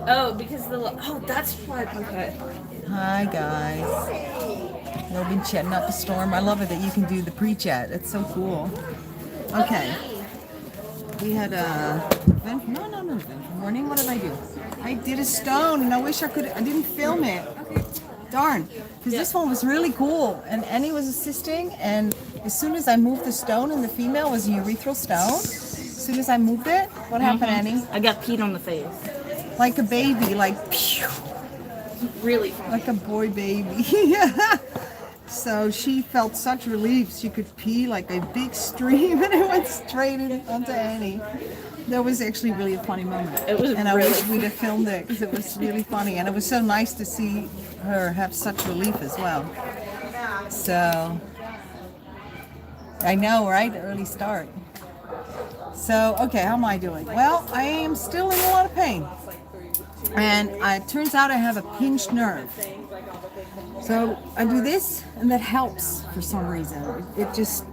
Oh, because that's why. Okay. Hi guys. We've been chatting up a storm. I love it that you can do the pre-chat. It's so cool. Okay. We had a event morning. What did I do? I did a stone, and I wish I could. I didn't film it. Darn, because this one was really cool, and Annie was assisting. And as soon as I moved the stone, and the female was a urethral stone. As soon as I moved it, what happened, Annie? I got peed on the face. Like a baby, like pew. Really funny. Like a boy baby. Yeah. So she felt such relief. She could pee like a big stream, and it went straight onto Annie. That was actually really a funny moment. It was, and really I wish we'd have filmed it because it was really funny, and it was so nice to see her have such relief as well. So I know, right? Early start. So okay, how am I doing? Well, I am still in a lot of pain, and it turns out I have a pinched nerve. So I do this, and that helps for some reason. It just,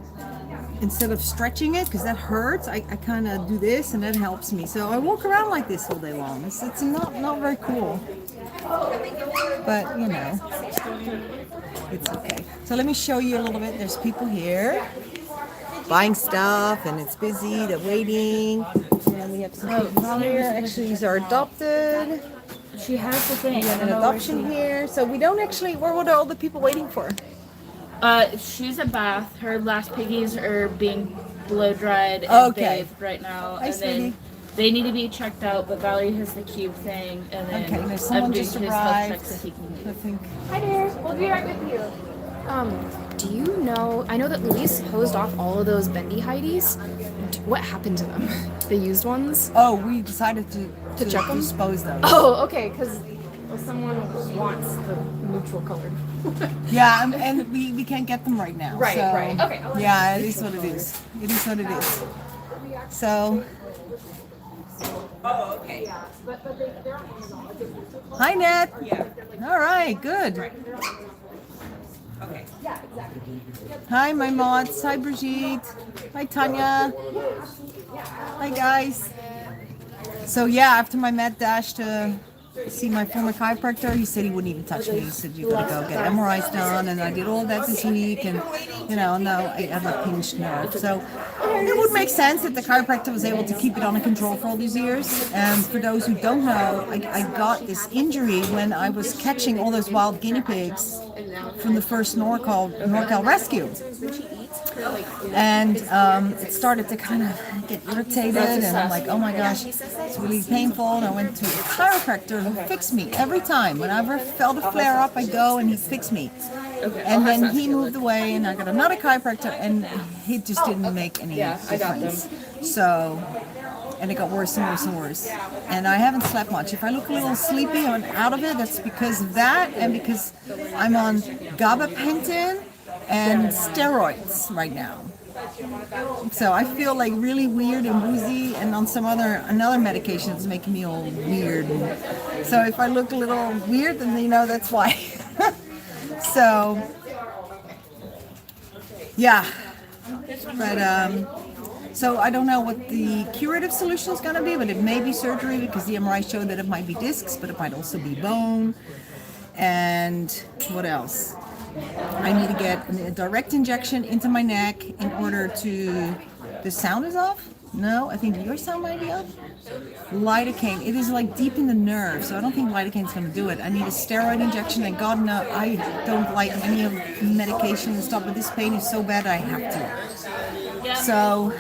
instead of stretching it, because that hurts, I kind of do this, and that helps me. So I walk around like this all day long. It's not very cool, but you know, it's okay. So let me show you a little bit. There's people here buying stuff, and it's busy. They're waiting. And we have some people here. Actually, these are adopted. She has the thing. We have an adoption here. So we don't actually, what are all the people waiting for? She's a bath. Her last piggies are being blow dried and bathed right now. Hi, sweetie. They need to be checked out, but Valerie has the cube thing, and then Okay, there's someone just arrived. Checks that he can I think. Hi there, we'll be right with you. Do you know, I know that Luis hosed off all of those bendy Heidies. What happened to them? The used ones? Oh, we decided to check them? dispose those. Oh, okay, because someone wants the neutral colored. Yeah, and we can't get them right now. Right, so, right. Okay. Yeah, it is what it is. It is what it is. So. Oh, okay. Hi, Ned. Yeah. All right, good. Okay. Hi, my mods. Hi, Brigitte. Hi, Tanya. Hi, guys. So yeah, after my mad dash to see my former chiropractor, he said he wouldn't even touch me. He said, you gotta go get MRIs done, and I did all that this week, and you know, now I have a pinched nerve. So it would make sense that the chiropractor was able to keep it under control for all these years. And for those who don't know, I got this injury when I was catching all those wild guinea pigs from the first Norcal rescue. And it started to kind of get irritated, and I'm like, oh my gosh, it's really painful. And I went to a chiropractor who fixed me every time. Whenever I felt a flare up, I go and he fixed me. And then he moved away, and I got another chiropractor, and he just didn't make any difference. So, and it got worse and worse and worse. And I haven't slept much. If I look a little sleepy and out of it, that's because of that, and because I'm on gabapentin and steroids right now. So I feel like really weird and woozy, and on another medication that's making me all weird. So if I look a little weird, then you know that's why. So yeah, but so I don't know what the curative solution is going to be, but it may be surgery because the MRI showed that it might be discs, but it might also be bone. And what else? I need to get a direct injection into my neck in order to... The sound is off? No, I think your sound might be off. Lidocaine. It is like deep in the nerve, so I don't think lidocaine is going to do it. I need a steroid injection, and God knows I don't like any of the medication and stuff, but this pain is so bad I have to. Yeah. So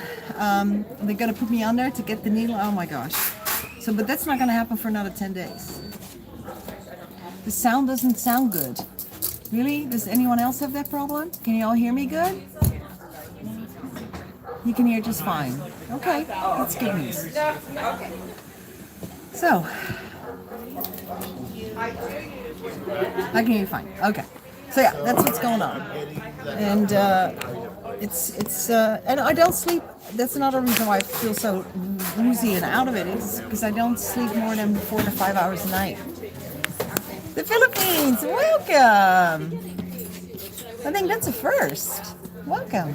they're going to put me on there to get the needle. Oh my gosh. So, but that's not going to happen for another 10 days. The sound doesn't sound good. Really? Does anyone else have that problem? Can you all hear me good? You can hear just fine. Okay, that's good news. So, I can hear you fine. Okay. So yeah, that's what's going on. And and I don't sleep. That's another reason why I feel so woozy and out of it. It's because I don't sleep more than 4 to 5 hours a night. The Philippines, welcome. I think that's a first. Welcome.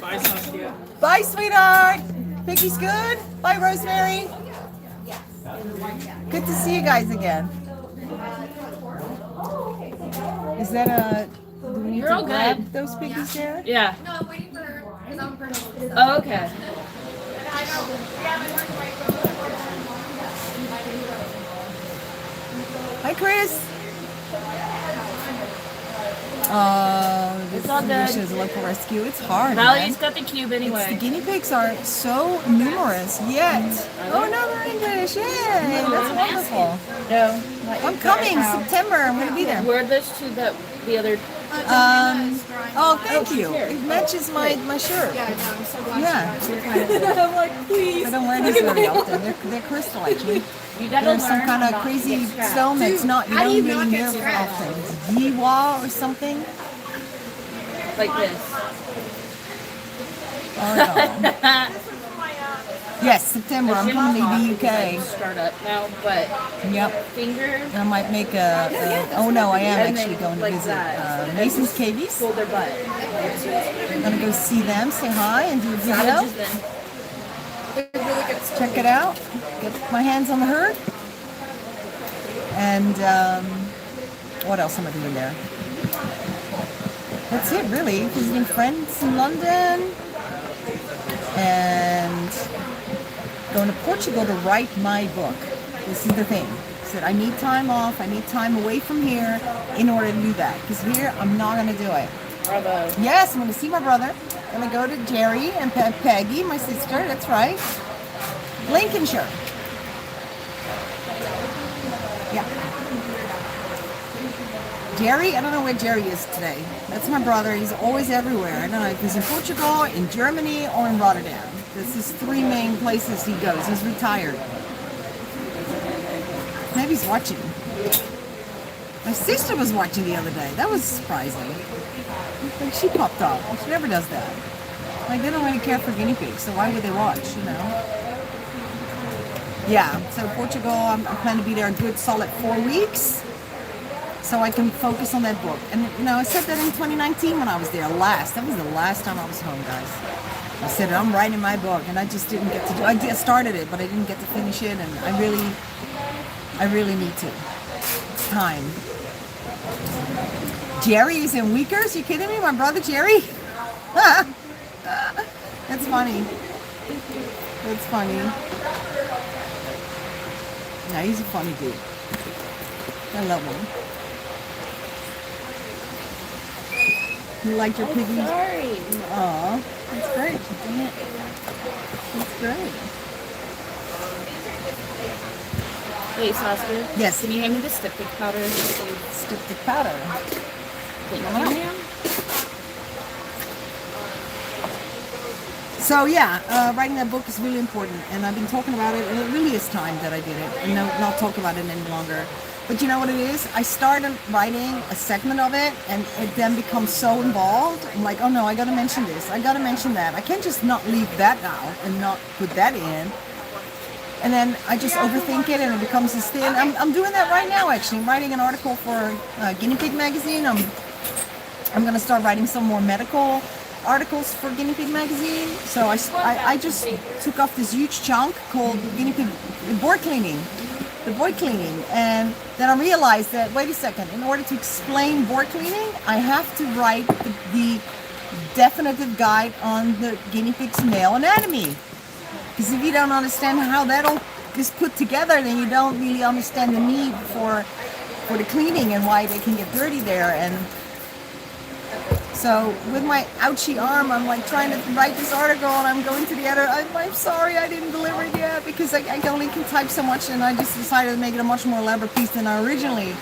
Bye, Saskia. Bye, sweetheart. Piggy's good. Bye, Rosemary. Good to see you guys again. Is that a... Do we need You're to all grab good. those piggies there? Yeah. No, I'm waiting for her because I'm for Oh, okay. Hi, Chris. This It's all good. is a local rescue. It's hard, Valerie's man. got the cube The anyway. guinea pigs are so numerous, yet. Oh, no, they're English. Yay, that's wonderful. No. I'm coming September. I'm going to be there. Where are those two that the other... Oh, thank you. It matches my shirt. Yeah, no, I'm so glad. Yeah. I'm like, please. I don't wear these very often. They're crystal, actually. You gotta There's some learn kind of not to crazy get scratched. stone that's not, you how do don't you really not hear get very scratched? often. Yiwa or something. Like this. Oh, no. Yes, September. I'm coming to the UK. Start up now, but Yep. finger I might make oh no, I am and actually then going to like visit that. Mason's Cavies. Pull their butt. I'm going to go see them, say hi, and do a video. Savages then. Check it out. Get my hands on the herd. And what else am I doing there? That's it, really. Visiting friends in London. And going to Portugal to write my book. This is the thing. I said I need time off. I need time away from here in order to do that. Because here, I'm not going to do it. Bravo. Yes, I'm going to see my brother. I'm going to go to Jerry and Peggy, my sister. That's right. Lincolnshire. Yeah. Jerry, I don't know where Jerry is today. That's my brother. He's always everywhere. I don't know if he's in Portugal, in Germany, or in Rotterdam. This is 3 main places he goes. He's retired. Maybe he's watching. My sister was watching the other day. That was surprising. Like she popped up. She never does that. Like they don't really care for guinea pigs, so why would they watch, you know? Yeah, so Portugal, I plan to be there a good solid 4 weeks. So I can focus on that book. And you know, I said that in 2019 when I was there last. That was the last time I was home, guys. I said I'm writing my book, and I just didn't get to do. I started it, but I didn't get to finish it, and I really need to. It's time. Jerry is in Weekers. You kidding me? My brother Jerry. That's funny. That's funny. Yeah, he's a funny dude. I love him. You like your piggies? Sorry. Aw, that's great. That's great. Wait, Saskia. Yes. Can you hand me the styptic powder? Styptic powder. Thank you, ma'am. So yeah, writing that book is really important, and I've been talking about it, and it really is time that I did it, and not talk about it any longer. But you know what it is? I started writing a segment of it, and it then becomes so involved. I'm like, oh no, I gotta mention this, I gotta mention that. I can't just not leave that out and not put that in. And then I just overthink it, and it becomes this thing. I'm doing that right now, actually. I'm writing an article for Guinea Pig magazine. I'm gonna start writing some more medical articles for Guinea Pig magazine. So I just took off this huge chunk called Guinea Pig board cleaning. The board cleaning, and then I realized that, wait a second, in order to explain board cleaning, I have to write the definitive guide on the guinea pig's male anatomy. Because if you don't understand how that all is put together, then you don't really understand the need for the cleaning and why they can get dirty there. And so with my ouchie arm, I'm like trying to write this article, and I'm going to the editor. I'm sorry I didn't deliver it yet because I only can type so much, and I just decided to make it a much more elaborate piece than I originally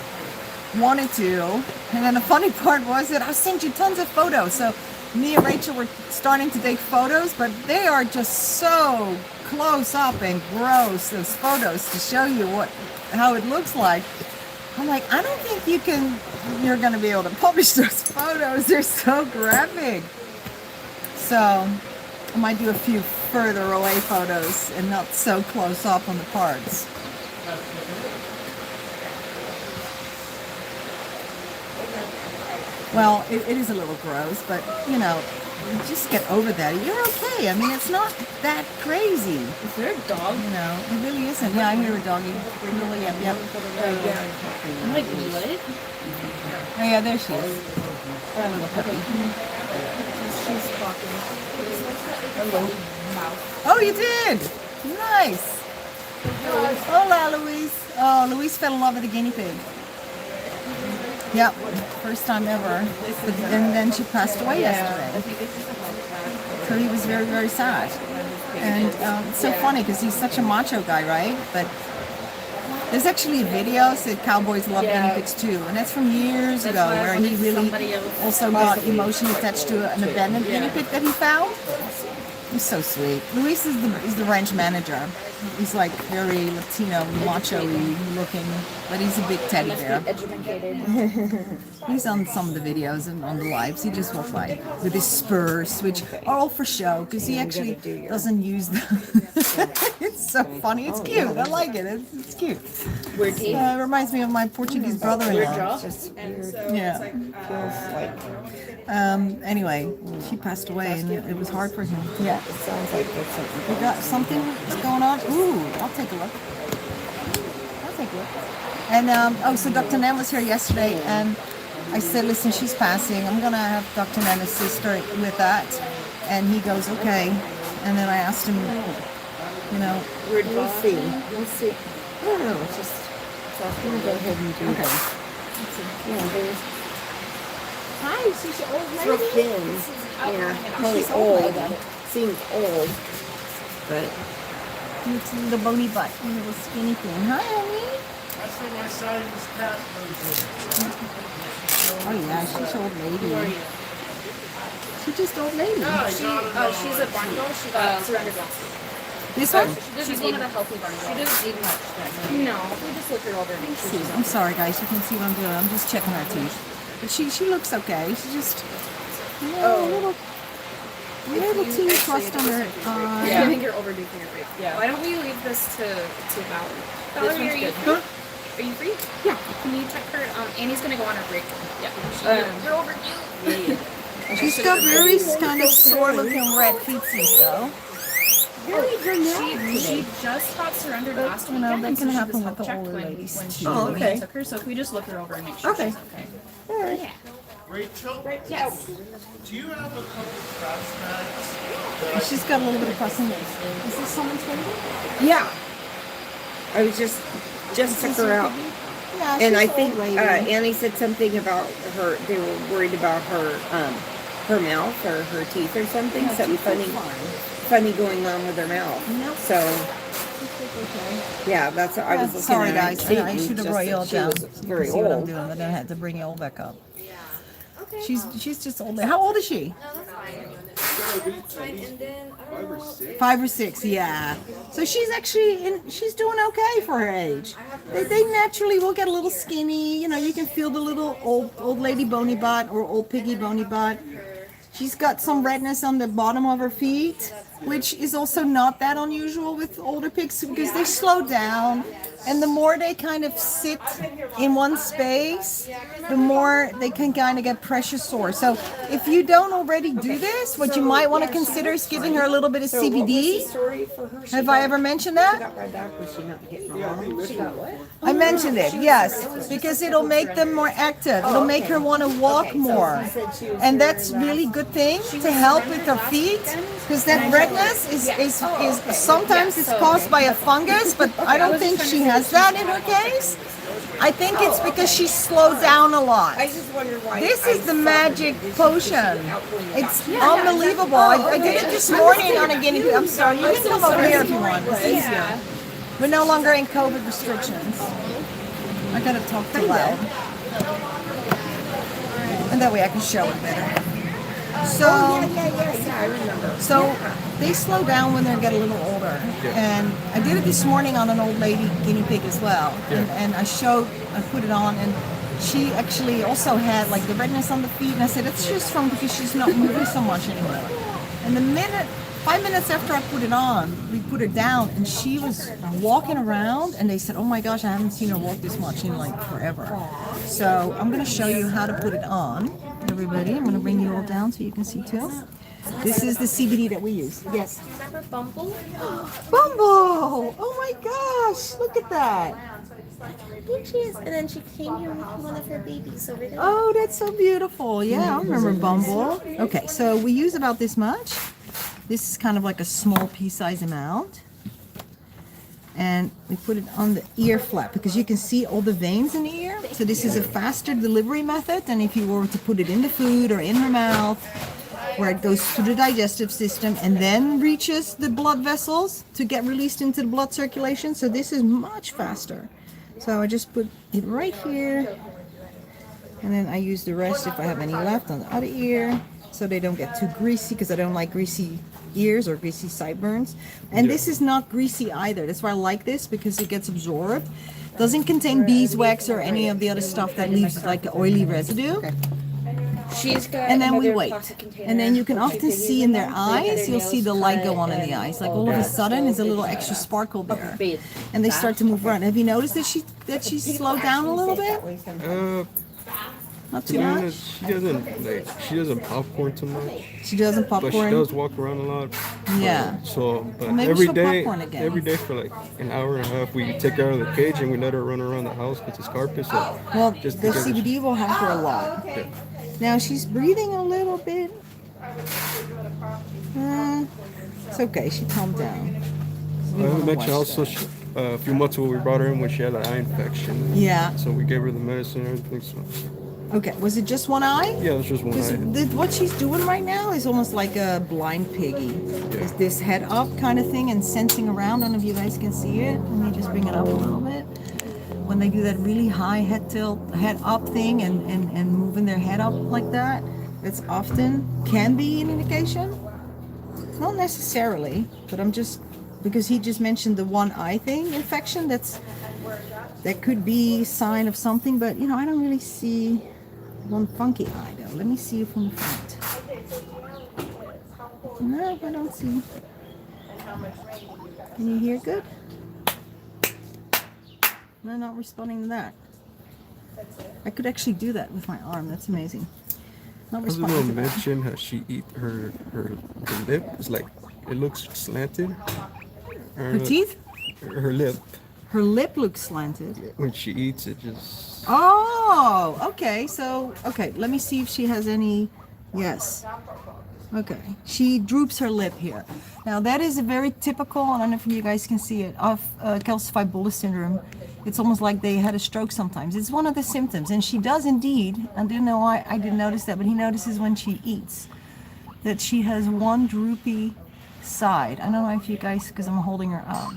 wanted to. And then the funny part was that I sent you tons of photos. So me and Rachel were starting to take photos, but they are just so close up and gross, those photos, to show you how it looks like. I'm like, I don't think you're going to be able to publish those photos. They're so graphic. So I might do a few further away photos and not so close up on the parts. Well, it is a little gross, but you know, just get over that. You're okay. I mean, it's not that crazy. Is there a dog? You know, it really isn't. Yeah, I hear a doggy. Really, yep. I'm like, what? Oh yeah, there she is. Our little puppy. She's talking. Oh, you did. Nice. Hola, Louise. Oh, Louise fell in love with a guinea pig. Yep, first time ever. And then she passed away yesterday. So he was very, very sad. And it's so funny because he's such a macho guy, right? But there's actually a video that cowboys love guinea pigs too. And that's from years ago where he really also got emotionally attached to an abandoned guinea pig that he found. He's so sweet. Luis is the ranch manager. He's like very Latino, macho-y looking, but he's a big teddy bear. He's on some of the videos and on the lives. He just walks by with his spurs, which are all for show, because he actually doesn't use them. It's so funny. It's cute. I like it. It's cute. Weird teeth. It reminds me of my Portuguese brother-in-law. Yeah. Anyway, she passed away, and it was hard for him. Yeah. It sounds like there's something. We got something going on. Ooh, I'll take a look. And so Dr. Nenn was here yesterday, and I said, listen, she's passing. I'm gonna have Dr. Nenn assist her with that. And he goes, okay. And then I asked him, you know, We'll see. We'll see. I don't know. It's just. So I'm gonna go ahead and do okay. Yeah, there's Hi, she's your old real thin. Yeah, probably old. Seems old, but It's the bony butt, the little skinny thing. Hi, honey. That's what my size cat Oh yeah, she's old lady. She's just old lady. She's a barn girl. She got surrendered last week. This one? She's one of the healthy barn girls. She doesn't eat much. No, we just look her over. I'm sorry, guys. You can see what I'm doing. I'm just checking her teeth. But she looks okay. She's just a little teeny crust on her eye. I think you're overdue for your break. Yeah. Why don't we leave this to Valerie? Valerie, are you free? Are you free? Yeah. Can you check her? Annie's gonna go on her break. Yeah. You're overdue. She's got very kind of sore-looking red feetsies, though. She just got surrendered last You know, weekend. that so can she happen was with the checked older when ladies. she Oh, okay. took her. So if we just look her over and make sure Okay. she's okay. Rachel, Yes. do you have a couple trash bags? She's got a little bit of crust in there. Is this someone's baby? yeah. I was just took her out, Yeah, and I she's think old lady. Annie said something about her. They were worried about her mouth or her teeth or something. Yeah, Something teeth are funny going on with her mouth. Nope. So yeah, that's what I was looking Sorry, at. guys. I should have Just brought you all that she down. was You can very see what I'm old. doing, but then I had to bring you all back up. She's just old. How old is she? 5 or 6, yeah. So she's actually she's doing okay for her age. They naturally will get a little skinny. You know, you can feel the little old lady bony butt or old piggy bony butt. She's got some redness on the bottom of her feet, which is also not that unusual with older pigs because they slow down. And the more they kind of sit in one space, the more they can kind of get pressure sore. So if you don't already do this, what you might want to consider is giving her a little bit of CBD. Sorry for her. Have I ever mentioned that? Got right back. Was she not getting along? She got what? I mentioned it, yes, because it'll make them more active. It'll make her want to walk more. And that's really good thing to help with her feet, because that redness is sometimes it's caused by a fungus, but I don't think she has that in her case. I think it's because she slowed down a lot. I just wonder why. This is the magic potion. It's unbelievable. I did it this morning on a guinea pig. I'm sorry, you can come over here if you want. It's easier. We're no longer in COVID restrictions. I gotta talk too loud. And that way I can show it better. So, I remember. so they slow down when they get a little older. And I did it this morning on an old lady guinea pig as well. And I put it on, and she actually also had like the redness on the feet. And I said, it's just because she's not moving so much anymore. And 5 minutes after I put it on, we put her down, and she was walking around, and they said, oh my gosh, I haven't seen her walk this much in like forever. So I'm going to show you how to put it on, everybody. I'm going to bring you all down so you can see too. This is the CBD that we use. Yes. Remember Bumble? Bumble! Oh my gosh! Look at that. Here she is. And then she came here with one of her babies over there. Oh, that's so beautiful. Yeah, I remember Bumble. Okay, so we use about this much. This is kind of like a small pea-size amount. And we put it on the ear flap because you can see all the veins in the ear. So this is a faster delivery method than if you were to put it in the food or in her mouth, where it goes through the digestive system and then reaches the blood vessels to get released into the blood circulation. So this is much faster. So I just put it right here, and then I use the rest if I have any left on the other ear, so they don't get too greasy, because I don't like greasy ears or greasy sideburns. And this is not greasy either. That's why I like this, because it gets absorbed. Doesn't contain beeswax or any of the other stuff that leaves like the oily residue. She's got And then we another wait. plastic container. And then you can often see in their eyes, you'll see the light go on in the eyes. Like all of a sudden, there's a little extra sparkle there. And they start to move around. Have you noticed that she slowed down a little bit? Not too much? She doesn't popcorn too much. She doesn't popcorn? But she does walk around a lot. Yeah. But Maybe every she'll day, popcorn again. every day for like an hour and a half, we take her out of the cage and we let her run around the house because it's carpet. So Well, the just to get her- CBD will help her a lot. Yeah. Now she's breathing a little bit. It's okay. She calmed down. I mentioned also a few months ago we brought her in when she had an eye infection. Yeah. So we gave her the medicine and everything. So Okay. Was it just one eye? yeah, it was just one eye. What she's doing right now is almost like a blind piggy. It's this head up kind of thing and sensing around. I don't know if you guys can see it. Let me just bring it up a little bit. When they do that really high head tilt, head up thing and moving their head up like that, it's often can be an indication. Not necessarily, but I'm just, because he just mentioned the one eye thing infection, that could be sign of something, but you know, I don't really see one funky eye though. Let me see it from the front. No, I don't see. Can you hear good? No, not responding to that. I could actually do that with my arm. That's amazing. Not I was responding going to to that. mention how she eat her lip. It's like, it looks slanted. Her teeth? Her lip. Her lip looks slanted. When she eats, it just... Oh, okay. So, okay, let me see if she has any. Yes. Okay. She droops her lip here. Now, that is a very typical, I don't know if you guys can see it, of Calcified Bulla Syndrome. It's almost like they had a stroke sometimes. It's one of the symptoms. And she does indeed, I didn't know why I didn't notice that, but he notices when she eats that she has one droopy side. I don't know if you guys, because I'm holding her up.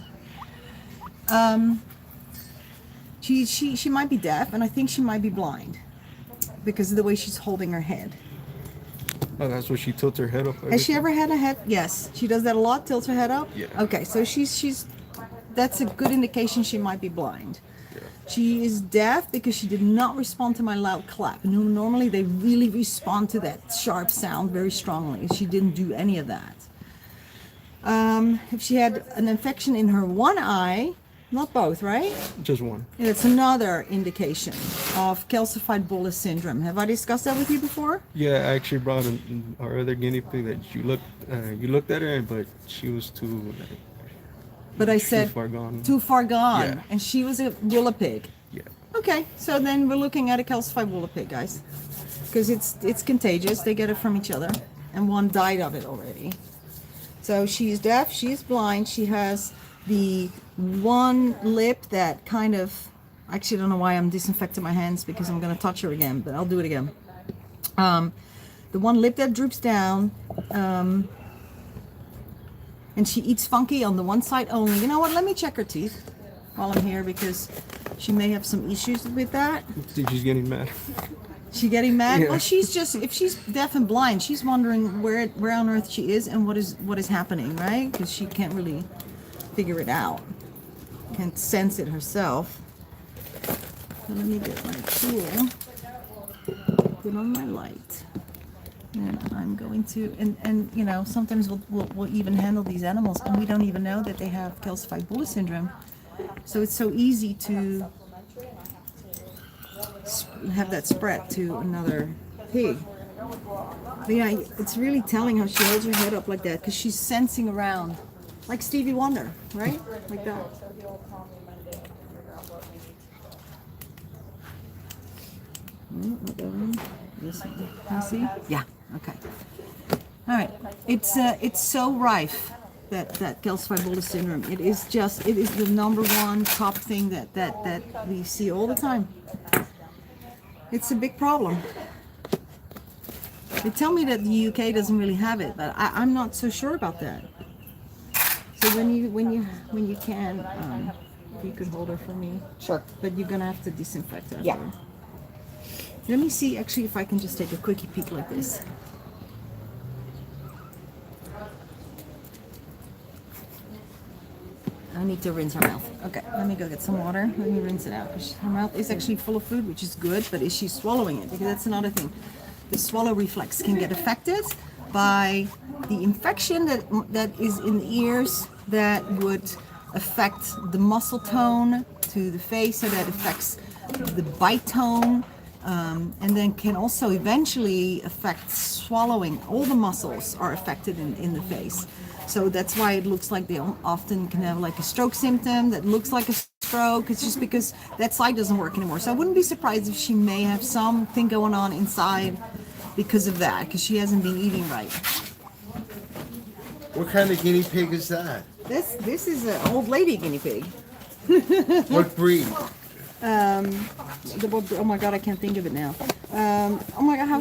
She might be deaf, and I think she might be blind because of the way she's holding her head. Oh, that's what she tilts her head up. Has she ever had a head? Yes, she does that a lot. Tilts her head up. Yeah. Okay, so she's that's a good indication she might be blind. Yeah. She is deaf because she did not respond to my loud clap. Normally they really respond to that sharp sound very strongly. She didn't do any of that. If she had an infection in her one eye, not both, right? Just one. It's another indication of Calcified Bulla Syndrome. Have I discussed that with you before? Yeah, I actually brought our other guinea pig that you looked at her, but she was too... But I said too far gone, Yeah. and she was a Bulla pig. Yeah. Okay, so then we're looking at a calcified Bulla pig, guys, because it's contagious. They get it from each other, and one died of it already. So she's deaf, she's blind, she has the one lip that kind of, actually I don't know why I'm disinfecting my hands because I'm going to touch her again, but I'll do it again. The one lip that droops down, and she eats funky on the one side only. You know what, let me check her teeth while I'm here because she may have some issues with that. I think she's getting mad. She getting mad? Yeah. Well, she's just, if she's deaf and blind, she's wondering where on earth she is and what is happening, right? Because she can't really figure it out. Can't sense it herself. So let me get my tool. Put on my light. And I'm going to, and you know, sometimes we'll even handle these animals and we don't even know that they have Calcified Bulla Syndrome. So it's so easy to have that spread to another pig. But yeah, it's really telling how she holds her head up like that because she's sensing around, like Stevie Wonder, right? Like that. This one. You see? Yeah. Okay. All right. It's so rife that calcified bulla syndrome. It is the #1 top thing that we see all the time. It's a big problem. They tell me that the UK doesn't really have it, but I'm not so sure about that. So when you can, if you could hold her for me. Sure. But you're gonna have to disinfect her. Yeah. Let me see actually if I can just take a quickie peek like this. I need to rinse her mouth. Okay, let me go get some water. Let me rinse it out. Her mouth is actually full of food, which is good, but is she swallowing it? Because that's another thing. The swallow reflex can get affected by the infection that is in the ears that would affect the muscle tone to the face, so that affects the bite tone, and then can also eventually affect swallowing. All the muscles are affected in the face. So that's why it looks like they often can have like a stroke symptom that looks like a stroke. It's just because that side doesn't work anymore. So I wouldn't be surprised if she may have something going on inside because of that, because she hasn't been eating right. What kind of guinea pig is that? This is an old lady guinea pig. What breed? Oh my god, I can't think of it now. Oh my god, how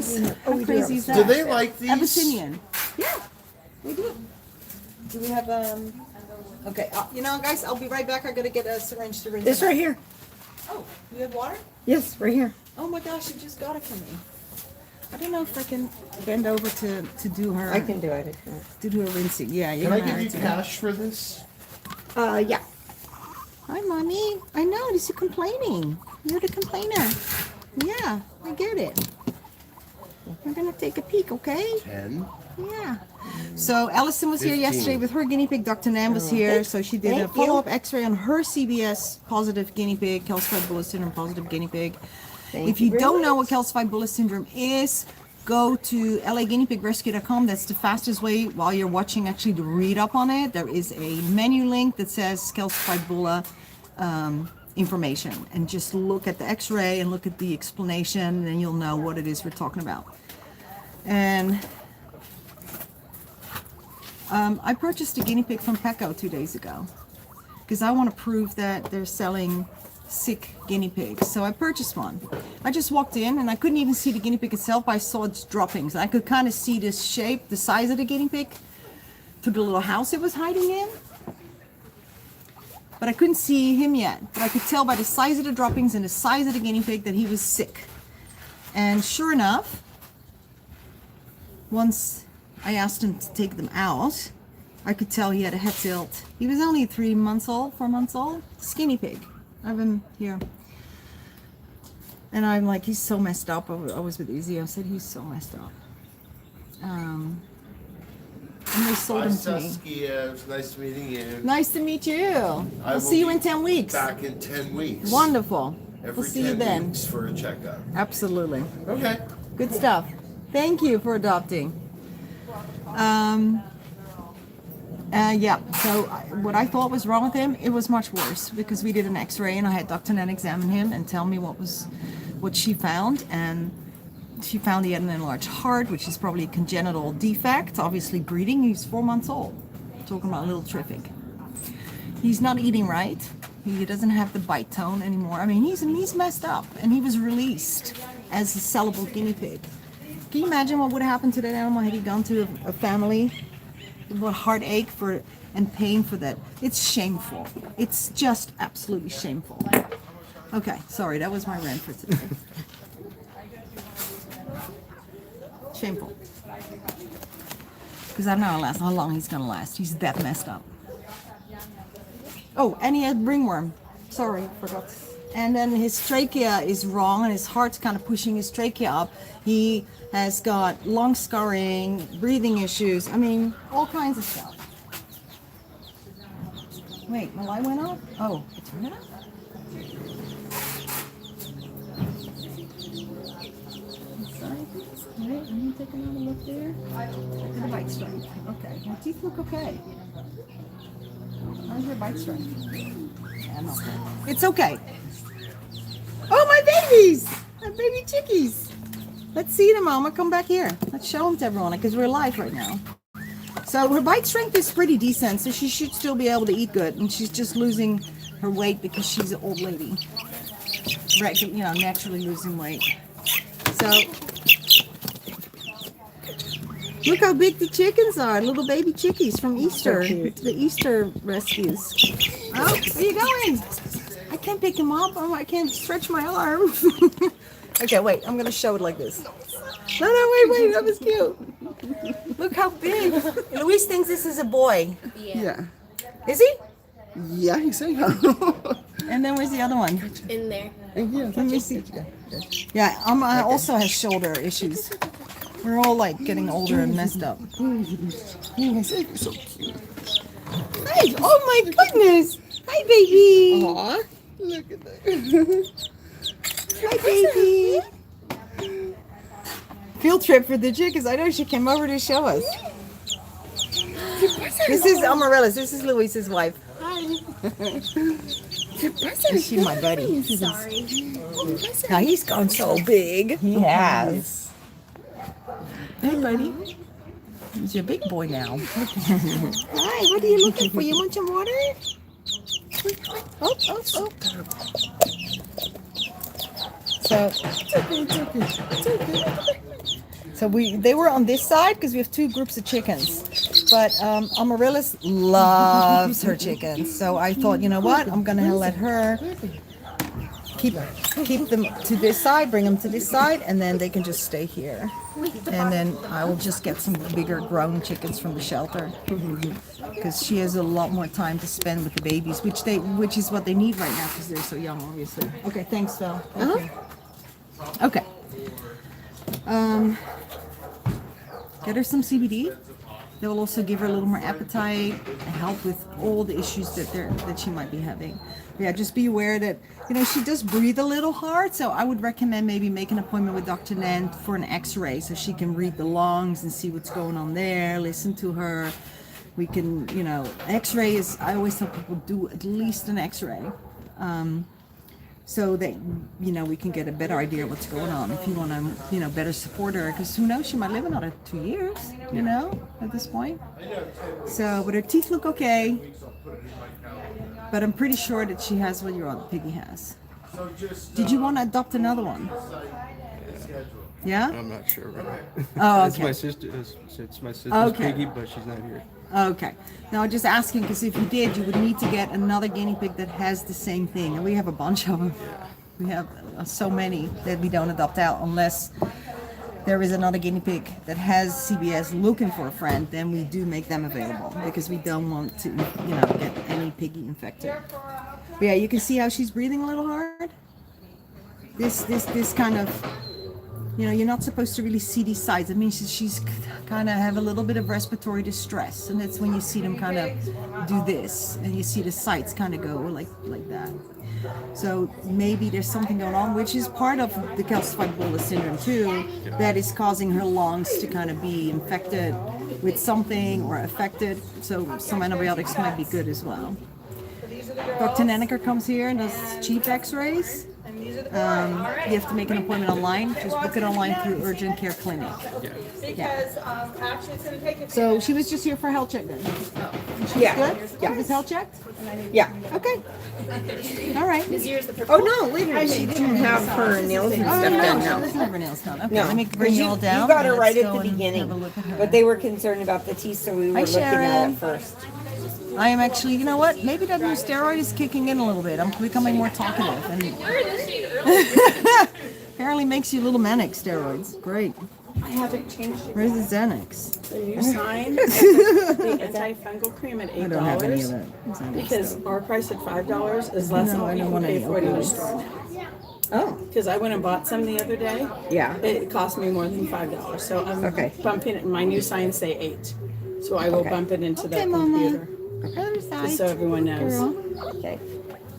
crazy is that? Do they like these? Abyssinian. Yeah, they do. Do we have okay, you know, guys, I'll be right back. I gotta get a syringe to rinse. This right here. Oh, you have water? Yes, right here. Oh my gosh, you just got it for me. I don't know if I can bend over to do her. I can do it if you want. To do a rinsing. Yeah, you're Can I gonna give you have to. cash for this? Yeah. Hi, mommy. I know this is complaining. You're the complainer. Yeah, I get it. We're gonna take a peek, okay? 10. Yeah. So Allison was here 15. yesterday with her guinea pig. Dr.Nenn was here, so she did a Thank you. follow-up X-ray on her CBS positive guinea pig, calcified bulla syndrome positive guinea pig. If you don't know what calcified bulla syndrome is, go to laguineapigrescue.com. That's the fastest way while you're watching actually to read up on it. There is a menu link that says calcified bulla information, and just look at the X-ray and look at the explanation, and then you'll know what it is we're talking about. And I purchased a guinea pig from Petco 2 days ago because I want to prove that they're selling sick guinea pigs. So I purchased one. I just walked in and I couldn't even see the guinea pig itself, but I saw its droppings. I could kind of see the shape, the size of the guinea pig through the little house it was hiding in. But I couldn't see him yet. But I could tell by the size of the droppings and the size of the guinea pig that he was sick. And sure enough, once I asked him to take them out, I could tell he had a head tilt. He was only 3 months old, 4 months old. Skinny pig. I have him here. And I'm like, he's so messed up. I was with Izzy. I said, he's so messed up. And they sold Hi, him to me. Saskia. It was nice meeting you. Nice to meet you. I I'll will see you be in 10 weeks. Back in 10 weeks. Wonderful. Every We'll see 10 you then. weeks for a checkup. Absolutely. Okay. Good stuff. Thank you for adopting. Yeah, so what I thought was wrong with him, it was much worse because we did an X-ray and I had Dr.Nenn examine him and tell me what she found, and she found he had an enlarged heart, which is probably a congenital defect, obviously breeding. He's 4 months old. Talking about little terrific. He's not eating right. He doesn't have the bite tone anymore. I mean, he's messed up, and he was released as a sellable guinea pig. Can you imagine what would have happened to that animal had he gone to a family? What heartache and pain for that. It's shameful. It's just absolutely shameful. Okay, sorry, that was my rant for today. Shameful. Because I don't know how long he's gonna last. He's that messed up. Oh, and he had ringworm. Sorry, forgot. And then his trachea is wrong, and his heart's kind of pushing his trachea up. He has got lung scarring, breathing issues. I mean, all kinds of stuff. Wait, my light went off? Oh, it turned it off? Sorry. Alright, I'm taking another look there. Look at the bite strength. Okay, your teeth look okay. How's your bite strength? Yeah, not good. It's okay. Oh, my babies! My baby chickies! Let's see them, Mama. Come back here. Let's show them to everyone because we're live right now. So her bite strength is pretty decent, so she should still be able to eat good. And she's just losing her weight because she's an old lady. Right, you know, naturally losing weight. So, look how big the chickens are. Little baby chickies from Easter. The Easter rescues. Oh, where you going? I can't pick him up. Oh, I can't stretch my arm. Okay, wait. I'm going to show it like this. No, wait. That was cute. Look how big. Luis thinks this is a boy. Yeah. Is he? Yeah, he's so young. And then where's the other one? In there. Let me see. Yeah, I also have shoulder issues. We're all like getting older and messed up. He's so cute. Hey, oh my goodness. Hi, baby. Aw, look at that. Hi, baby. Field trip for the chickens. I know she came over to show us. This is Amaryllis. This is Luis's wife. Is she my buddy? Sorry. Now he's gone so big. He has. Hey, buddy. He's a big boy now. Hi, what are you looking for? You want some water? Oh. So they were on this side because we have two groups of chickens. But Amaryllis loves her chickens. So I thought, you know what? I'm going to let her keep them to this side, bring them to this side, and then they can just stay here. And then I will just get some bigger grown chickens from the shelter. Because she has a lot more time to spend with the babies, which is what they need right now because they're so young, obviously. Okay, thanks, Phil. Okay. Get her some CBD. They will also give her a little more appetite, help with all the issues that she might be having. Yeah, just be aware that, she does breathe a little hard, so I would recommend maybe make an appointment with Dr.Nenn for an x-ray so she can read the lungs and see what's going on there, listen to her. We can, x-ray is, I always tell people do at least an x-ray. So that, we can get a better idea of what's going on. If you want to, better support her, because who knows, she might live another 2 years, at this point. So, but her teeth look okay. But I'm pretty sure that she has what your other piggy has. Did you want to adopt another one? Yeah? I'm not sure right now. Oh, It's okay. my sister's piggy, but she's not here. Okay. Now, just asking, because if you did, you would need to get another guinea pig that has the same thing. And we have a bunch of them. We have so many that we don't adopt out unless there is another guinea pig that has CBS looking for a friend. Then we do make them available because we don't want to, get any piggy infected. But yeah, you can see how she's breathing a little hard. This kind of, you're not supposed to really see these sides. It means she's kind of have a little bit of respiratory distress, and that's when you see them kind of do this, and you see the sides kind of go like that. So maybe there's something going on, which is part of the Calcified Bulla Syndrome too, that is causing her lungs to kind of be infected with something or affected. So some antibiotics might be good as well. Dr. Nenn comes here and does cheap x-rays. You have to make an appointment online. Just book it online through Urgent Care Clinic. Yeah. So she was just here for a health check then? She was good? Yeah. She was health checked? Yeah. Okay. All right. Oh no, wait, she didn't have her nails and stuff done She now. doesn't have her nails done. Okay, No, let me bring you all down. You got her and right let's at go the and beginning, have a look at her. but they were concerned about the teeth, so we were looking at Sharon. it first. I am actually, you know what? Maybe that new steroid is kicking in a little bit. I'm becoming more talkative. And apparently makes you a little manic, steroids. Great. I haven't changed it. Where's the Xanax? The new sign, the antifungal cream at I don't have any of $8 that. Xanax because stuff. our price at $5 is less than No, what I you don't can want pay any for it in the opioids. store. Oh, Because I went and bought some the other day. yeah. It cost me more than $5. So I'm Okay. bumping it. My new signs say 8. So I will Okay. bump it into Okay, the Mama. computer. Other side. Just so everyone knows. Girl. Okay.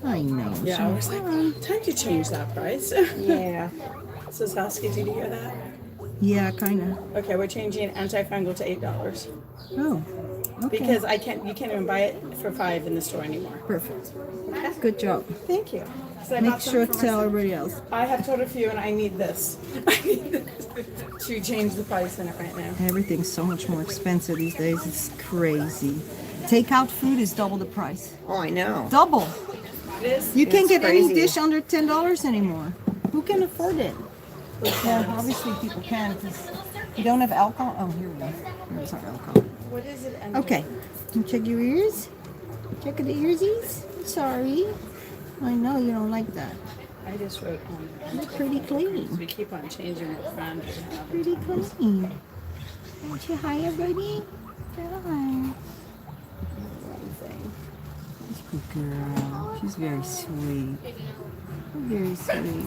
I know. Yeah, I was like, time to change that price. Yeah. So Saskia, did you hear that? Yeah, kind of. Okay, we're changing antifungal to $8 Oh, okay. because you can't even buy it for $5 in the store anymore. Perfect. Good job. Thank you. So I Make bought some sure for to tell myself. everybody else. I have told a few, and I need this. I need this to change the price in it right now. Everything's so much more expensive these days. It's crazy. Takeout food is double the price. Oh, I know. Double. It is. You can't It's get any crazy. dish under $10 anymore. Who can afford it? Well, obviously people can because you don't have alcohol. Oh, here we go. Here's our alcohol. What is it? Okay. Can you check your ears? Check the earsies. Sorry. I know you don't like that. I just wrote on there. They're pretty clean. We keep on changing it around. Pretty clean. Aren't you hi, everybody? Hi. That's a good girl. She's very sweet. Very sweet.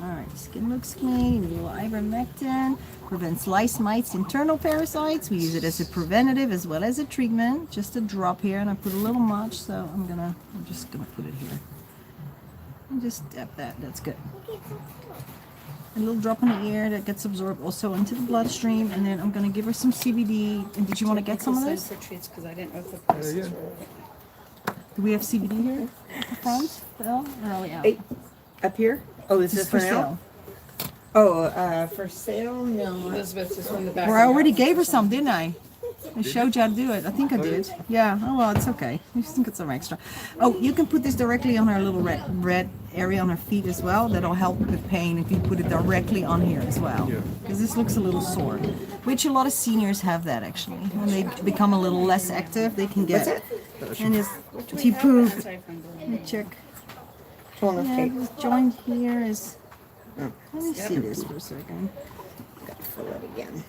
Alright, skin looks clean. A little ivermectin. Prevents lice, mites, internal parasites. We use it as a preventative as well as a treatment. Just a drop here, and I put a little much, so I'm just gonna put it here. And just dab that. That's good. A little drop in the ear that gets absorbed also into the bloodstream, and then I'm gonna give her some CBD. And did you want to get some of this? For treats because I didn't know if the prices were. Do we have CBD here at the front? Well, or are we out? Hey, up here? Oh, is This this is for for now? sale. Oh, for sale? No. Elizabeth is from the back. Well, I already gave her some, didn't I? I showed you how to do it. I think I did. Yeah. Oh well, it's okay. I just think it's some extra. Oh, you can put this directly on her little red area on her feet as well. That'll help with pain if you put it directly on here as well. Because this looks a little sore, which a lot of seniors have that actually. When they become a little less active, they can get. And it's if you poop. Let me check. Yeah, this joint here is. Let me see this for a second. Gotta fill it again.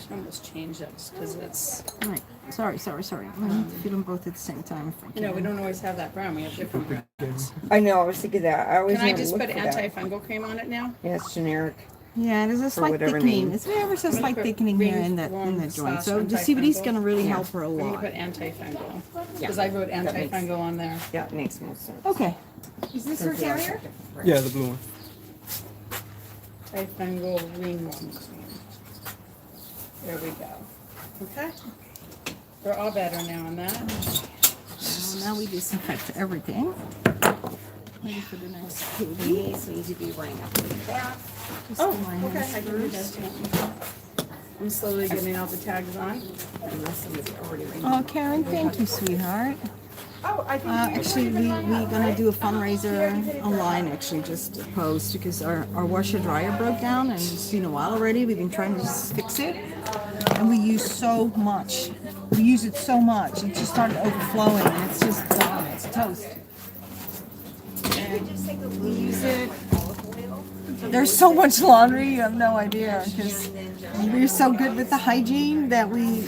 She almost changed that because it's. Right. Sorry. I need to feel them both at the same time. If I You know, we can. don't always have that brown. We have different browns. I know, I was thinking that. I always Can I wanna just look put for that. antifungal cream on it now? Yeah, it's generic. Yeah, there's a slight whatever thickening. name. It's ever so I'm gonna slight put thickening here green in the warm joint. slash So the CBD is antifungal. going to really help her a I'm gonna lot. put antifungal because I wrote antifungal on there. Yeah, it makes more sense. Okay. Is this her carrier? Yeah, the blue one. Antifungal green one. There we go. Okay. We're all better now on that. Well, now we disinfect everything. Ready for the next piggy. These need to be running up the back. Just Oh, do my okay. hands I can do first. that. I'm slowly getting all the tags on. Unless somebody already ran. Oh, Karen, thank you, sweetheart. Oh, I think Actually, we're gonna do a fundraiser online. Actually, just a post because our washer dryer broke down, and it's been a while already. We've been trying to just fix it, and we use so much. We use it so much. It just started overflowing, and it's just gone. It's toast. And we use it. There's so much laundry. You have no idea because we're so good with the hygiene that we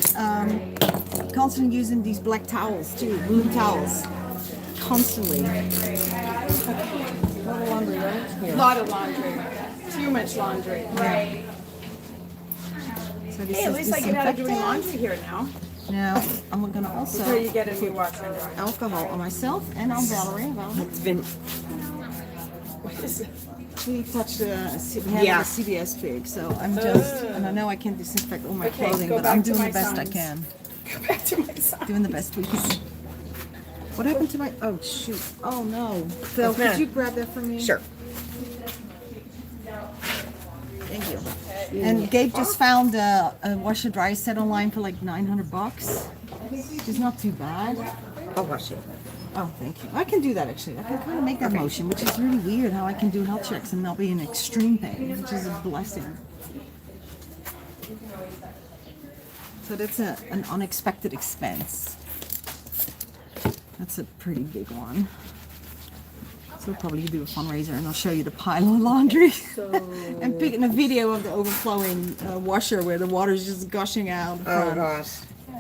constantly using these black towels too, blue towels, constantly. A lot of laundry, right? a lot of laundry. Too much laundry. Right. So this Hey, at is least I get out of doing disinfectant. laundry here now. Now I'm gonna Before also you get a new washer and dryer. alcohol on myself and on Valerie. It's been, We touched we have Yeah. a CBS pig, so I'm just, and I know I can't disinfect all my Okay, clothing, go but back I'm to doing my the best I sons. can. Go back to my side. Doing the best we can. What happened to my? Oh shoot! Oh no! Phil, could you grab that for me? sure. Thank you. And Gabe just found a washer dryer set online for like $900, which is not too bad. I'll wash it. Oh, thank you. I can do that actually. I can kind of make that motion, which is really weird how I can do health checks and not be in extreme pain, which is a blessing. So that's an unexpected expense. That's a pretty big one. So we'll probably do a fundraiser and I'll show you the pile of laundry. And picking a video of the overflowing washer where the water's just gushing out. Oh gosh,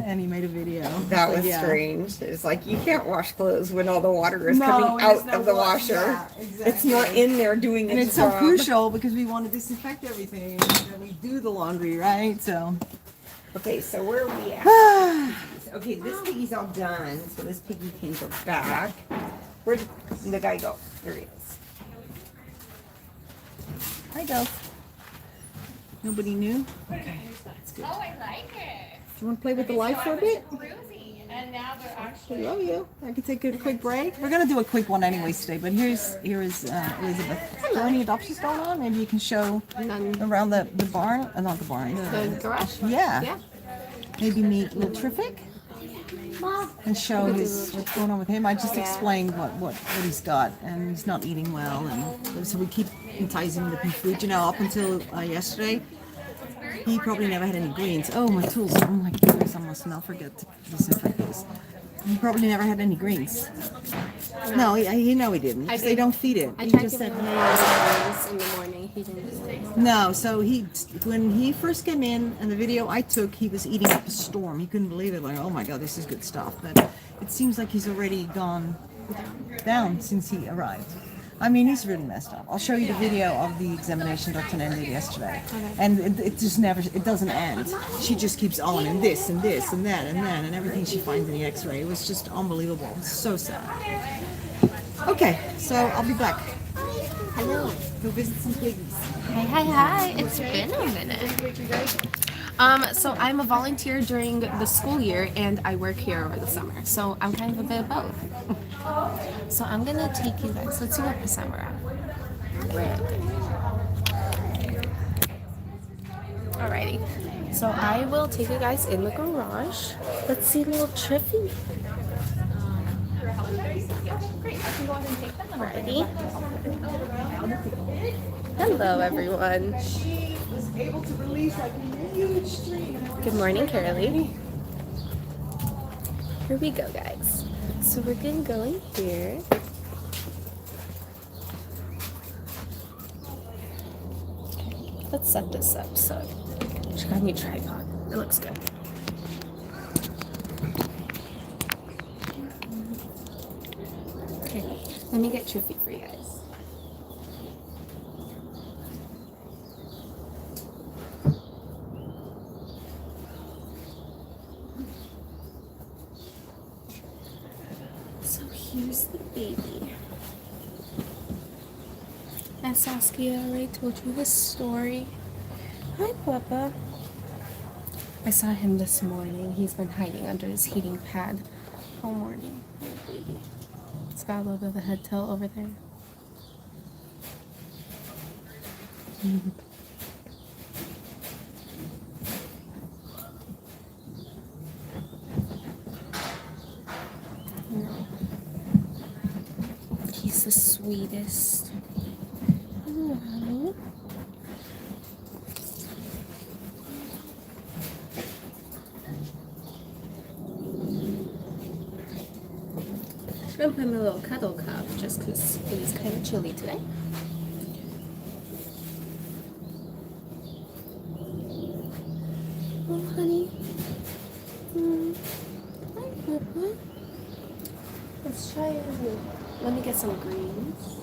And he made a video. that So, was yeah. strange. It's like you can't wash clothes when all the water is No, coming there's out no of the water. washer. Yeah, It's not in there doing And its it's so job. crucial because we want to disinfect everything and we do the laundry, right? So Okay, so where are we at? Okay, this piggy's all done, so this piggy can go back. Where'd the guy go? There he is. Hi, Dove. Nobody new? Okay. That's good. Oh, I like it. Do you want to play with the light for a bit? Cruisy. And now they're I actually. love you. I can take a quick break. We're gonna do a quick one anyways today, but here is Elizabeth. Are there any adoptions going on? Maybe you can show around the barn, not the barn. The garage? Yeah. Maybe meet little Triffic and show what's going on with him. I just explained what he's got, and he's not eating well, and so we keep enticing him with food. You know, up until yesterday, he probably never had any greens. Oh, my tools. Oh my goodness, I must not forget to disinfect this. He probably never had any greens. No, he didn't. They don't feed it. I He tried just giving said, him mayonnaise in the morning. He didn't taste. no, so when he first came in and the video I took, he was eating up a storm. He couldn't believe it. Like, oh my God, this is good stuff. But it seems like he's already gone down since he arrived. I mean, he's really messed up. I'll show you the video of the examination Dr. Nenn did yesterday. And it just it doesn't end. She just keeps on, and this, and this, and that, and that, and everything she finds in the x-ray. It was just unbelievable. It was so sad. Okay, so I'll be back. Hello. Go visit some piggies. Hi. It's been a minute. So I'm a volunteer during the school year and I work here over the summer. So I'm kind of a bit of both. So I'm gonna take you guys. Let's see what percent we're at. Alrighty. So I will take you guys in the garage. Let's see little Triffy. Great. I can go ahead and take them. Ready? Hello, everyone. She was able to release like a huge stream. Good morning, Carolee. Here we go, guys. So we're gonna go in here. Let's set this up so she got a new tripod. It looks good. Okay, let me get Triffy for you guys. So here's the baby. As Saskia already told you his story. Hi, Papa. I saw him this morning. He's been hiding under his heating pad all morning. Little baby. It's got a little bit of a head tail over there. No. He's the sweetest. Hello. I'm gonna put him in a little cuddle cup just because it is kind of chilly today. Oh, honey. Hi, Papa. Let's try it. Let me get some greens.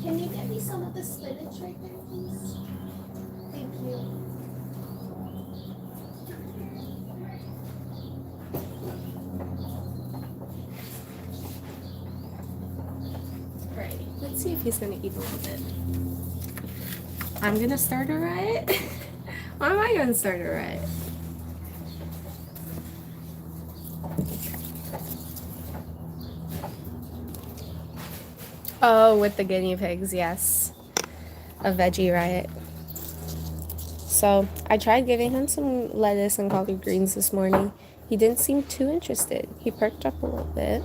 Can you get me some of the spinach right there, please? Thank you. Right. Let's see if he's gonna eat a little bit. I'm gonna start a riot. Why am I gonna start a riot? Oh, with the guinea pigs, yes. A veggie riot. So, I tried giving him some lettuce and collard greens this morning. He didn't seem too interested. He perked up a little bit.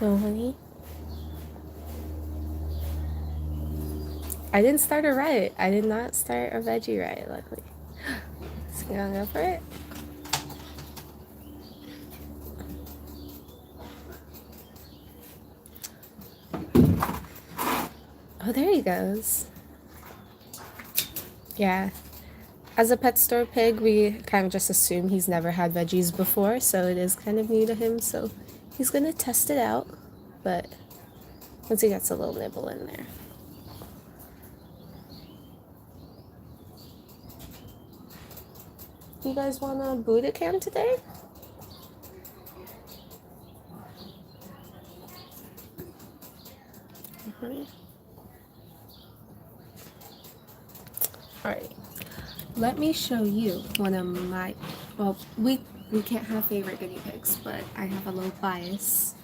No, honey. I didn't start a riot. I did not start a veggie riot, luckily. So, you gonna go for it? Oh, there he goes. Yeah. As a pet store pig, we kind of just assume he's never had veggies before, so it is kind of new to him, so he's gonna test it out. But Once he gets a little nibble in there. You guys want a Buddha cam today? Alright, let me show you one of my, well, we can't have favorite guinea pigs, but I have a little bias.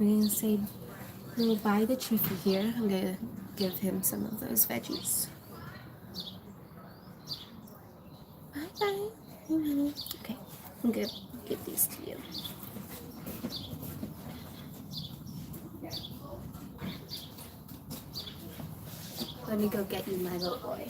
I'm gonna say a little bye to Chiffy here. I'm gonna give him some of those veggies. Bye bye. Okay, I'm gonna give these to you. Let me go get you, my little boy.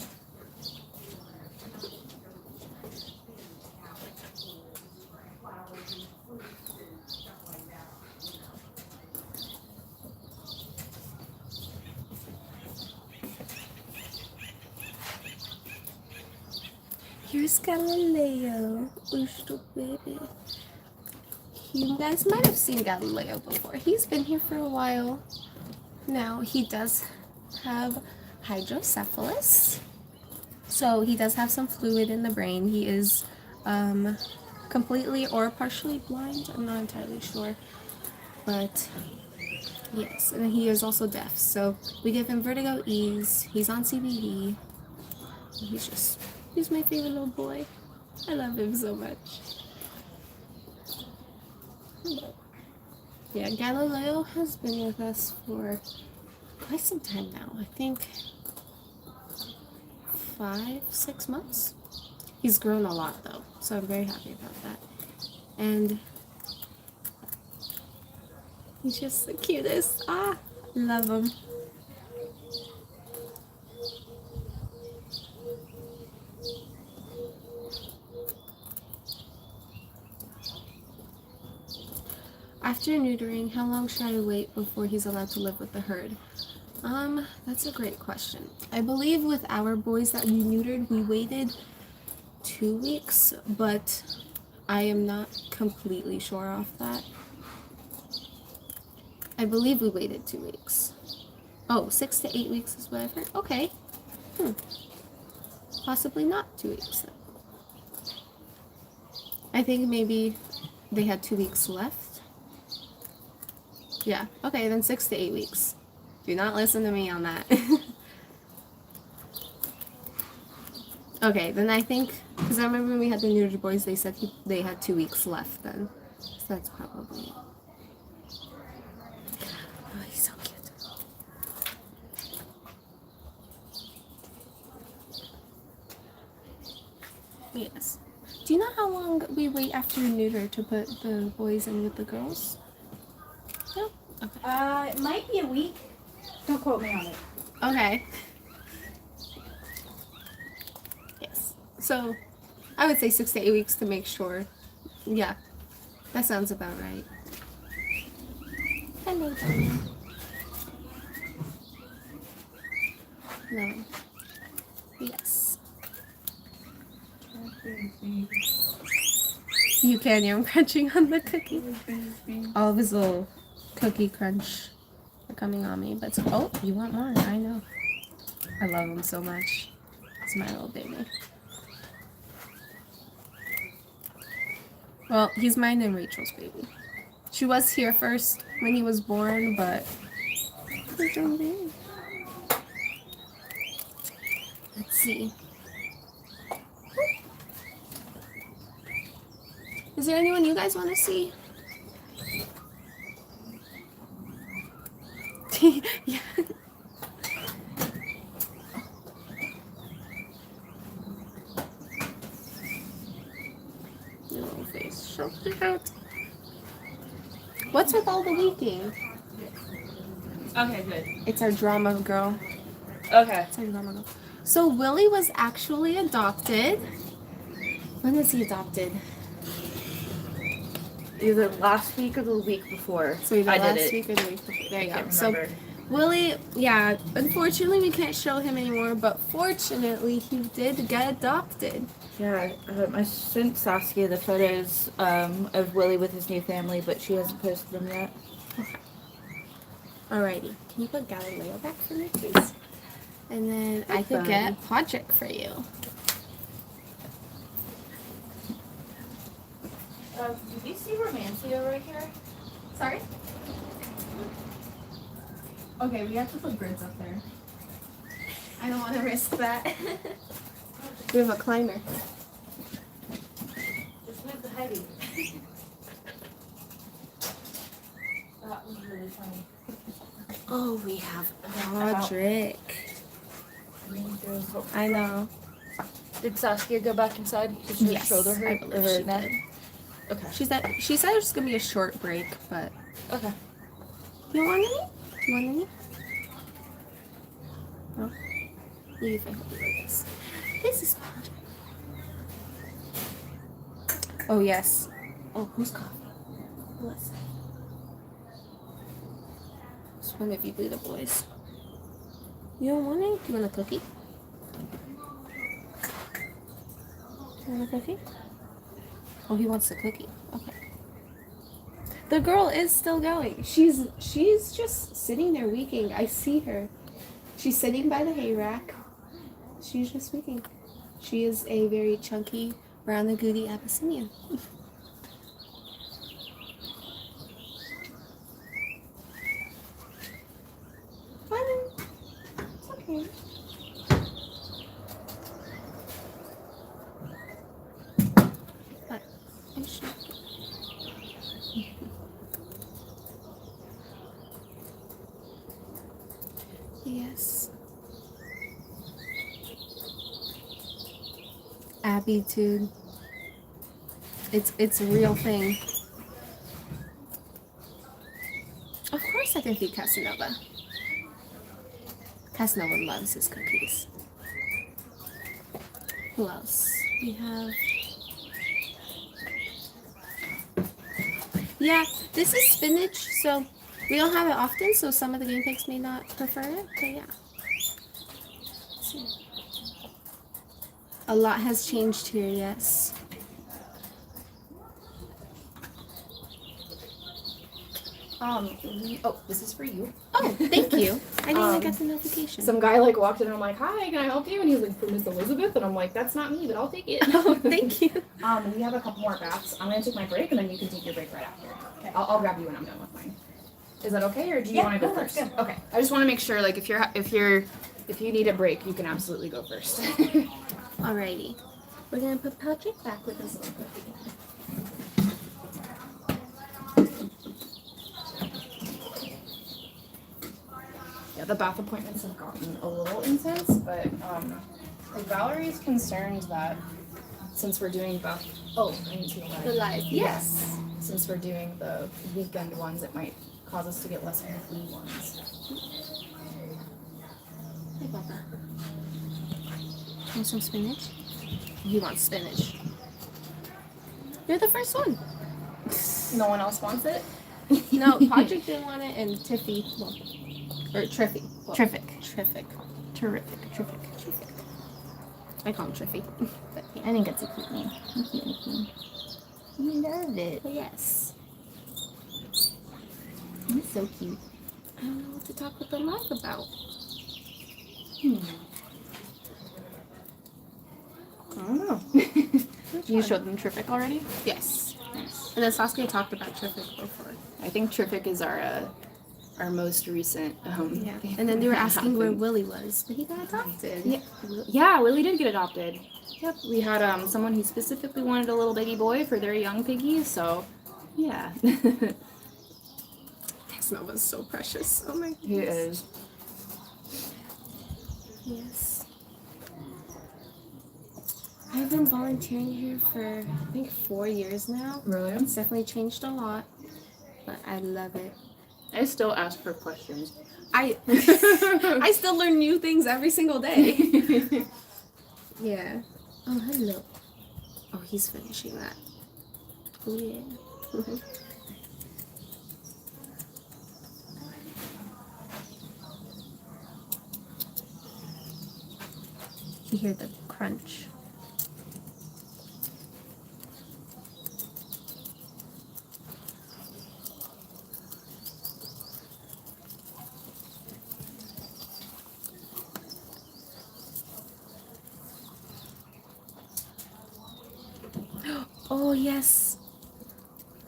Here's Galileo. Oosh, baby. You guys might have seen Galileo before. He's been here for a while. Now, he does have hydrocephalus. So he does have some fluid in the brain. He is completely or partially blind. I'm not entirely sure. But yes, and he is also deaf. So we give him vertigo ease. He's on CBD. He's my favorite little boy. I love him so much. Yeah, Galileo has been with us for quite some time now. I think 5-6 months. He's grown a lot though, so I'm very happy about that. And he's just the cutest. Ah, love him. After neutering, how long should I wait before he's allowed to live with the herd? That's a great question. I believe with our boys that we neutered, we waited 2 weeks, but I am not completely sure off that. I believe we waited 2 weeks. Oh, 6 to 8 weeks is what I've heard. Okay. Possibly not 2 weeks then. I think maybe they had 2 weeks left. Yeah, okay, then 6 to 8 weeks. Do not listen to me on that. Okay, then I think, because I remember when we had the neutered boys, they said they had 2 weeks left then. So that's probably it. Oh, he's so cute. Yes. Do you know how long we wait after neuter to put the boys in with the girls? No? Okay. It might be a week. Don't quote me on it. Okay. Yes. So, I would say 6 to 8 weeks to make sure. Yeah. That sounds about right. Hello, darling. No. Yes. You can hear him crunching on the cookie. All of his little cookie crunch are coming on me, but oh, you want more? I know. I love him so much. It's my little baby. Well, he's mine and Rachel's baby. She was here first when he was born, but let's see. Is there anyone you guys want to see? Yeah. Your little face, so cute. What's with all the weeping? Okay, good. It's our drama girl. Okay. It's our drama girl. So Willie was actually adopted. When was he adopted? Either last week or the week before. So either I last did it. week or the week before. There you go. Can't So remember. Willie, yeah, unfortunately we can't show him anymore, but fortunately he did get adopted. Yeah, I sent Saskia the photos of Willie with his new family, but she hasn't posted them yet. Alrighty. Can you put Galileo back for me, please? And then I could get Podrick for you. Did you see Romancio right here? Sorry? Okay, we have to put grids up there. I don't want to risk that. We have a climber. Just move the heavy. That was really funny. Oh, we have Podrick. I know. Did Saskia go back inside? Did her Yes, shoulder I hurt? believe Or she neck? did. Okay. She said it's gonna be a short break, but Okay. you want any? You want any? No. Maybe if I hold it like this. This is Podrick. Oh yes. Oh, who's coughing? Listen. It's one of you little boys. You don't want any? Do you want a cookie? You want a cookie? Oh, he wants the cookie. Okay. The girl is still going. She's just sitting there weeking. I see her. She's sitting by the hay rack. She's just weeking. She is a very chunky, round and goody Abyssinian. It's okay. But I'm sure. Yes. Abitude. It's a real thing. Of course I can feed Casanova. Casanova loves his cookies. Who else? We have... Yeah, this is spinach, so we don't have it often, so some of the guinea pigs may not prefer it, but yeah. Let's see. A lot has changed here, yes. This is for you. Oh, thank you. I didn't even get the notification. Some guy like walked in and I'm like, hi, can I help you? And he's like, for Miss Elizabeth, and I'm like, that's not me, but I'll take it. Oh, thank you. We have a couple more baths. I'm gonna take my break, and then you can take your break right after. Okay. I'll grab you when I'm done with mine. Is that okay, or do you want to go first? Okay. I just want to make sure, like, if you need a break, you can absolutely go first. Alrighty. We're gonna put Patrick back with his little cookie. Yeah, the bath appointments have gotten a little intense, but like Valerie's concerned that since we're doing bath, I need to The live. Yes. Since we're doing the weekend ones, it might cause us to get less weekly ones. Hey, Papa. Want some spinach? You want spinach. You're the first one. No one else wants it? No, Patrick didn't want it, and Tiffy. Well, or Triffy. Well, Terrific. Terrific. I call him Triffy. But yeah. I think it's a cute name. You love it. But yes. It's so cute. I don't know what to talk with the live about. I don't know. You showed them Terrific already? Yes. Nice. And then Saskia talked about Terrific before. I think Terrific is our most recent. Yeah. And then they were asking where Willie was, but he got adopted. Yeah, Willie did get adopted. Yep, we had someone who specifically wanted a little baby boy for their young piggies, so yeah. Casanova's so precious. Oh my goodness. He is. Yes. I've been volunteering here for I think 4 years now. Really? It's definitely changed a lot, but I love it. I still ask for questions. I still learn new things every single day. Yeah. Oh, hello. Oh, he's finishing that. Oh, yeah. You hear the crunch. Oh, yes.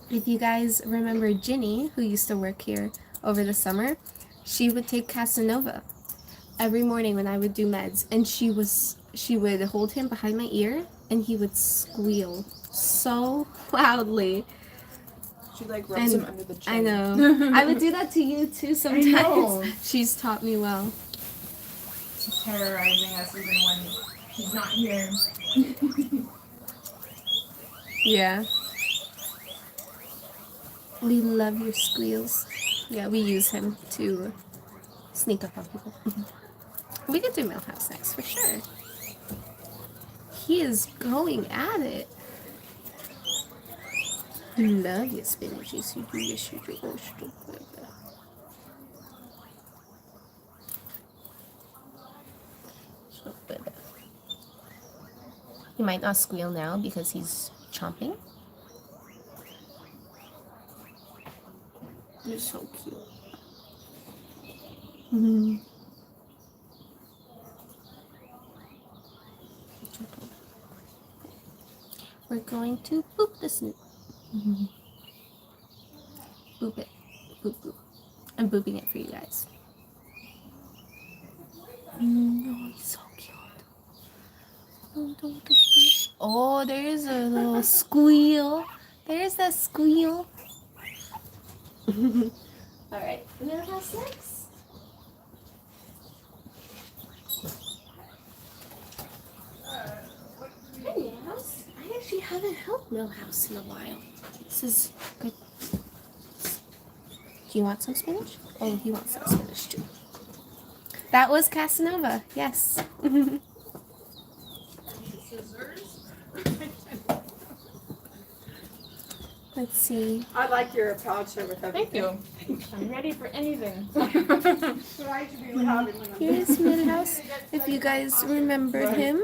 If you guys remember Ginny, who used to work here over the summer, she would take Casanova every morning when I would do meds, and she would hold him behind my ear, and he would squeal so loudly. She like rubs him under the chin. I know. I would do that to you too sometimes. She's taught me well. She's terrorizing us even when he's not here. Yeah. We love your squeals. Yeah, we use him to sneak up on people. We could do Millhouse next for sure. He is going at it. Love your spinaches. You do, yes, you do. Oh, you do. He might not squeal now because he's chomping. You're so cute. Mm-hmm. We're going to boop the snoot. Mm-hmm. Boop it. Boop, boop. I'm booping it for you guys. Oh, he's so cute. Oh, there's a little squeal. There's that squeal. Alright, Millhouse next. Hi, Millhouse. I actually haven't helped Millhouse in a while. This is good. Do you want some spinach? Oh, he wants some spinach too. That was Casanova, yes. Let's see. I like your pouch there with everything. Thank you. I'm ready for anything. Here's Millhouse, if you guys remember him.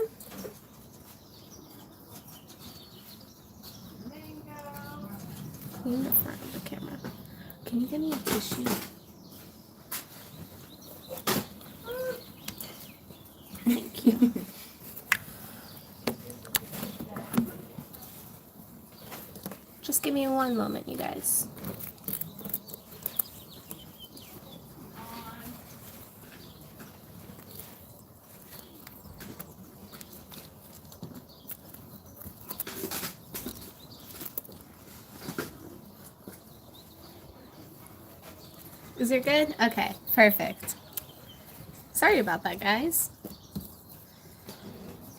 Clean the front of the camera. Can you get me a tissue? Thank you. Just give me one moment, you guys. Is it good? Okay, perfect. Sorry about that, guys.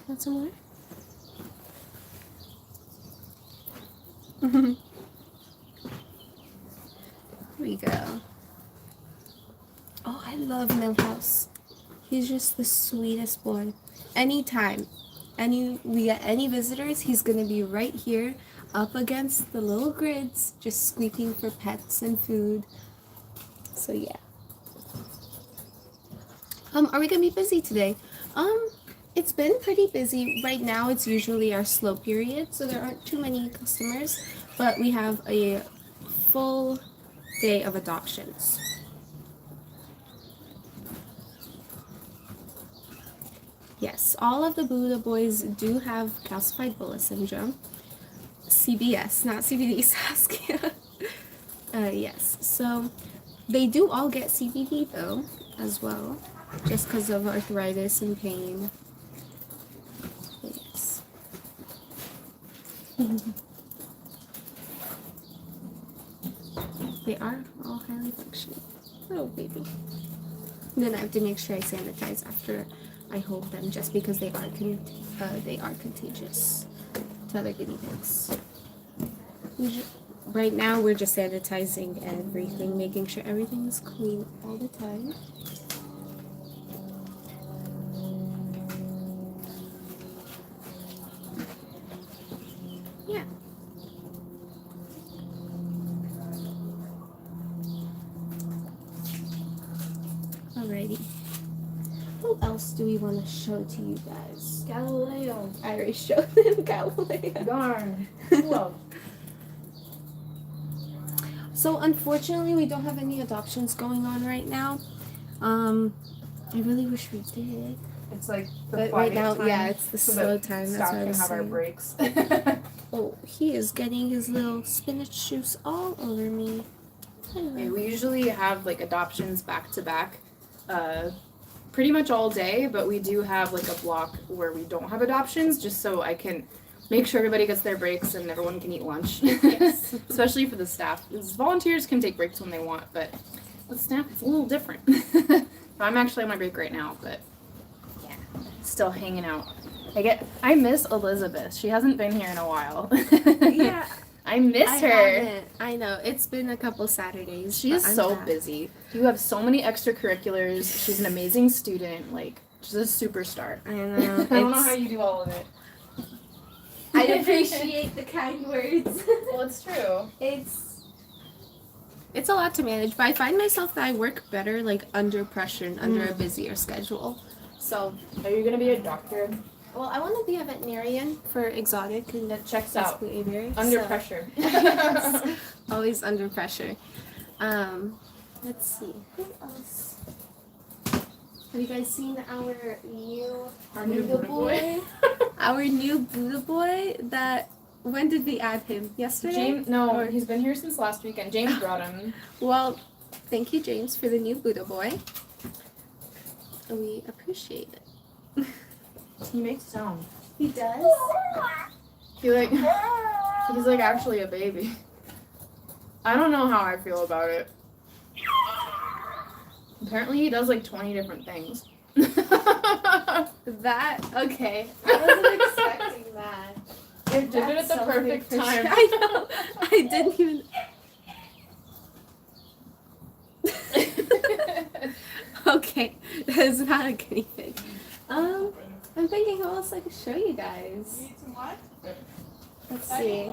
Want some more? Here we go. Oh, I love Millhouse. He's just the sweetest boy. Anytime we get any visitors, he's gonna be right here up against the little grids, just squeaking for pets and food. So yeah. Are we gonna be busy today? It's been pretty busy. Right now it's usually our slow period, so there aren't too many customers, but we have a full day of adoptions. Yes, all of the Buddha boys do have Calcified Bulla Syndrome. CBS, not CBD, Saskia. Yes, so they do all get CBD though, as well, just because of arthritis and pain. Yes. They are all highly functioning. Oh, baby. And then I have to make sure I sanitize after I hold them, just because they are contagious to other guinea pigs. Right now, we're just sanitizing everything, making sure everything is clean all the time. Yeah. Alrighty. Who else do we want to show to you guys? Galileo. I already showed them Galileo. Darn. Who else? So unfortunately, we don't have any adoptions going on right now. I really wish we did. It's like the But quiet right now, time, yeah, it's the so slow that time. That's staff what I can was have our saying. breaks. Oh, he is getting his little spinach juice all over me. Okay, we usually have like adoptions back to back, pretty much all day, but we do have like a block where we don't have adoptions, just so I can make sure everybody gets their breaks and everyone can eat lunch. Yes. Especially for the staff. Because volunteers can take breaks when they want, but with staff it's a little different. I'm actually on my break right now, but yeah, still hanging out. I miss Elizabeth. She hasn't been here in a while. Yeah. I miss her. Haven't. I know. It's been a couple Saturdays. She is so busy. You have so many extracurriculars. She's an amazing student. Like, she's a superstar. I know. I don't know how you do all of it. I appreciate the kind words. Well, it's true. It's a lot to manage, but I find myself that I work better like under pressure and under a busier schedule. So, Are you gonna be a doctor? well, I want to be a veterinarian for exotic and that Checks out. aviary. Under so- pressure. Yes. Always under pressure. Let's see. Who else? Have you guys seen our new Buddha boy? Our new Buddha boy that when did we add him? Yesterday? James, no, he's been here since last weekend. James brought him. Well, thank you, James, for the new Buddha boy. We appreciate it. He makes sound. He does? He's like actually a baby. I don't know how I feel about it. Apparently he does like 20 different things. That, okay. I wasn't expecting that. You did it at the perfect time. I know. I didn't even. Okay, that is not a guinea pig. I'm thinking how else I could show you guys. Let's see.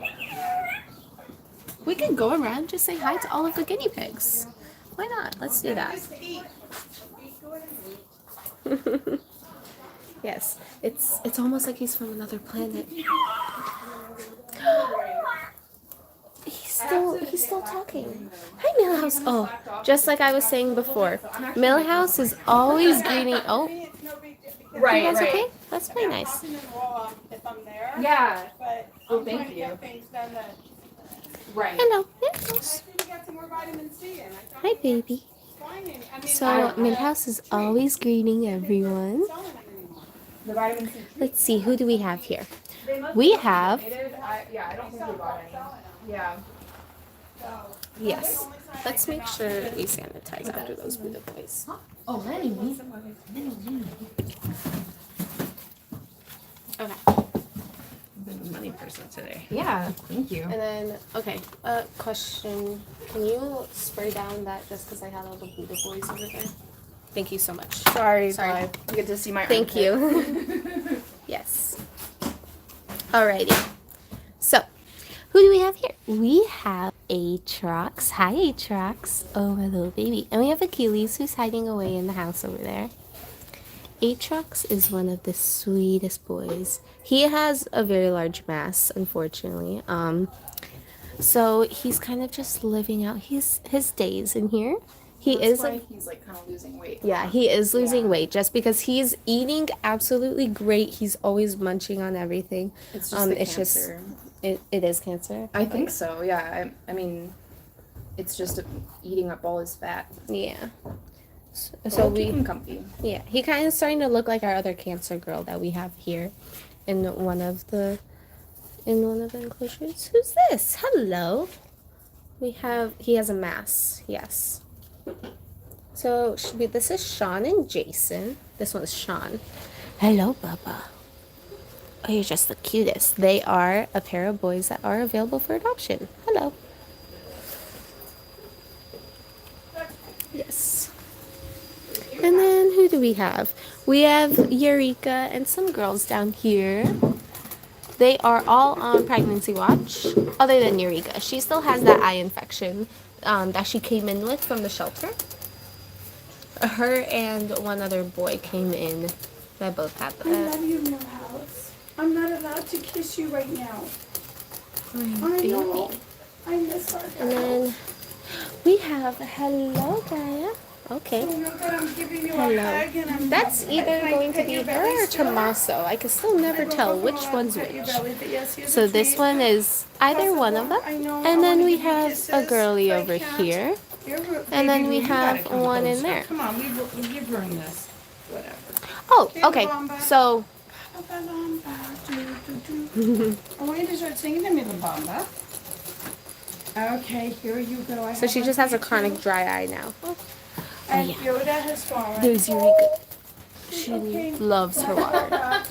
We could go around and just say hi to all of the guinea pigs. Why not? Let's do that. Yes, it's almost like he's from another planet. He's still talking. Hi, Millhouse. Oh, just like I was saying before, Millhouse is always greeting. Oh, Right, you guys right. okay? That's pretty nice. If I'm there. Yeah. But Oh, I'm thank trying to you. get things done that. Right. Hello, Millhouse. You got some more vitamin C in. I Hi, baby. So Millhouse is always greeting everyone. The vitamin C. Let's see, who do we have here? We have, Yeah, I don't think we bought any. Yeah. yes. Let's make sure we sanitize after those Buddha boys. Oh, Lenny. Okay. Money person today. Yeah, thank you. And then, okay, question. Can you spray down that just because I had all the Buddha boys over there? Thank you so much. Sorry. Sorry. You get to see my Thank you. Yes. Alrighty. So, who do we have here? We have Atrox. Hi, Atrox. Oh, my little baby. And we have Achilles, who's hiding away in the house over there. Atrox is one of the sweetest boys. He has a very large mass, unfortunately. So he's kind of just living out his days in here. He's like kind of losing weight. Yeah, he is losing weight just because he's eating absolutely great. He's always munching on everything. It's just the it's cancer. Just it is cancer. I think so. Yeah. I mean, it's just eating up all his fat. Yeah. So We'll keep we him comfy. yeah, he kind of starting to look like our other cancer girl that we have here in one of the enclosures. Who's this? Hello. He has a mass. Yes. So this is Sean and Jason. This one's Sean. Hello, Bubba. Oh, you're just the cutest. They are a pair of boys that are available for adoption. Hello. Yes. And then who do we have? We have Eureka and some girls down here. They are all on pregnancy watch, other than Eureka. She still has that eye infection that she came in with from the shelter. Her and one other boy came in that both had I that. love you, Millhouse. I'm not allowed to kiss you right now. I know. I miss our And then we have, hello Gaia. Okay. So look, I'm giving you a Hello. hug and I'm That's either Can I going to pet be your her belly or still? Tommaso. I can still never I will tell go which come one's up and pet your which. belly, but yes, here's So a this treat. one is either one of them. I know, I And then wanna we give you have a kisses, girly but I over can't. here. You're ru- And baby then we boo, you gotta have come one in closer. there. Come on, we give room this. Whatever. Oh, Here, okay. Bamba. So Ba-ba-bamba, do-do-do. I want you to start singing to me, La Bamba. Okay, here you go. I so have she one just for has you a chronic too. dry eye now. And yeah. Yoda has fallen. There's Eureka. She Okay. loves her water.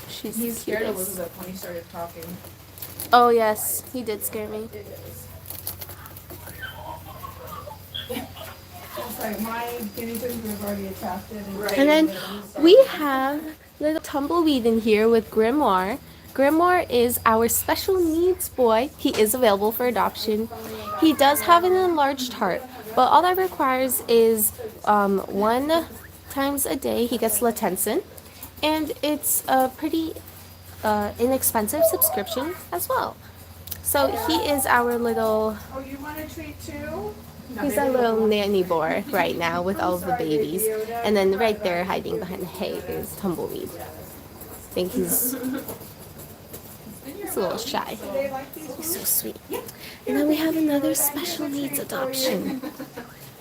She's He's scared cutest. Elizabeth when he started talking. Oh yes, he did scare me. It's like my guinea pigs have already adapted. And then we have little tumbleweed in here with Grimoire. Grimoire is our special needs boy. He is available for adoption. He does have an enlarged heart, but all that requires is 1 times a day he gets Latensin, and it's a pretty inexpensive subscription as well. So he is our little, Oh, you want a treat too? he's our little nanny boy right now with all of the babies. And then right there hiding behind the hay is Tumbleweed. I think he's a little shy. He's so sweet. And then we have another special needs adoption.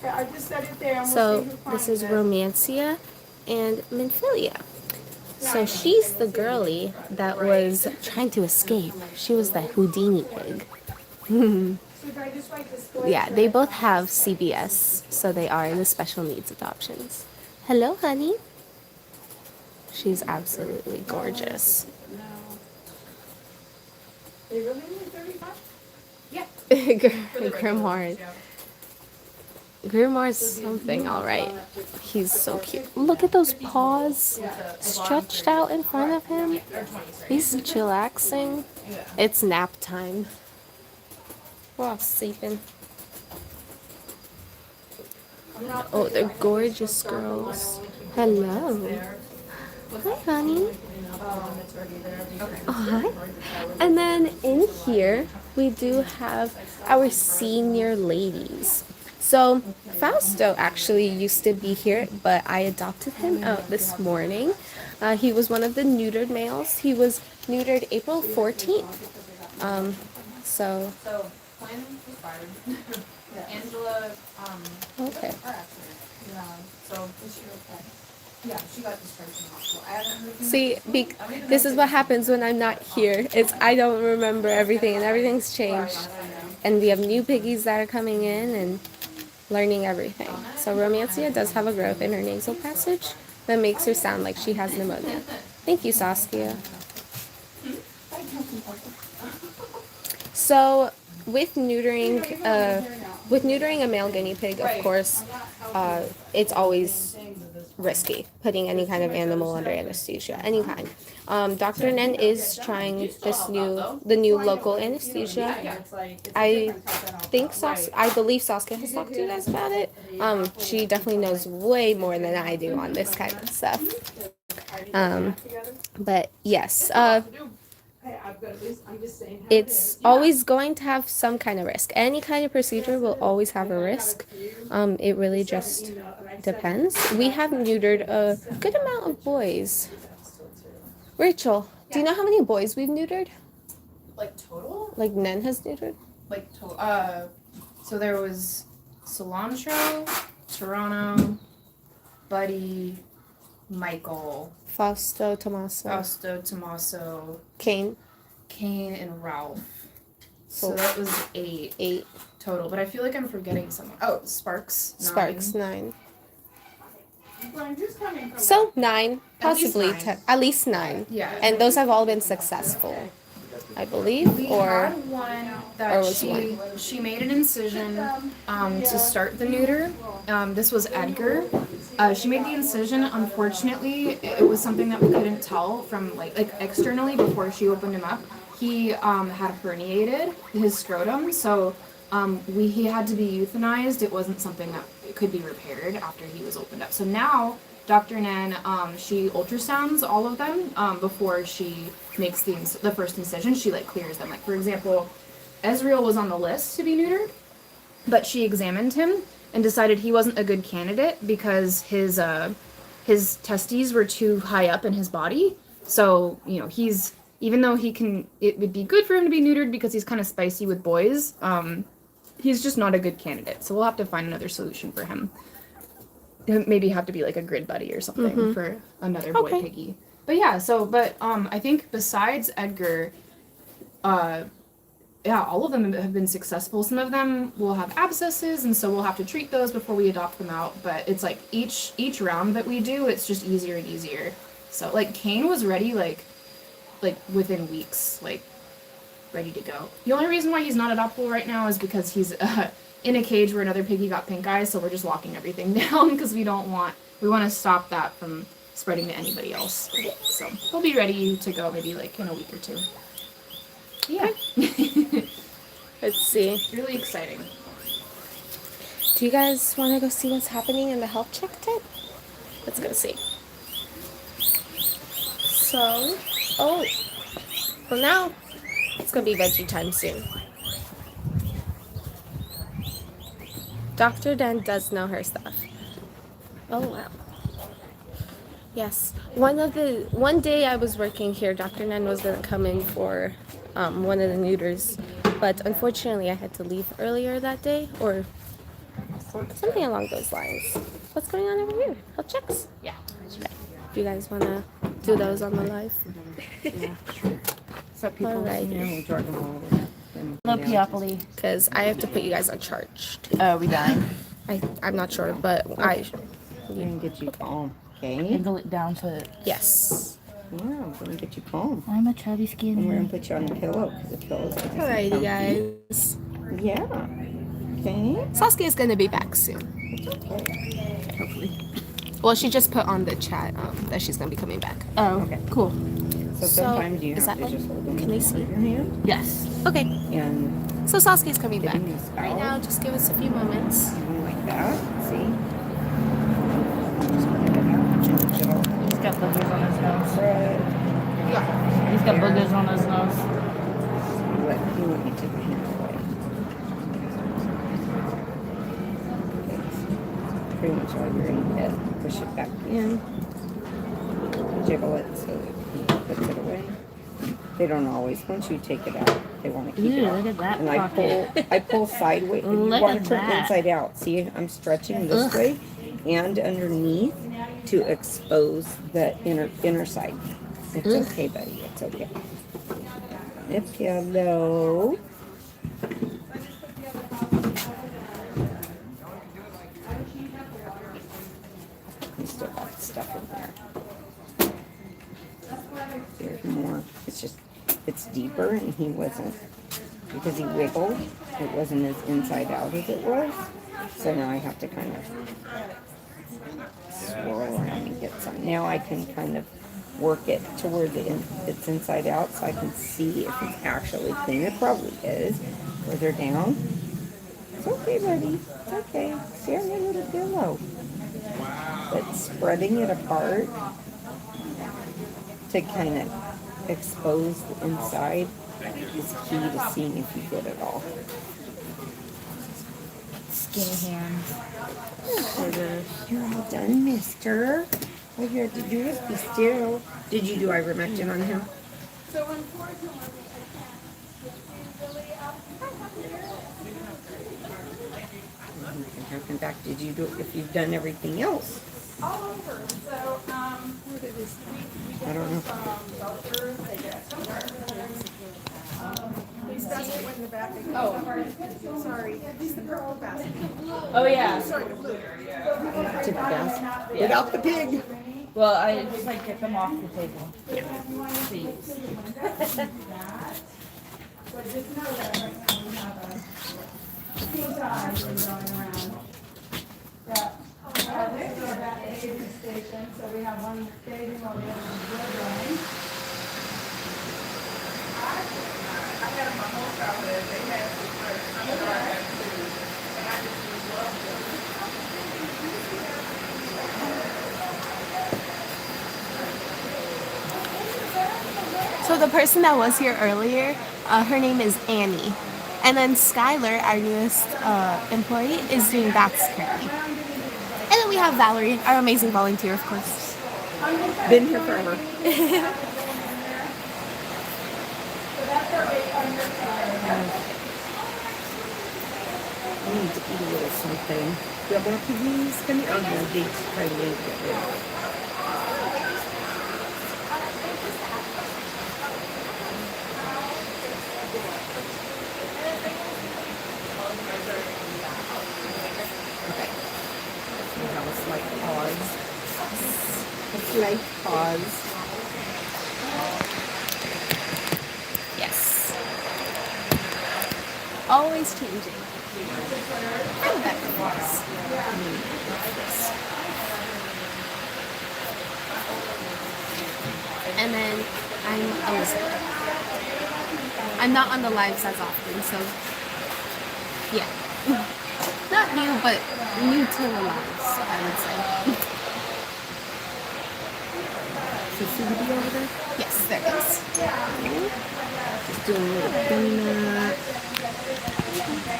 I just set it there and So we'll see who this finds is it. Romancia and Minfilia. So she's the girly that was trying to escape. She was the Houdini pig. So if I just write this boy Yeah, they both have CBS, so they are in the special needs adoptions. Hello, honey. She's absolutely gorgeous. They really need 35? Yeah. Grimoire. Grimoire's something, all right. He's so cute. Look at those paws stretched out in front of him. He's chillaxing. It's nap time. We're all sleeping. Oh, they're gorgeous girls. Hello. Hi, honey. Oh, hi. And then in here, we do have our senior ladies. So Fausto actually used to be here, but I adopted him out this morning. He was one of the neutered males. He was neutered April 14th. So Quinn was fired. Angela, okay. car accident. Yeah, so is she okay? Yeah, she got discharged from the hospital. I haven't heard from See, this is what happens when I'm not here. It's I don't remember everything, and everything's changed. And we have new piggies that are coming in and learning everything. So Romancia does have a growth in her nasal passage that makes her sound like she has pneumonia. Thank you, Saskia. So with neutering a male guinea pig, of course, it's always risky putting any kind of animal under anesthesia, any kind. Dr.Nenn is trying the new local anesthesia. I believe Saskia has talked to you guys about it. She definitely knows way more than I do on this kind of stuff. But yes, it's always going to have some kind of risk. Any kind of procedure will always have a risk. It really just depends. We have neutered a good amount of boys. Rachel, do you know how many boys we've neutered? Like total? Like Nenn has neutered? Like total. So there was Cilantro, Toronto, Buddy, Michael, Fausto, Tommaso, Kane, and Ralph. So that was 8 total. But I feel like I'm forgetting someone. Oh, Sparks. 9. So 9, possibly 10, at least 9. Yeah. And those have all been successful, I believe, We or had one or that was she made an incision to start the neuter. This was Edgar. She made the incision. Unfortunately, it was something that we couldn't tell from like externally before she opened him up. He had herniated his scrotum, so he had to be euthanized. It wasn't something that could be repaired after he was opened up. So now Dr.Nenn, she ultrasounds all of them before she makes the first incision. She clears them. Like for example, Ezreal was on the list to be neutered, but she examined him and decided he wasn't a good candidate because his testes were too high up in his body. So, you know, even though it would be good for him to be neutered because he's kind of spicy with boys, he's just not a good candidate. So we'll have to find another solution for him. Maybe have to be like a grid buddy or something for another boy piggy. But yeah, I think besides Edgar, all of them have been successful. Some of them will have abscesses, and so we'll have to treat those before we adopt them out. But it's like each round that we do, it's just easier and easier. So like Kane was ready like within weeks, like ready to go. The only reason why he's not adoptable right now is because he's in a cage where another piggy got pink eye, so we're just locking everything down because we want to stop that from spreading to anybody else. So he'll be ready to go maybe like in a week or two. Yeah. Let's see. It's really exciting. Do you guys want to go see what's happening in the health check tent? Let's go see. So, well now it's gonna be veggie time soon. Dr.Nenn does know her stuff. Oh wow. Yes. One day I was working here, Dr.Nenn was gonna come in for one of the neuters, but unfortunately I had to leave earlier that day, or something along those lines. What's going on over here? Health checks? Yeah. Okay. Do you guys wanna do those on the live? Yeah, sure. So people, Alright. you know, we'll drag them all over. Lopiopoli. Because I have to put you guys on charge. Oh, we dying. I'm not sure, but We're gonna get you calm, okay? Angle it down to. yes. Yeah, we're gonna get you calm. I'm a chubby And we're skin. gonna put you on the pillow because the pillow's gonna be Alrighty, comfy. guys. Yeah. Okay. Saskia's gonna be back soon. Okay. Hopefully. Well, she just put on the chat that she's gonna be coming back. Oh, Okay. cool. So sometimes you is have that to just hold them can they see? with your hand Yes. Okay. and So Saskia's coming back. Getting this Right out. now, just give us a few moments. something like that. See? Just put it out. Push it all He's got boogers on his nose. thread. He's got boogers on his nose. You want me to take my hand away. Okay. Pretty much all you're in bed. Push it back in. Jiggle it so it puts it away. They don't always. Once you take it out, they want to keep it Ooh, out. look at that And pocket. I pull sideways. You Look want at to turn that. inside out. See, I'm stretching this way and underneath to expose the inner side. It's okay, buddy. It's okay. A pillow. You still got stuff in there. There's more. It's deeper, and he wasn't, because he wiggled, it wasn't as inside out as it was. So now I have to kind of swirl around and get some. Now I can kind of work it to where it's inside out, so I can see if it's actually clean. It probably is. Further down. It's okay, buddy. It's okay. See our new little pillow. But spreading it apart to kind of expose the inside is key to seeing if you get it all. Skinny hands. You're all done, mister. All you have to do is be still. Did you do ivermectin on him? You can have him back. Did you do it if you've done everything else? All over. So, I don't know. please pass it in the back. Oh, sorry. These are all fast. Oh yeah. To the best. Without the pig. Well, I just like get them off the table. Please. But just know that right now we have a pink eye going around. Yeah. This is about the aging station, so we have one staging while the other one's blood running. I had my whole childhood, they had some of our too, and I just loved them. So the person that was here earlier, her name is Annie. And then Skylar, our newest employee, is doing baths currently. And then we have Valerie, our amazing volunteer, of course. Been here forever. I need to eat a little something. Do you have more piggies? Can you? Oh, no, they try to get rid of it. Okay. We have a slight pause. A slight pause. Yes. Always changing. And back to this. And then I'm Elizabeth. I'm not on the lives as often, so yeah. Not new, but new to the lives, I would say. So CBD over there? Yes, there is. Just doing a little donut.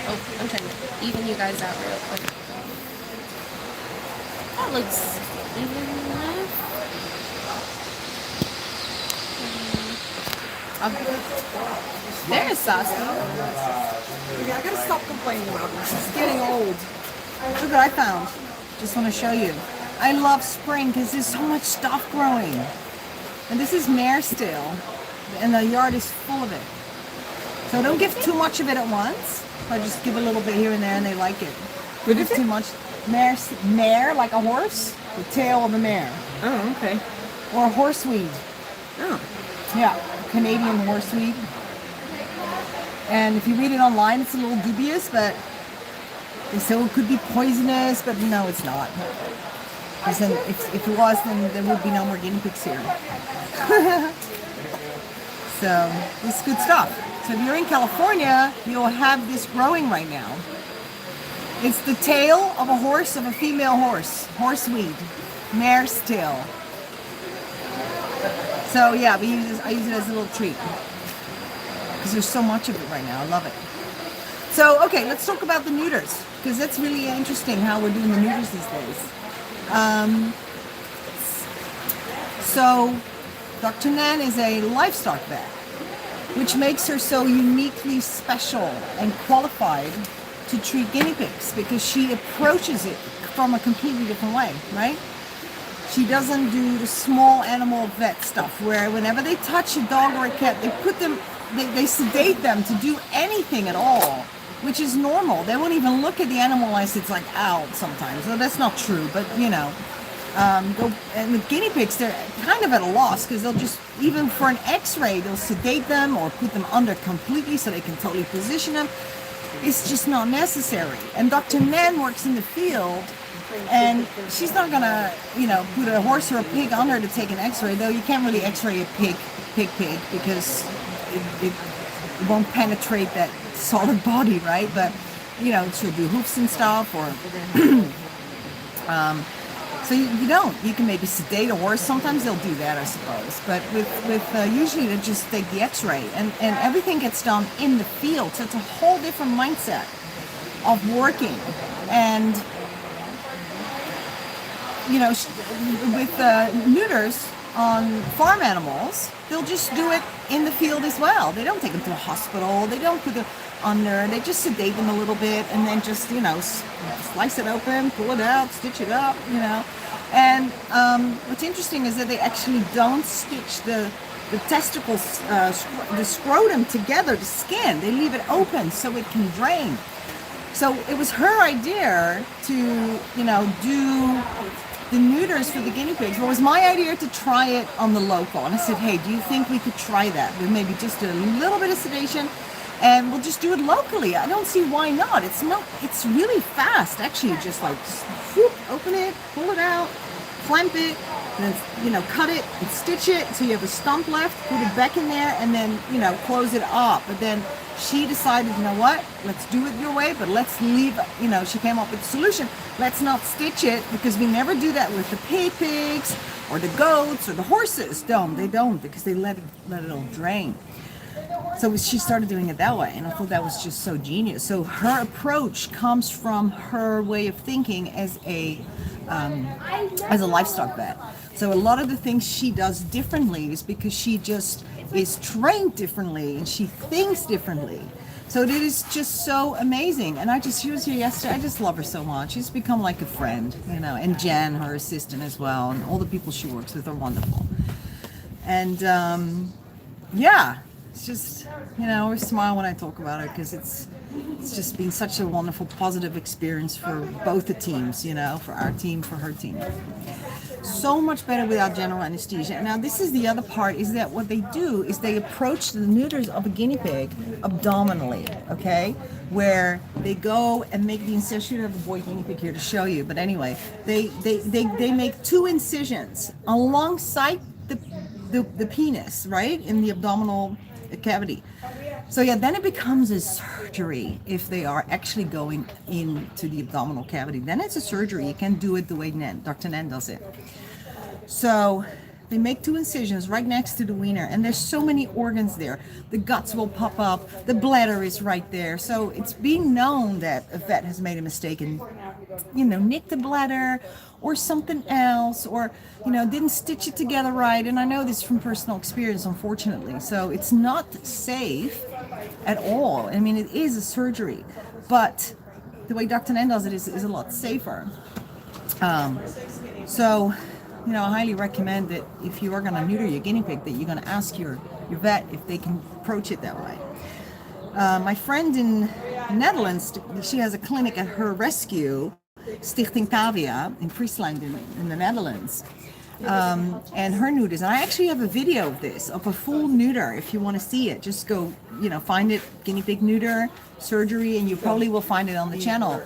Oh, I'm trying to even you guys out real quick. That looks even enough. There's Saskia. I gotta stop complaining about this. It's getting old. Look what I found. Just want to show you. I love spring because there's so much stuff growing. And this is marestail, and the yard is full of it. So don't give too much of it at once, but just give a little bit here and there, and they like it. If it's too much, mare, like a horse, the tail of a mare. Oh, okay. Or horseweed. Oh. Yeah, Canadian horseweed. And if you read it online, it's a little dubious, but they say it could be poisonous, but no, it's not. Because then if it was, then there would be no more guinea pigs here. So, this is good stuff. So if you're in California, you'll have this growing right now. It's the tail of a horse, of a female horse. Horseweed. Mare's tail. So yeah, I use it as a little treat. Because there's so much of it right now. I love it. So, okay, let's talk about the neuters. Because that's really interesting how we're doing the neuters these days. So, Dr. Nenn is a livestock vet, which makes her so uniquely special and qualified to treat guinea pigs because she approaches it from a completely different way, right? She doesn't do the small animal vet stuff where whenever they touch a dog or a cat, they sedate them to do anything at all, which is normal. They won't even look at the animal unless it's like out sometimes. So that's not true, but you know. And with guinea pigs, they're kind of at a loss because they'll just, even for an x-ray, they'll sedate them or put them under completely so they can totally position them. It's just not necessary. And Dr. Nenn works in the field, and she's not gonna, put a horse or a pig under to take an x-ray, though you can't really x-ray a pig because it won't penetrate that solid body, right? But, she'll do hoofs and stuff, or so you can maybe sedate a horse. Sometimes they'll do that, I suppose. But with usually they just take the x-ray, and everything gets done in the field. So it's a whole different mindset of working. And, with neuters on farm animals, they'll just do it in the field as well. They don't take them to a hospital. They don't put them under. They just sedate them a little bit and then just, slice it open, pull it out, stitch it up, And what's interesting is that they actually don't stitch the testicles, the scrotum together, the skin. They leave it open so it can drain. So it was her idea to, do the neuters for the guinea pigs. Well, it was my idea to try it on the local. And I said, hey, do you think we could try that with maybe just a little bit of sedation? And we'll just do it locally. I don't see why not. It's really fast, actually. Just like, whoop, open it, pull it out, clamp it, and then, cut it and stitch it so you have a stump left, put it back in there, and then, close it up. But then she decided, what, let's do it your way, but let's leave, she came up with a solution. Let's not stitch it, because we never do that with the pigs or the goats or the horses. They don't, because they let it all drain. So she started doing it that way, and I thought that was just so genius. So her approach comes from her way of thinking as a livestock vet. So a lot of the things she does differently is because she just is trained differently and she thinks differently. So it is just so amazing. And she was here yesterday. I just love her so much. She's become like a friend, you know, and Jen, her assistant as well, and all the people she works with are wonderful. And yeah, it's just, you know, I always smile when I talk about it because it's just been such a wonderful, positive experience for both the teams, you know, for our team, for her team. So much better without general anesthesia. Now, this is the other part, is that what they do is they approach the neuters of a guinea pig abdominally, okay? Where they go and make the incision. I have a boy guinea pig here to show you, but anyway, they make 2 incisions alongside the penis, right, in the abdominal cavity. So yeah, then it becomes a surgery if they are actually going into the abdominal cavity. Then it's a surgery. You can't do it the way Dr. Nenn does it. So they make 2 incisions right next to the wiener, and there's so many organs there. The guts will pop up. The bladder is right there. So it's being known that a vet has made a mistake and, you know, nicked the bladder or something else, or, you know, didn't stitch it together right. And I know this from personal experience, unfortunately. So it's not safe at all. I mean, it is a surgery, but the way Dr. Nenn does it is a lot safer. So, you know, I highly recommend that if you are going to neuter your guinea pig, that you're going to ask your vet if they can approach it that way. My friend in the Netherlands, she has a clinic at her rescue, Stichting Tavia in Friesland in the Netherlands. And her neuters, and I actually have a video of this, of a full neuter. If you want to see it, just go, you know, find it, guinea pig neuter surgery, and you probably will find it on the channel.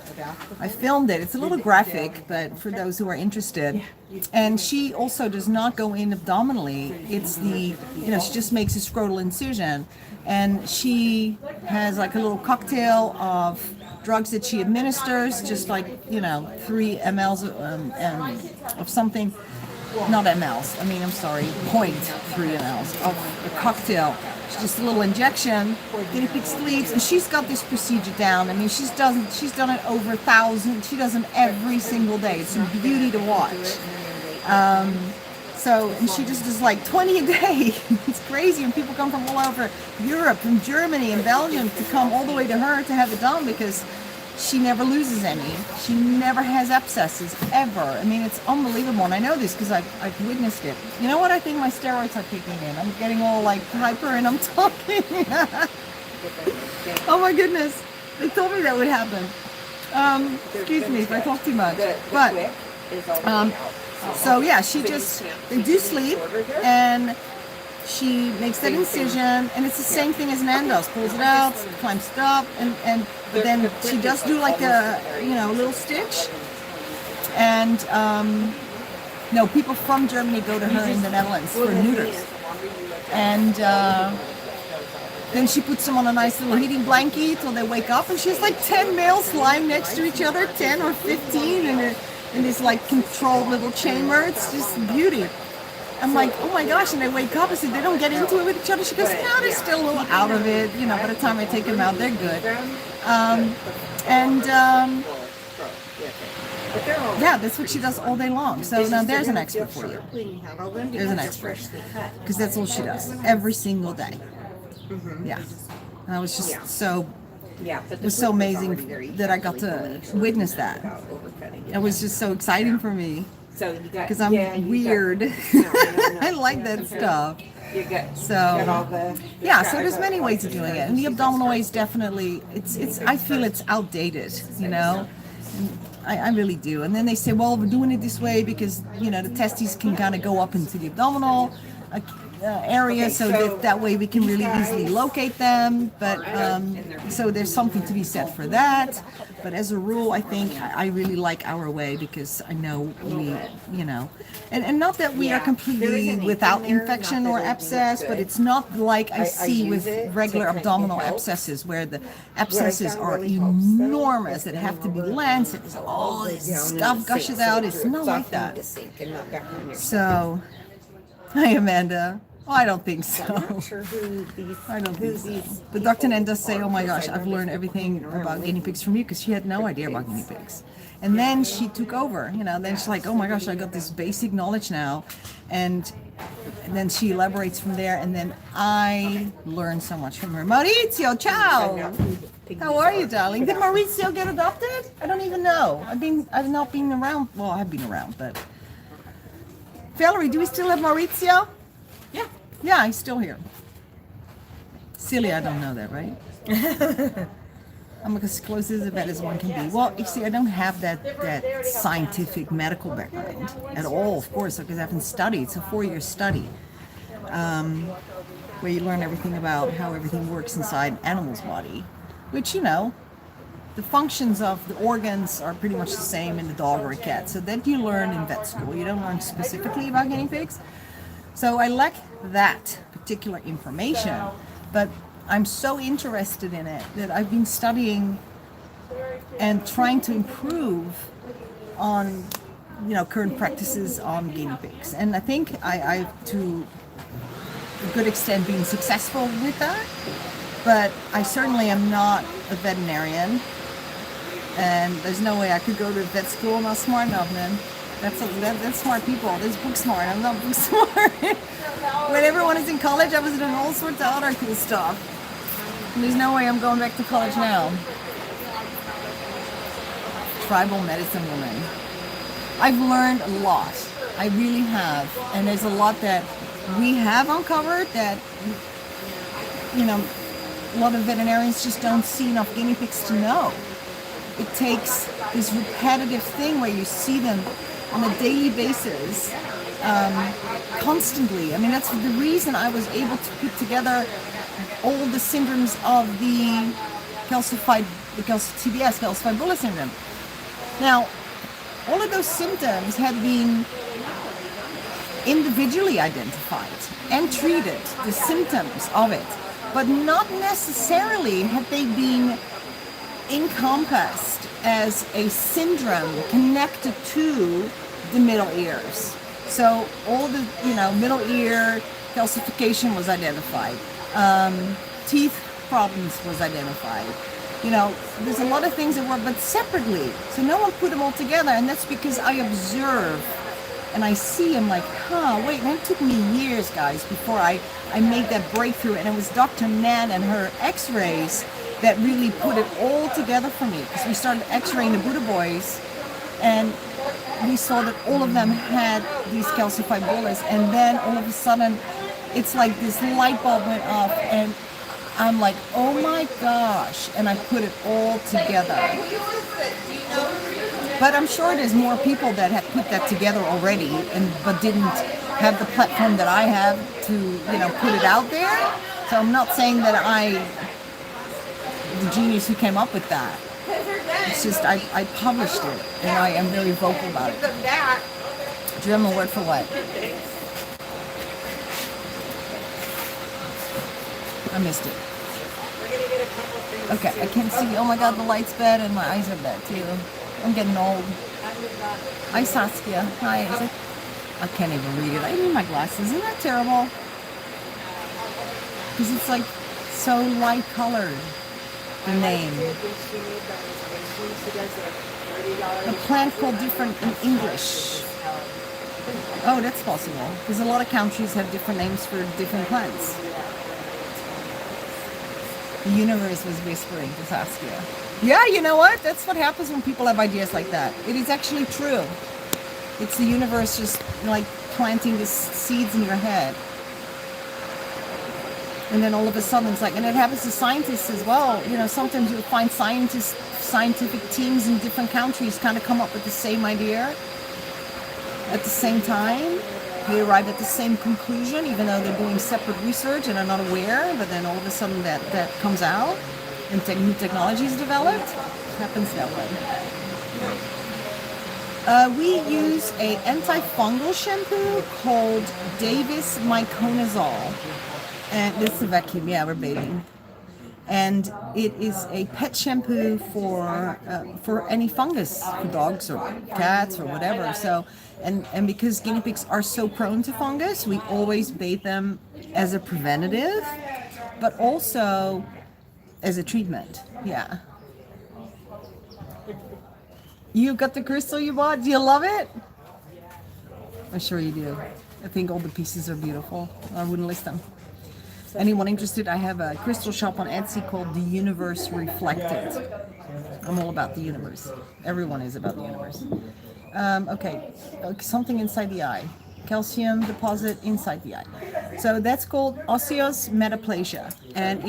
I filmed it. It's a little graphic, but for those who are interested. And she also does not go in abdominally. It's the, you know, she just makes a scrotal incision, and she has like a little cocktail of drugs that she administers, just like, you know, 3 mLs of something. Not mLs, I mean, I'm sorry, 0.3 mLs of a cocktail. It's just a little injection, guinea pig sleeps, and she's got this procedure down. I mean, she's done it over 1,000, she does it every single day. It's a beauty to watch. So, and she just does like 20 a day. It's crazy, and people come from all over Europe, from Germany and Belgium, to come all the way to her to have it done, because she never loses any. She never has abscesses, ever. I mean, it's unbelievable, and I know this because I've witnessed it. You know what? I think my steroids are kicking in. I'm getting all like hyper and I'm talking. Oh my goodness. They told me that would happen. Excuse me if I talk too much. But, so yeah, they do sleep, and she makes that incision, and it's the same thing as Nenn does. Pulls it out, clamps it up, but then she does do like a, you know, little stitch. And no, people from Germany go to her in the Netherlands for neuters. And then she puts them on a nice little heating blanket till they wake up, and she has like 10 males lying next to each other, 10 or 15, in this like controlled little chamber. It's just beauty. I'm like, oh my gosh, and they wake up. I said, they don't get into it with each other. She goes, no, they're still a little out of it. You know, by the time I take them out, they're good. Yeah, that's what she does all day long. So now there's an expert for you. There's an expert. Because that's all she does, every single day. Yeah. And I was just so, it was so amazing that I got to witness that. It was just so exciting for me. Because I'm weird. I like that stuff. So yeah, so there's many ways of doing it, and the abdominal way is definitely, it's I feel it's outdated, you know. And I really do. And then they say, well, we're doing it this way because, you know, the testes can kind of go up into the abdominal area, so that way we can really easily locate them. But so there's something to be said for that. But as a rule, I think I really like our way, because I know we, you know, and not that we are completely without infection or abscess, but it's not like I see with regular abdominal abscesses, where the abscesses are enormous that have to be lanced, and all this stuff gushes out. It's not like that. So, hi Amanda. Oh, I don't think so. I'm not sure who these. I don't who think so. these But Dr. Nenn people does say, oh my gosh, I've learned everything about guinea pigs from you, because she had no idea about guinea pigs. And then she took over, then she's like, oh my gosh, I got this basic knowledge now. And then she elaborates from there, and then I learned so much from her. Maurizio, ciao! How are you, darling? Did Maurizio get adopted? I don't even know. I've not been around. Well, I've been around, but Valerie, do we still have Maurizio? Yeah. Yeah, he's still here. Silly, I don't know that, right? I'm as close as vet as one can be. Well, you see, I don't have that scientific medical background at all, of course, because I haven't studied. It's a 4-year study where you learn everything about how everything works inside animal's body, which, the functions of the organs are pretty much the same in the dog or a cat. So that you learn in vet school. You don't learn specifically about guinea pigs. So I lack that particular information, but I'm so interested in it that I've been studying and trying to improve on, current practices on guinea pigs. And I think I've to a good extent been successful with that, but I certainly am not a veterinarian, and there's no way I could go to vet school. I'm not smart enough, man. That's smart people. That's book smart. I'm not book smart. When everyone is in college, I was doing all sorts of other cool stuff. And there's no way I'm going back to college now. Tribal medicine woman. I've learned a lot. I really have. And there's a lot that we have uncovered that, a lot of veterinarians just don't see enough guinea pigs to know. It takes this repetitive thing where you see them on a daily basis, constantly. I mean, that's the reason I was able to put together all the syndromes of the TBS, Calcified Bulla Syndrome. Now, all of those symptoms had been individually identified and treated, the symptoms of it, but not necessarily had they been encompassed as a syndrome connected to the middle ears. So all the, middle ear calcification was identified. Teeth problems was identified. There's a lot of things that were, but separately. So no one put them all together, and that's because I observe and I see, I'm like, wait, and it took me years, guys, before I made that breakthrough, and it was Dr. Nenn and her x-rays that really put it all together for me, because we started x-raying the Buddha boys, and we saw that all of them had these calcified bullas, and then all of a sudden, it's like this light bulb went off, and I'm like, oh my gosh, and I put it all together. But I'm sure there's more people that have put that together already, but didn't have the platform that I have to, put it out there. So I'm not saying that the genius who came up with that. It's just I published it, and I am very vocal about it. German word for what? I missed it. Okay, I can't see. Oh my God, the light's bad, and my eyes are bad too. I'm getting old. Hi, Saskia. Hi. I can't even read it. I need my glasses. Isn't that terrible? Because it's like so light colored. The name. A plant called different in English. Oh, that's possible. Because a lot of countries have different names for different plants. The universe was whispering to Saskia. Yeah, you know what? That's what happens when people have ideas like that. It is actually true. It's the universe just like planting the seeds in your head. And then all of a sudden it's like, and it happens to scientists as well. Sometimes you'll find scientific teams in different countries kind of come up with the same idea at the same time. They arrive at the same conclusion, even though they're doing separate research and are not aware, but then all of a sudden that comes out and new technology is developed. It happens that way. We use a antifungal shampoo called Davis Myconazole. And this is a vacuum, yeah, we're bathing. And it is a pet shampoo for any fungus, for dogs or cats or whatever. So, and because guinea pigs are so prone to fungus, we always bathe them as a preventative, but also as a treatment. Yeah. You got the crystal you bought? Do you love it? I'm sure you do. I think all the pieces are beautiful. I wouldn't list them. Anyone interested, I have a crystal shop on Etsy called The Universe Reflected. I'm all about the universe. Everyone is about the universe. Okay, something inside the eye. Calcium deposit inside the eye. So that's called osseous metaplasia, and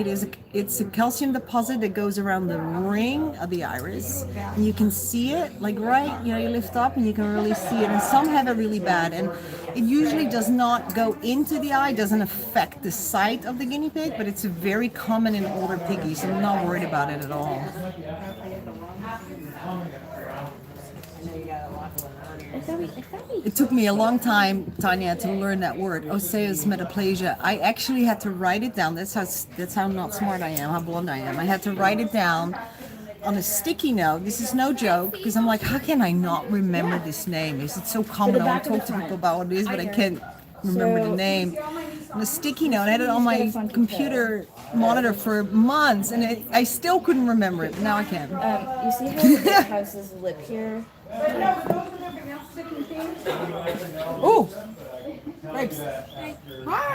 it's a calcium deposit that goes around the ring of the iris. And you can see it, like you lift up and you can really see it. And some have it really bad, and it usually does not go into the eye, doesn't affect the sight of the guinea pig, but it's very common in older piggies. I'm not worried about it at all. It took me a long time, Tanya, to learn that word, osseous metaplasia. I actually had to write it down. That's how not smart I am, how blonde I am. I had to write it down on a sticky note. This is no joke, because I'm like, how can I not remember this name? It's so common. I want to talk to people about what it is, but I can't remember the name. On a sticky note, I had it on my computer monitor for months, and I still couldn't remember it. Now I can. You see how it has this lip here? Oh, grapes. Hi.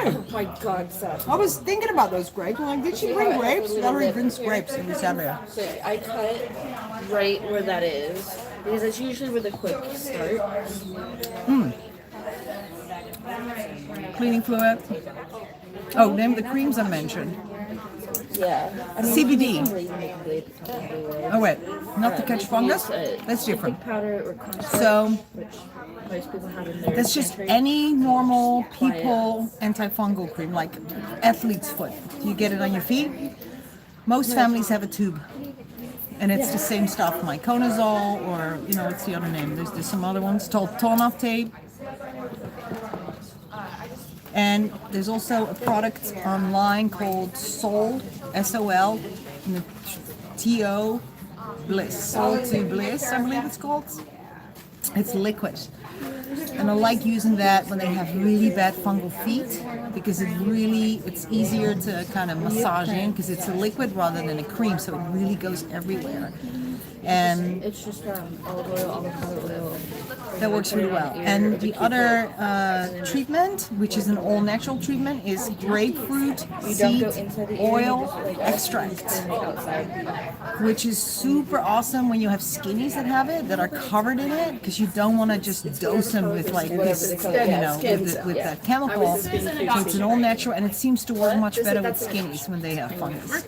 Oh my God, Seth. I was thinking about those grapes. I'm like, did she bring grapes? Valerie brings grapes in this area. So I cut right where that is, because that's usually where the quick start. Cleaning fluid. Oh, name the creams I mentioned. Yeah. CBD. Oh wait, not to catch fungus? That's different. Powder or concentrate, So which most people have in their that's just pantry. any normal people antifungal cream, like athlete's foot. You get it on your feet. Most families have a tube. And it's the same stuff, myconazole, or, what's the other name? There's some other ones, torn-off tape. And there's also a product online called Sol, S-O-L, T-O, Bliss. Sol to Bliss, I believe it's called. It's liquid. And I like using that when they have really bad fungal feet, because it's easier to kind of massage in, because it's a liquid rather than a cream, so it really goes everywhere. And It's just olive oil, avocado oil. that works really well. And the other treatment, which is an all-natural treatment, is grapefruit seed oil extract, which is super awesome when you have skinnies that have it, that are covered in it, because you don't want to just dose them with with the chemical. So it's an all-natural, and it seems to work much better with skinnies when they have fungus.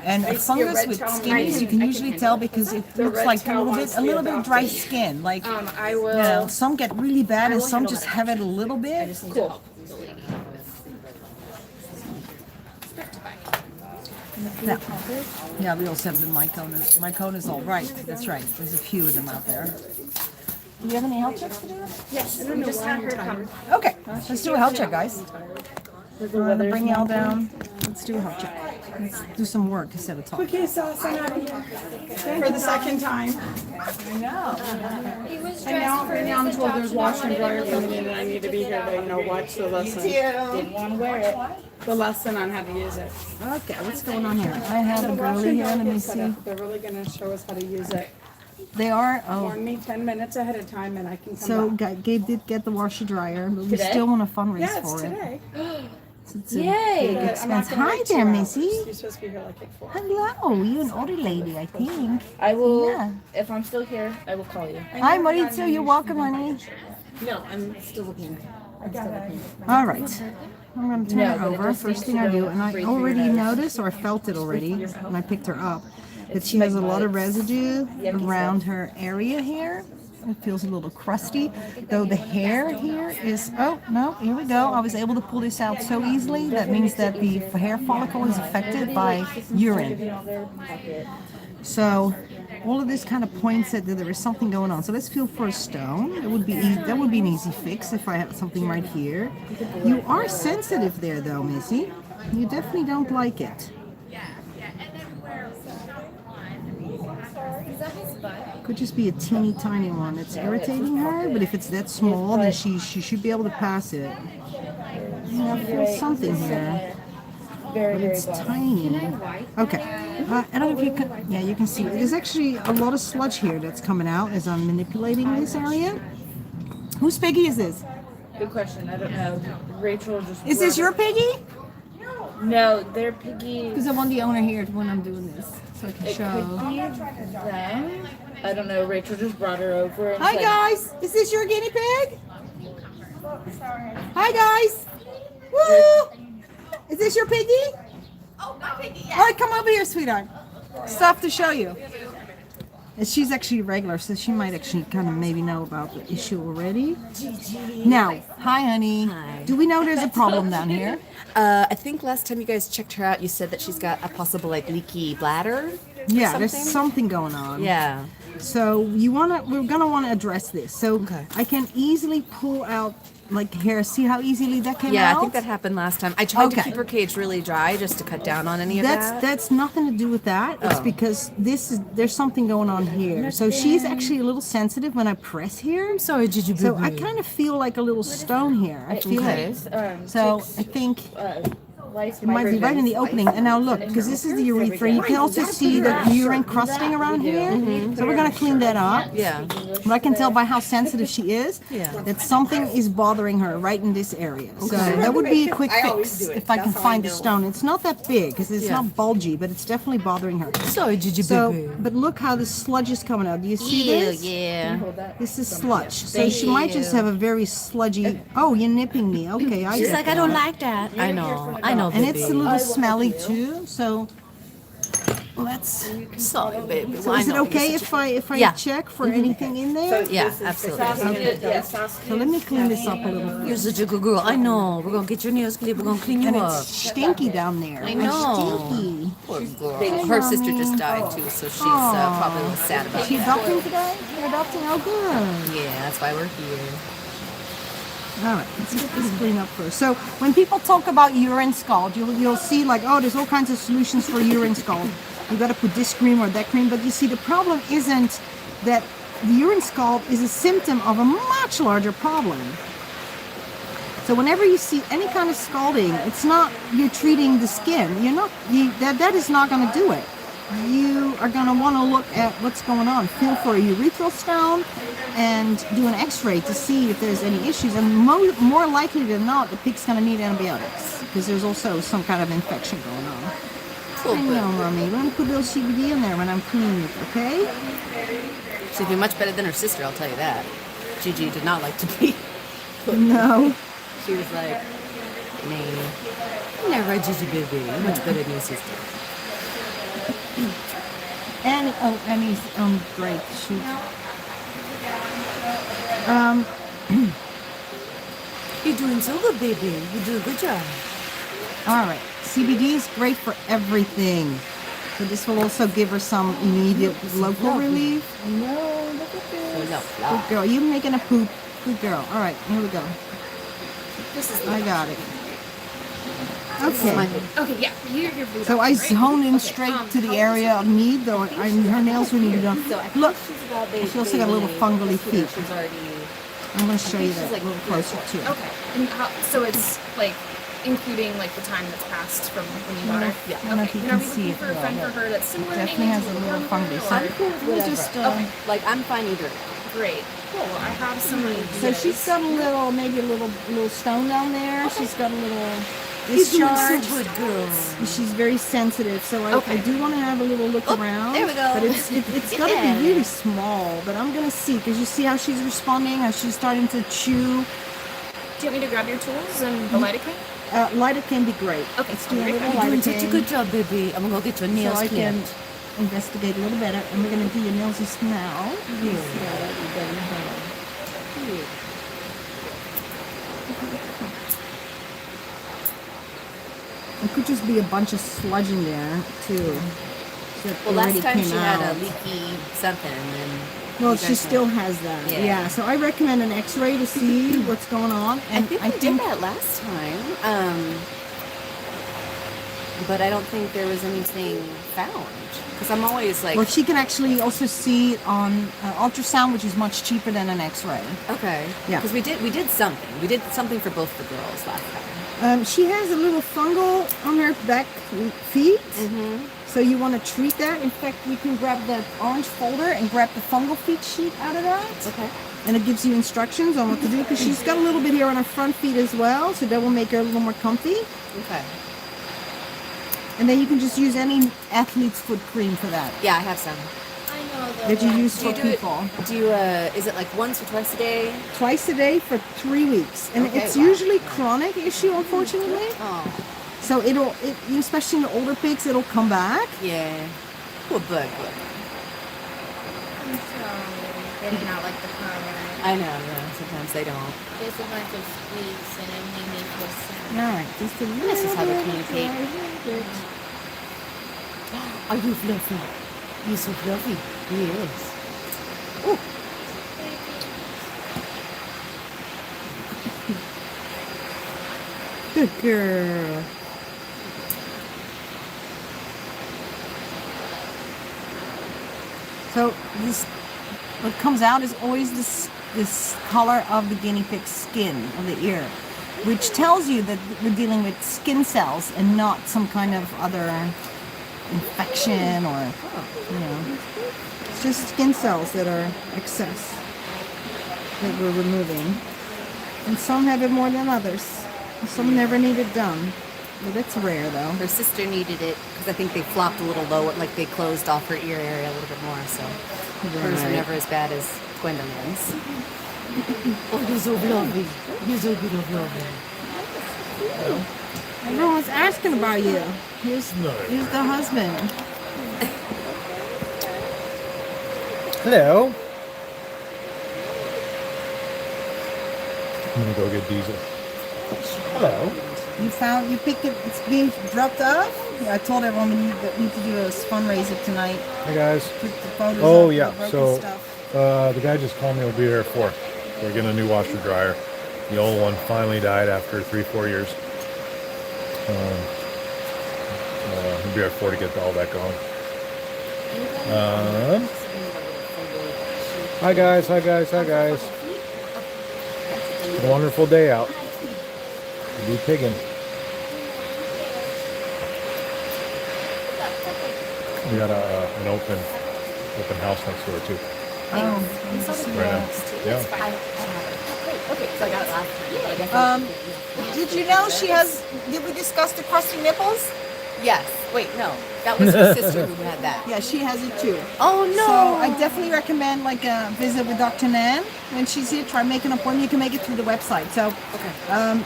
And a fungus with skinnies, you can usually tell because it looks like a little bit of dry skin. Like, I will. some get really bad and some just have it a little bit. Cool. Yeah, we also have the myconas. Myconazole, right? That's right. There's a few of them out there. Do you have any health checks to do? Yes, we just had her come. Okay, let's do a health check, guys. I'm gonna bring y'all down. Let's do a health check. Let's do some work instead of talking. Okay, Saskia and Annie, for the second time. I know. And now I'm told there's wash and dryer coming in, and I need to be here to, watch the lesson. Didn't want to wear it. The lesson on how to use it. Okay, what's going on here? I have a girly here. Let me see. They're really gonna show us how to use it. They are. Warn me 10 minutes ahead of time, and I can come So back. Gabe did get the washer dryer, but we Today? still want to fundraise Yeah, it's for it. today. It's a Yay! big I'm not expense. gonna Hi wait there, 2 hours. Missy. You're supposed to be here like at 4. Hello, you an older lady, I think. I will. Yeah. If I'm still here, I will call you. Hi, Mauricio. You're welcome, honey. No, I'm still looking. All right. I'm going to turn No, her but it over. just First needs thing to I do, go and I right through your already nose. noticed, or I felt it already when I picked her up, that It's she has a like lot of bugs. residue Yucky around stuff. her area here. It feels a little crusty, though the hair here is, oh, no, here we go. I was able to pull this out so easily. That means that the hair follicle is affected by urine. So all of this kind of points at that there is something going on. So let's feel for a stone. That would be an easy fix if I have something right here. You are sensitive there, though, Missy. You definitely don't like it. Could just be a teeny tiny one that's irritating her, but if it's that small, then she should be able to pass it. I feel something here. Very, But very it's bottom. tiny. Okay. I don't know if you can. Yeah, you can see. There's actually a lot of sludge here that's coming out as I'm manipulating this area. Whose piggy is this? Good question. I don't know. Rachel just. Is this your piggy? No, they're piggies. Because I want the owner here when I'm doing this, so I can It show. could be them. I don't know. Rachel just brought her over. And Hi said, guys, is this your guinea pig? Hi guys. Woo! Is this your piggy? Oh, my piggy, All right, come over here, sweetheart. Stuff to show you. And she's actually regular, so she might actually kind of maybe know about the issue already. Now, hi, honey. Hi. Do we know there's a problem down here? I think last time you guys checked her out, you said that she's got a possible like leaky bladder. Yeah, there's something going on. Yeah. So we're gonna want to address this. So I can easily pull out like hair. See how easily that came out? Yeah, I think that happened last time. I tried to Okay. keep her cage really dry just to cut down on any of that. That's nothing to do with that. It's because there's something going on here. So she's actually a little sensitive when I press here. I'm sorry, did you? So I kind of feel like a little stone here. I feel it. So I think it might be right in the opening. And now look, because this is the urethra. You can also see the urine crusting around here. So we're gonna clean that up. Yeah. But I can tell by how sensitive she is Yeah. that something is bothering her right in this area. So that would be a quick fix if I can find the stone. It's not that big because it's not bulgy, but it's definitely bothering her. Sorry, did you? So, but look how the sludge is coming out. Do you see this? Yeah. This is sludge. So she might just have a very sludgy. Oh, you're nipping me. Okay, I She's get like, I that. don't like that. I know. And it's a little smelly too. So let's. Sorry, baby. So is it okay if I Yeah. check for anything in there? Yeah, absolutely. So let me clean this up a little. You're such a good girl. I know. We're gonna get your nails clipped. We're gonna clean you And up. it's stinky down there. I know. Stinky. Poor girl. Her sister just died too, so she's probably a little sad about Is she that. adopting today? You're adopting? Oh, good. Yeah, that's why we're here. All right, let's get this clean up first. So when people talk about urine scald, you'll see like, oh, there's all kinds of solutions for urine scald. You got to put this cream or that cream, but you see the problem isn't that the urine scald is a symptom of a much larger problem. So whenever you see any kind of scalding, it's not you're treating the skin. That is not going to do it. You are going to want to look at what's going on. Feel for a urethral stone and do an x-ray to see if there's any issues. And more likely than not, the pig's going to need antibiotics because there's also some kind of infection going on. I know, Mommy. We're going to put a little CBD in there when I'm cleaning it, okay? She'd be much better than her sister, I'll tell you that. Gigi did not like to be. No. She was like, nah. Never, Gigi baby. You're much better than your sister. Annie's great. You're doing so good, baby. You do a good job. All right. CBD is great for everything. So this will also give her some immediate local relief. No, look at this. Good girl. You're making a poop. Good girl. All right, here we go. I got it. Okay. Okay, yeah. You're So I zone in straight to the area of need, though her nails really need done. Look, she also got a little fungally feet. I'm going to show you that a little closer too. Okay. And so it's like including like the time that's passed from when you got her. I don't know if you can see it. For a friend for her that's similar. Definitely has a little fungus. I'm cool with just, like, I'm fine either. Great. Cool. I have some of these. So she's got maybe a little stone down there. She's got a little You're doing discharge. so good, girl. She's very sensitive, so I do want to have a little look around. there we go. But it's got to be really small. But I'm gonna see because you see how she's responding, how she's starting to chew. Do you want me to grab your tools and the lidocaine? Lidocaine can be great. Okay, Let's do a great. little You're doing such a lidocaine good job, baby. I'm gonna go get your nails so I can clipped. investigate a little better. And we're gonna do your nails just now. It could just be a bunch of sludge in there too. Well, last time she had a leaky something, and well, she still has that. Yeah. So I recommend an X-ray to see what's going on. And I think we did that last time. But I don't think there was anything found. Because I'm always like... Well, she can actually also see it on ultrasound, which is much cheaper than an X-ray. Okay. Yeah. Because we did something. We did something for both the girls last time. She has a little fungal on her back feet. So you want to treat that. In fact, you can grab the orange folder and grab the fungal feet sheet out of that. Okay. And it gives you instructions on what to do because she's got a little bit here on her front feet as well. So that will make her a little more comfy. Okay. And then you can just use any athlete's foot cream for that. Yeah, I have some. I know That you use Do for you do people. it? Do you? Is it like once or twice a day? Twice a day for 3 weeks. And Okay, it's wow. usually chronic issue, unfortunately. Oh, So especially in the older pigs, it'll come back. yeah. Good, good. I'm sorry. They did not like the permanent. I know. Yeah. Sometimes they don't. There's a bunch of squeaks and it made me feel sad. All right, just a little This is how they bit communicate. right. Are you fluffy? You're so fluffy. Yes. Good girl. So what comes out is always this color of the guinea pig's skin of the ear, which tells you that we're dealing with skin cells and not some kind of other infection or it's just skin cells that are excess that we're removing. And some have it more than others. Some never need it done. But that's rare though. Her sister needed it because I think they flopped a little low, like they closed off her ear area a little bit more. So hers are never as bad as Gwendolyn's. Oh, you're so lovely. You're so lovely. Everyone's asking about you. Here's the husband. Hello. I'm gonna go get Diesel. Hello. You picked it, it's being dropped off? Yeah, I told everyone we need to do a fundraiser tonight. Hey guys. Put the photos Oh up, yeah, the broken so stuff. the guy just called me. He'll be there at 4. We're getting a new washer dryer. The old one finally died after 3-4 years. He'll be there at 4 to get all that going. Hi guys. A wonderful day out. We'll be pigging. We got an open house next door too. Oh, Right now. Yeah. Okay, so I got it last time. did you know did we discuss the crusty nipples? Yes. Wait, no. That was her sister who had that. Yeah, she has it too. Oh no. So I definitely recommend like a visit with Dr.Nenn when she's here. Try make an appointment. You can make it through the website. So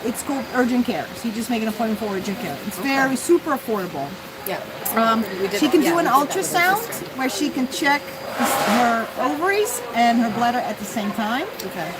it's called Urgent Care. So you just make an appointment for Urgent Care. It's very super affordable. Yeah. She can do an ultrasound where she can check her ovaries and her bladder at the same time. Okay.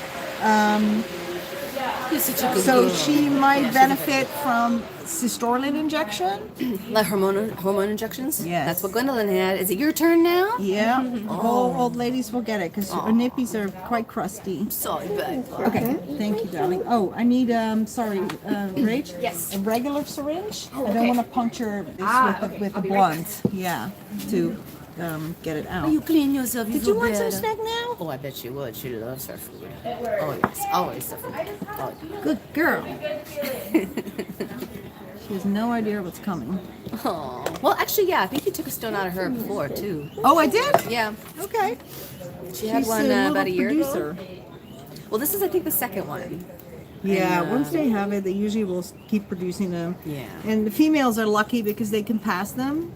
So she might benefit from cystorelin injection. Like hormone injections? Yes. That's what Gwendolyn had. Is it your turn now? Yeah, all old ladies will get it because her nippies are quite crusty. Sorry, babe. Okay, thank you, darling. Oh, I need, Rach? Yes. A regular syringe. Oh, I don't want to puncture this with a blunt. Yeah, to get it out. You clean yourself. Did you want some snack now? Oh, I bet she would. She loves her food. Oh, yes. Always the food. Oh, Good girl. She has no idea what's coming. oh. Well, actually, yeah. I think you took a stone out of her before, too. Oh, I did? Yeah. Okay. She had She's one a about a year producer. ago. Well, this is, I think, the second one. Yeah, And, once they have it, they usually will keep producing them. Yeah. And the females are lucky because they can pass them.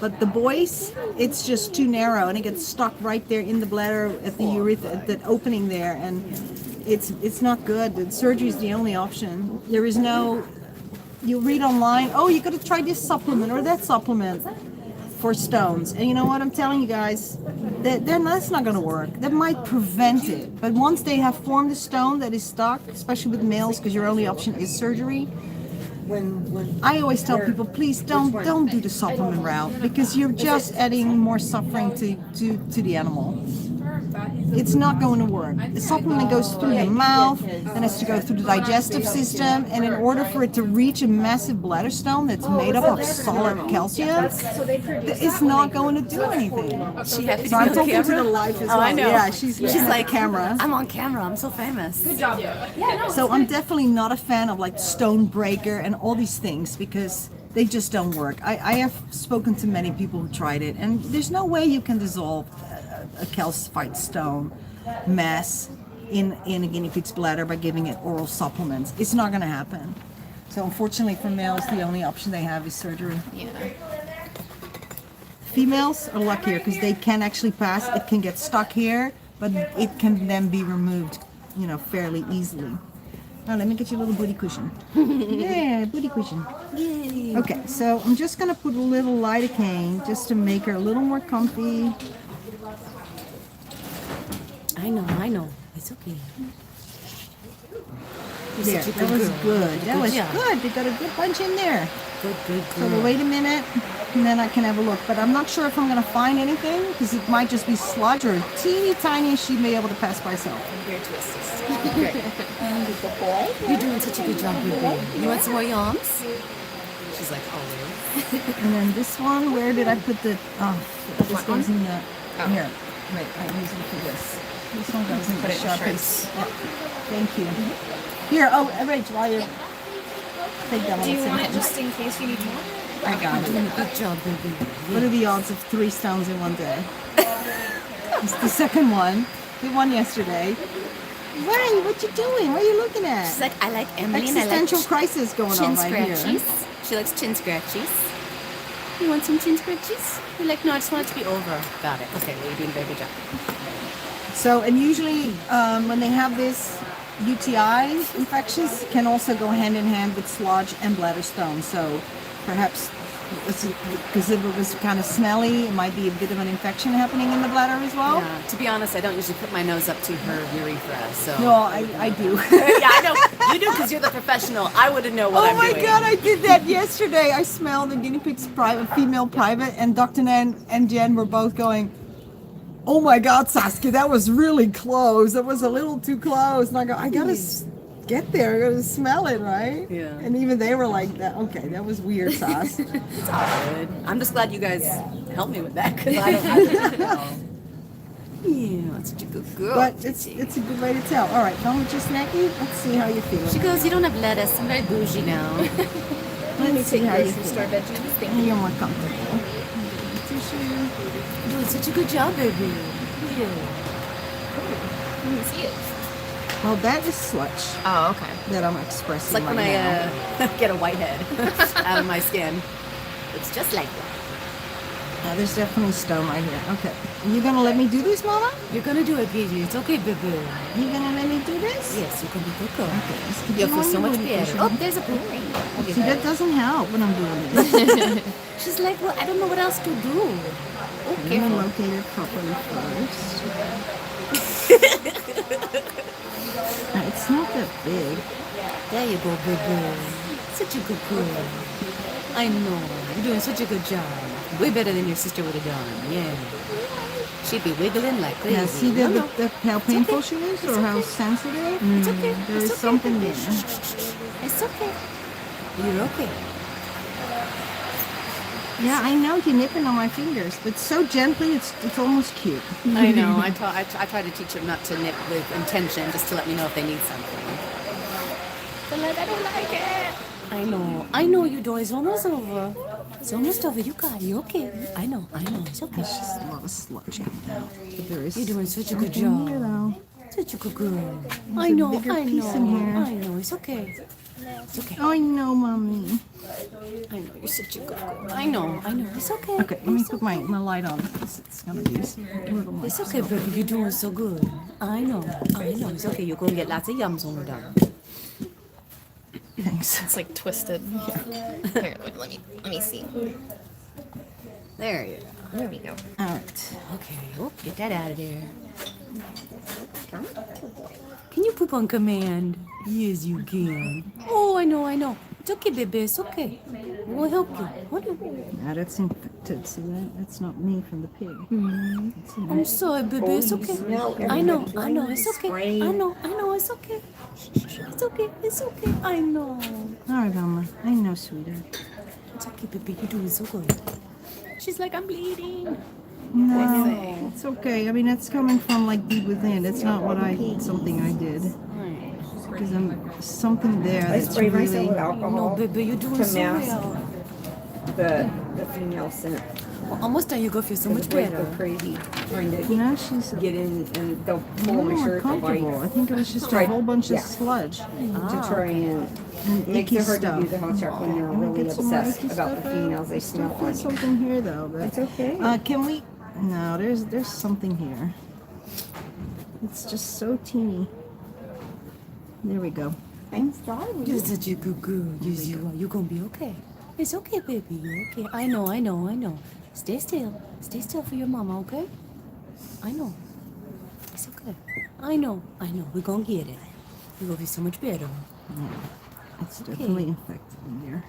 But the boys, it's just too narrow and it gets stuck right there in the bladder at the urethra, at that opening there. And it's not good. The surgery is the only option. There is no, you read online, oh, you got to try this supplement or that supplement for stones. And you know what I'm telling you guys? That's not going to work. That might prevent it. But once they have formed a stone that is stuck, especially with males, because your only option is surgery, I always tell people, please don't do the supplement route because you're just adding more suffering to the animal. it's not going to work. The supplement goes through the mouth, then has to go through the digestive system, and in order for it to reach a massive bladder stone that's made up of solid calcium, it's not going to do anything. She happy to So be I'm on talking to camera? the live as Oh, well. I know. Yeah, she's like camera. I'm on camera. I'm so famous. Good job. So I'm definitely not a fan of like stone breaker and all these things because they just don't work. I have spoken to many people who tried it, and there's no way you can dissolve a calcified stone mass in a guinea pig's bladder by giving it oral supplements. It's not going to happen. So unfortunately for males, the only option they have is surgery. Yeah. Females are luckier because they can actually pass. It can get stuck here, but it can then be removed, you know, fairly easily. Now let me get you a little booty cushion. Yeah, booty cushion. Yay. Okay, so I'm just gonna put a little lidocaine just to make her a little more comfy. I know. It's okay. There, that was good. That was good. They got a good bunch in there. Good. So we'll wait a minute, and then I can have a look. But I'm not sure if I'm gonna find anything because it might just be sludge or teeny tiny. She may be able to pass by herself. I'm here to assist. Great. You're doing such a good job, baby. You want some more yums? She's like, always. And then this one, where did I put the? Oh, this goes in the. Here, wait. I'm using for this. This one goes in the sharpies. Yeah. Thank you. Here, Rach, while you're. Take that one. Do you want it just in case you need more? I got it. Good job, baby. What are the odds of 3 stones in one day? It's the second one. We won yesterday. Why? What you doing? What are you looking at? She's like, I like Emily and I like existential crisis going chin on right scratchies. here. She likes chin scratchies. You want some chin scratchies? You're like, no, I just want it to be over. Got it. Okay, well, you're doing a very good job. So, and usually when they have this, UTI infections can also go hand in hand with sludge and bladder stones. So perhaps because if it was kind of smelly, it might be a bit of an infection happening in the bladder as well. Yeah, to be honest, I don't usually put my nose up to her urethra, so. No, I do. Yeah, I know. You do because you're the professional. I wouldn't know what I'm doing. Oh my God, I did that yesterday. I smelled the guinea pig's female private, and Dr.Nenn and Jen were both going, oh my God, Saskia, that was really close. That was a little too close. And I go, I gotta get there. I gotta smell it, right? Yeah. And even they were like, that. Okay, that was weird, Sas. It's all good. I'm just glad you guys helped me with that because I don't know. Yeah, that's such a good girl. But it's a good way to tell. All right, done with your snacky? Let's see how you feel. She goes, you don't have lettuce. I'm very bougie now. Let's see how you feel. Store veggies. Thank And you. you're more comfortable. You're doing such a good job, baby. Yeah. Let me see it. Well, that is sludge Oh, okay. that I'm expressing It's like right when now. I get a whitehead out of my skin. It's just like that. There's definitely stone right here. Okay. You gonna let me do this, Mama? You're gonna do it, baby. It's okay, baby. You gonna let me do this? Yes, you can be good girl. Okay. Let's keep You'll going feel so with much the better. cushion. Oh, there's a pool. See, that doesn't help when I'm doing this. She's like, well, I don't know what else to do. Okay, I'm gonna locate it properly first. It's not that big. There you go, baby. Such a good girl. I know. You're doing such a good job. Way better than your sister would have done. Yeah. She'd be wiggling like crazy. Yeah, see how painful she is or how sensitive? It's okay. There It's is okay. something there. It's okay. You're okay. Yeah, I know you're nipping on my fingers, but so gently, it's almost cute. I know. I try to teach them not to nip with intention, just to let me know if they need something. They're like, I don't like it. I know, you do. It's almost over. It's almost over. You got it. You okay? I know. It's okay. There's just a lot of sludge coming out. But there is You're doing such a good something job. here, though. Such a good girl. There's a bigger piece in here. I know. It's okay. It's okay. I know, Mommy. I know. You're such a good girl. I know. It's okay. Okay, let me put my light on because it's gonna be a little more. It's okay, baby. You're doing so good. I know. It's okay. You're going to get lots of yums when we're done. Thanks. It's like twisted. Here, let me see. There you go. There we go. All right. Okay. Oh, get that out of there. Can you poop on command? Yes, you can. Oh, I know. It's okay, baby. It's okay. We'll help you. What do you? Now that's infected. See that? That's not me from the pig. Mm-hmm. I'm sorry, baby. It's okay. I know. It's okay. I know. It's okay. It's okay. It's okay. I know. All right, Mama. I know, sweetheart. It's okay, baby. You're doing so good. She's like, I'm bleeding. No, it's okay. I mean, it's coming from like deep within. It's not something I did. Because I'm something there I that's spray really. myself with alcohol No, baby, you're doing to so mask well. the female scent. Well, almost done. You go feel so much Boys go better. crazy trying to Now she's get in and they'll a pull little my more shirt. comfortable. I think it was just a Right. whole bunch of Yeah. sludge. To try and make icky it hard stuff. to do the hot check when they're Can we really get some more obsessed icky about the stuff females out? they I still smell feel on. something here though. But, It's okay. Can we? No, there's something here. It's just so teeny. There we go. I'm sorry. You're such a good girl. You're gonna be okay. It's okay, baby. You're okay. I know. Stay still. Stay still for your mama, okay? I know. It's okay. I know. We're gonna get it. You're gonna be so much better. Yeah, it's definitely infected in there.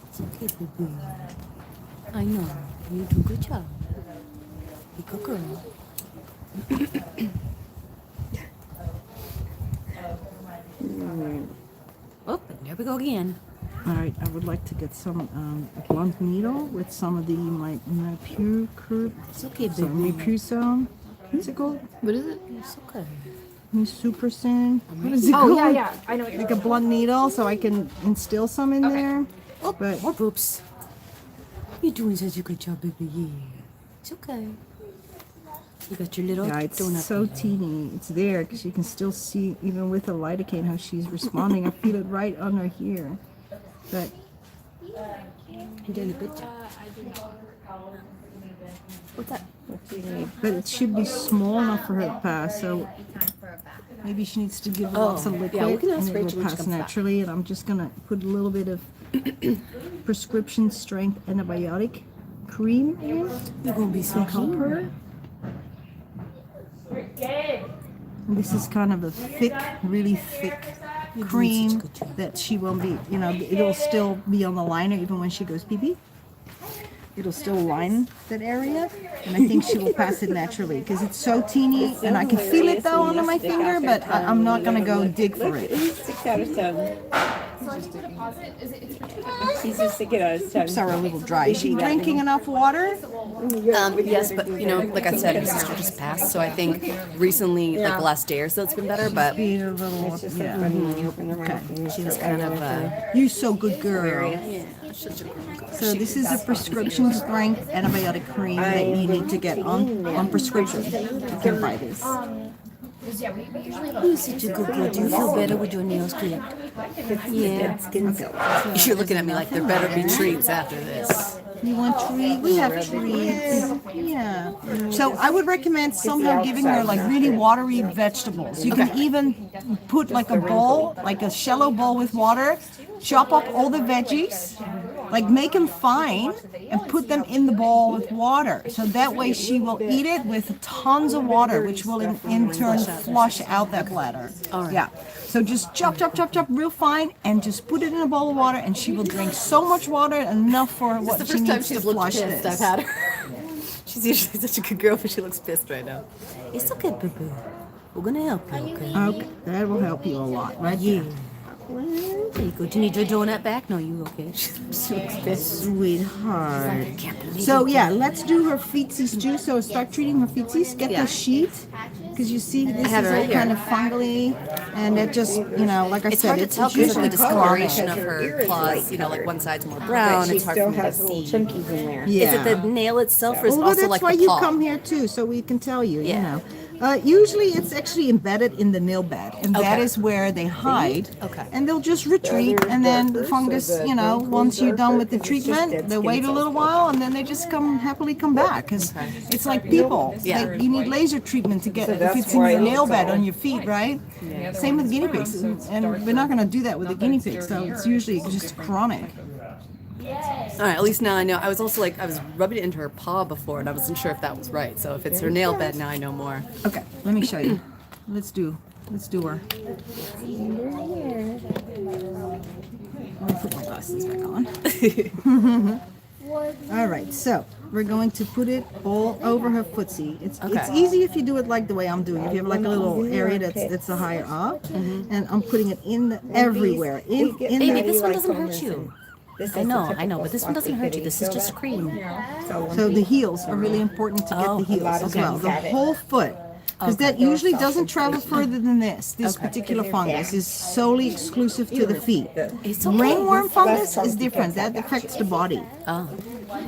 It's okay, baby. I know. You do a good job. You good girl. Oh, there we go again. All right, I would like to get some blunt needle with some of the It's okay, baby. Mipusone. What's it called? What is it? It's okay. Supersan. What is it Oh, called? yeah. I know what you're Like a blunt needle, so I can instill some in there. Oh, But more boobs. You're doing such a good job, baby. Yeah. It's okay. You got your little yeah, it's donut. so teeny. It's there because you can still see, even with the lidocaine, how she's responding. I feel it right under here. But You're doing a good job. What's that? but it should be small enough for her to pass. So maybe she needs to give lots of liquid, yeah, we can ask and it Rachel will when she pass comes back. naturally. And I'm just gonna put a little bit of prescription strength antibiotic cream in You're gonna be to so help cute. her. And this is kind of a thick, really thick cream that she won't be, it'll still be on the liner even when she goes pee-pee. It'll still line that area, and I think she will pass it naturally because it's so teeny, and I can feel it though under my finger, but I'm not gonna go dig for it. 6 out of 10. So I need to deposit. It's for 2 She's just 6 out of 10. Lips are a little dry. Is she drinking enough water? Yes, but like I said, her sister just passed, so I think recently, like the last day or so, it's been better. But Be a little, yeah. Okay. she was kind of You're so good girl. such a So this is a prescription strength antibiotic cream that you need to get on prescription. You can buy this. Yeah, we usually have You're such a good girl. Do you feel better with your nails clipped? Yeah. You're looking at me like there better be treats after this. You want treats? We have treats. Yeah. So I would recommend somehow giving her like really watery vegetables. You can even put like a bowl, like a shallow bowl with water, chop up all the veggies, like make them fine and put them in the bowl with water. So that way she will eat it with tons of water, which will in turn flush out that bladder. Yeah. So just chop real fine and just put it in a bowl of water, and she will drink so much water, enough for what The she first time needs to she's looked flush pissed this. I've had her. She's usually such a good girl, but she looks pissed right now. It's okay, baby. We're gonna help you, okay? Okay, that will help you a lot, right? Yeah. There you go. Do you need your donut back? No, you okay? She looks pissed. Sweetheart. So yeah, let's do her feetsies too. So start treating her feetsies. Get the sheet, because you see this is have it all right kind of fungally, and it just, like I It's said, hard to it's tell because of usually the discoloration of her claws. Like one side's more brown. She It's hard still for me to has little see. chunkies in there. Yeah. Is it the nail itself, or is it Well, also that's like why the you paw? come here too, so we can tell you. Yeah. Usually it's actually embedded in the nail bed, and that Okay. is where they hide. Okay. And they'll just retreat, and then the fungus, once you're done with the treatment, they wait a little while, and then they just happily come back. Because it's like people. Yeah. You need laser treatment to get if it's in your nail bed on your feet, right? Same with guinea pigs, and we're not going to do that with the guinea pigs. So it's usually just chronic. All right, at least now I know. I was also I was rubbing it into her paw before, and I wasn't sure if that was right. So if it's her nail bed, now I know more. Okay, let me show you. Let's do her. Let me put my glasses back on. All right, so we're going to put it all over her footsie. It's easy if you do it like the way I'm doing. If you have like a little area that's a higher up, and I'm putting it everywhere. Baby, this one doesn't hurt you. I know, but this one doesn't hurt you. This is just cream. So the heels are really important to get the heels as well. The whole foot. Because that usually doesn't travel further than this. This particular fungus is solely exclusive to the feet. Ringworm fungus is different. That affects the body. Oh.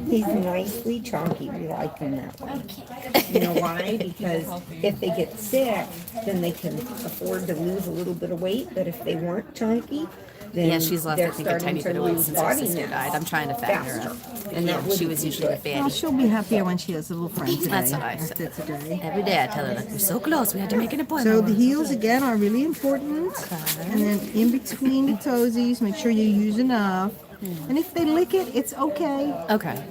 He's nicely chunky. We like him that way. You know why? Because if they get sick, then they can afford to lose a little bit of weight. But if they weren't chunky, then she's lost, I think, a tiny bit of weight since her sister died. I'm trying to fatten her up. And then she was usually a fatty. Well, she'll be happier when she has a little friend today. That's what I said. Every day I tell her, like, we're so close, we had to make an appointment. So the heels, again, are really important. And then in between the toesies, make sure you use enough. And if they lick it, it's okay. Okay.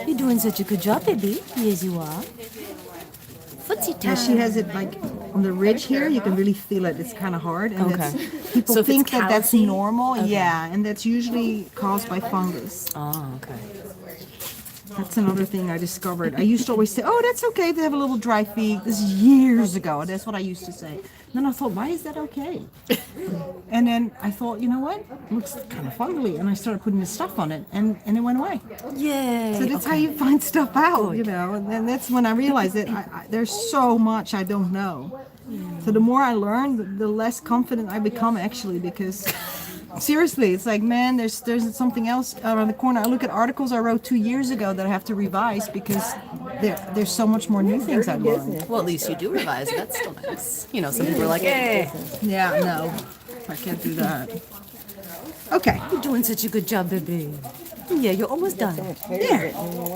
You're doing such a good job, baby. Yes, you are. Footsie time. Yeah, she has it like on the ridge here. You can really feel it. It's kind of hard. And people so think that that's normal. Yeah, and that's usually caused by fungus. Oh, okay. That's another thing I discovered. I used to always say, oh, that's okay to have a little dry feet. This is years ago. That's what I used to say. Then I thought, why is that okay? And then I thought, you know what? It looks kind of fungally. And I started putting the stuff on it, and it went away. Yay. So that's how you find stuff out, you know. And then that's when I realized that there's so much I don't know. So the more I learn, the less confident I become, actually, because... Seriously, it's like, man, there's something else around the corner. I look at articles I wrote 2 years ago that I have to revise because there's so much more new things I've learned. Well, at least you do revise. That's still nice. You know, some people are like, hey. Yeah, no, I can't do that. Okay. You're doing such a good job, baby. Yeah, you're almost done. There,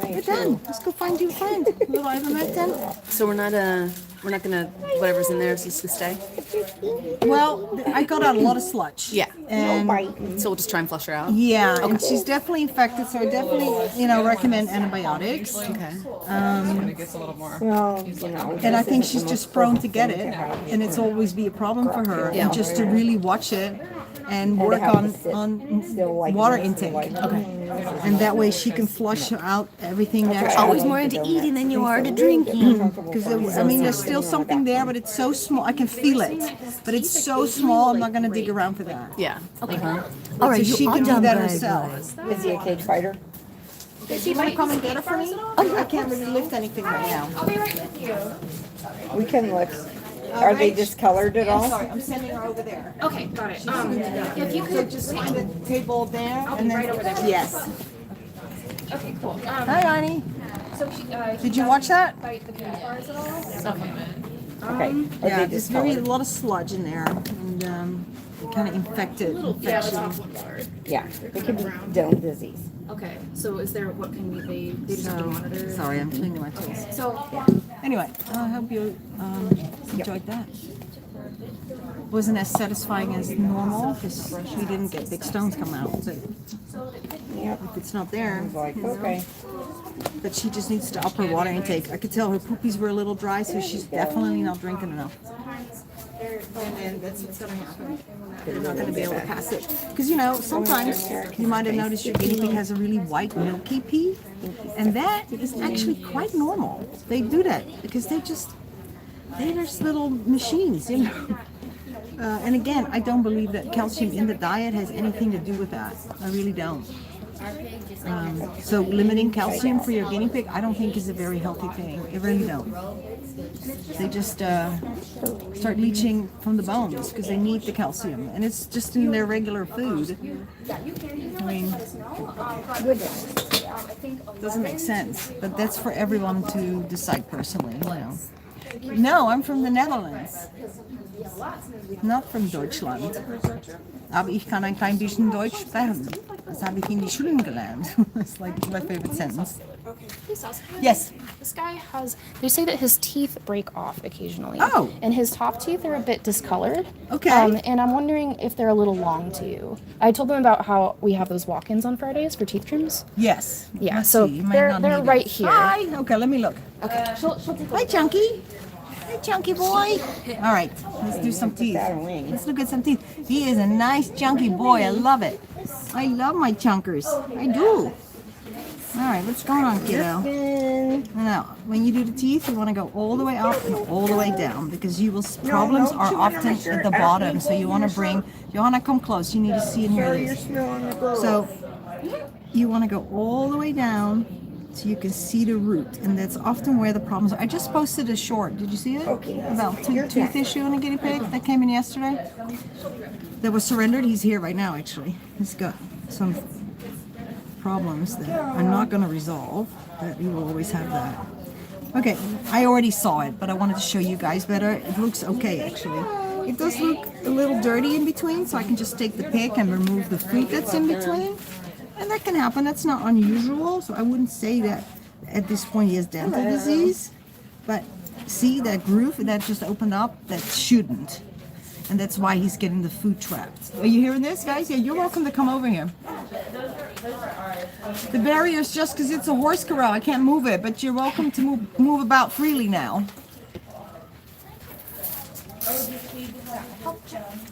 you're done. Let's go find you a friend. A little Ivermectin. So we're not gonna, whatever's in there is just to stay? Well, I got out a lot of sludge. Yeah. And so we'll just try and flush her out? Yeah, and she's definitely infected, so I definitely, recommend antibiotics. Okay. And I think she's just prone to get it, and it's always be a problem for her. And just to really watch it and work on water intake. Okay. And that way she can flush out everything naturally. Always more into eating than you are to drinking. Because, there's still something there, but it's so small. I can feel it. But it's so small, I'm not going to dig around for that. Yeah. Okay. All right, so she can do that herself. Is he a cage fighter? Does he want to come and get her for me? I can't really lift anything right now. I'll be right with you. We can lift. Are they discolored at all? Sorry, I'm sending her over there. Okay, got it. If you So could just find the table there. I'll and be then, right over there. Yes. Okay, cool. Hi, Annie. So Did you watch that? bite the candy bars at all? Okay. Yeah, there's a lot of sludge in there, and kind of infected. Yeah, it could be dome disease. Okay, so is there, what can they just have to monitor? Sorry, I'm cleaning my tools. So, Anyway, I hope you enjoyed that. Wasn't as satisfying as normal because we didn't get big stones come out. But if it's not there, Okay. but she just needs to up her water intake. I could tell her poopies were a little dry, so she's definitely not drinking enough. And that's what's going to happen. They're not going to be able to pass it. Because, sometimes you might have noticed your guinea pig has a really white milky pee. And that is actually quite normal. They do that because they're just little machines, and again, I don't believe that calcium in the diet has anything to do with that. I really don't. So limiting calcium for your guinea pig, I don't think is a very healthy thing. I really don't. They just start leaching from the bones because they need the calcium, and it's just in their regular food. I mean, it doesn't make sense, but that's for everyone to decide personally. No, I'm from the Netherlands. Not from Deutschland. Aber ich kann ein klein bisschen Deutsch sprechen. Das habe ich in die Schulen gelernt. That's like my favorite sentence. Yes. This guy has, they say that his teeth break off occasionally. Oh. And his top teeth are a bit discolored. Okay. And I'm wondering if they're a little long to you. I told them about how we have those walk-ins on Fridays for teeth trims. Yes. Yeah, Let's so see. You might they're not need right it. here. Hi. Okay, let me look. Okay. She'll take a Hi, Chunky. Hey, chunky boy. All right, let's do some teeth. Let's look at some teeth. He is a nice chunky boy. I love it. I love my chunkers. I do. All right, what's going on, kiddo? Now, when you do the teeth, you want to go all the way up and all the way down because you will. Problems are often at the bottom. So you want to bring. Johanna, come close. You need to see and hear this. So you want to go all the way down so you can see the root, and that's often where the problems are. I just posted a short. Did you see it? About tooth issue in a guinea pig that came in yesterday. That was surrendered. He's here right now. Actually, he's got some problems that I'm not going to resolve, but you will always have that. Okay, I already saw it, but I wanted to show you guys better. It looks okay, actually. It does look a little dirty in between, so I can just take the pick and remove the food that's in between. And that can happen. That's not unusual, so I wouldn't say that at this point he has dental disease. But see that groove that just opened up? That shouldn't. And that's why he's getting the food trapped. Are you hearing this, guys? Yeah, you're welcome to come over here. The barrier's just because it's a horse corral. I can't move it, but you're welcome to move about freely now.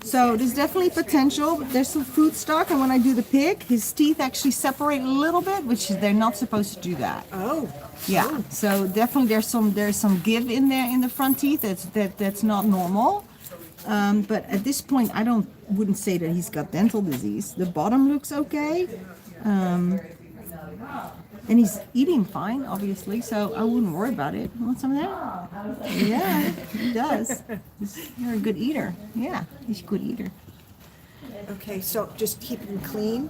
So there's definitely potential. There's some food stock, and when I do the pick, his teeth actually separate a little bit, which they're not supposed to do that. Oh. Yeah. So definitely there's some give in there in the front teeth. That's not normal. But at this point, I wouldn't say that he's got dental disease. The bottom looks okay. And he's eating fine, obviously, so I wouldn't worry about it. Want some of that? Yeah, he does. You're a good eater. Yeah, he's a good eater. Okay, so just keep him clean?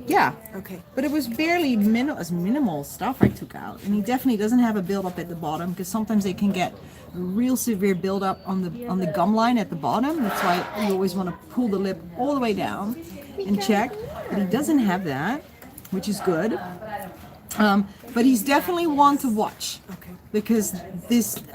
Yeah. Okay. But it was barely minimal stuff I took out. And he definitely doesn't have a buildup at the bottom because sometimes they can get a real severe buildup on the gum line at the bottom. That's why you always want to pull the lip all the way down and check. But he doesn't have that, which is good. But he's definitely one to watch. Okay. Because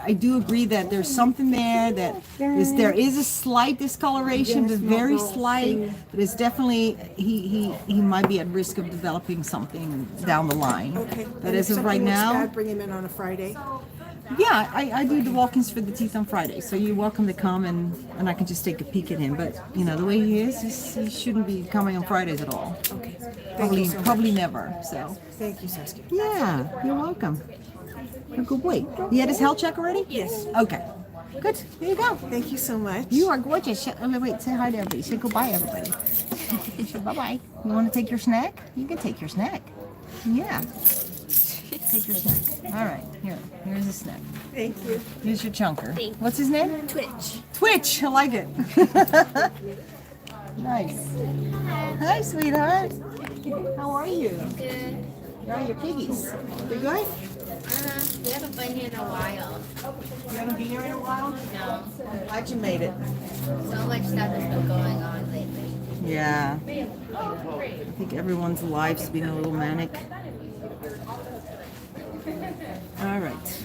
I do agree that there's something there that there is a slight discoloration, but very slight. But it's definitely he might be at risk of developing something down the line. Okay. But as of right now, bad, bring him in on a Friday. Yeah, I do the walk-ins for the teeth on Friday, so you're welcome to come and I can just take a peek at him. But you know the way he is, he shouldn't be coming on Fridays at all. Okay. Probably never. So. Thank you, Saskia. Yeah, you're welcome. A good boy. He had his health check already? Yes. Okay. Good. Here you go. Thank you so much. You are gorgeous. Wait, say hi to everybody. Say goodbye, everybody. Say bye-bye. You want to take your snack? You can take your snack. Yeah. Take your snack. All right. Here's a snack. Thank you. Here's your chunker. What's his name? Twitch. Twitch. I like it. Nice. Hi, sweetheart. How are you? Good. How are your piggies? They good? We haven't been here in a while. You haven't been here in a while? No. I'm glad you made it. So much stuff has been going on lately. Yeah. I think everyone's life's been a little manic. All right.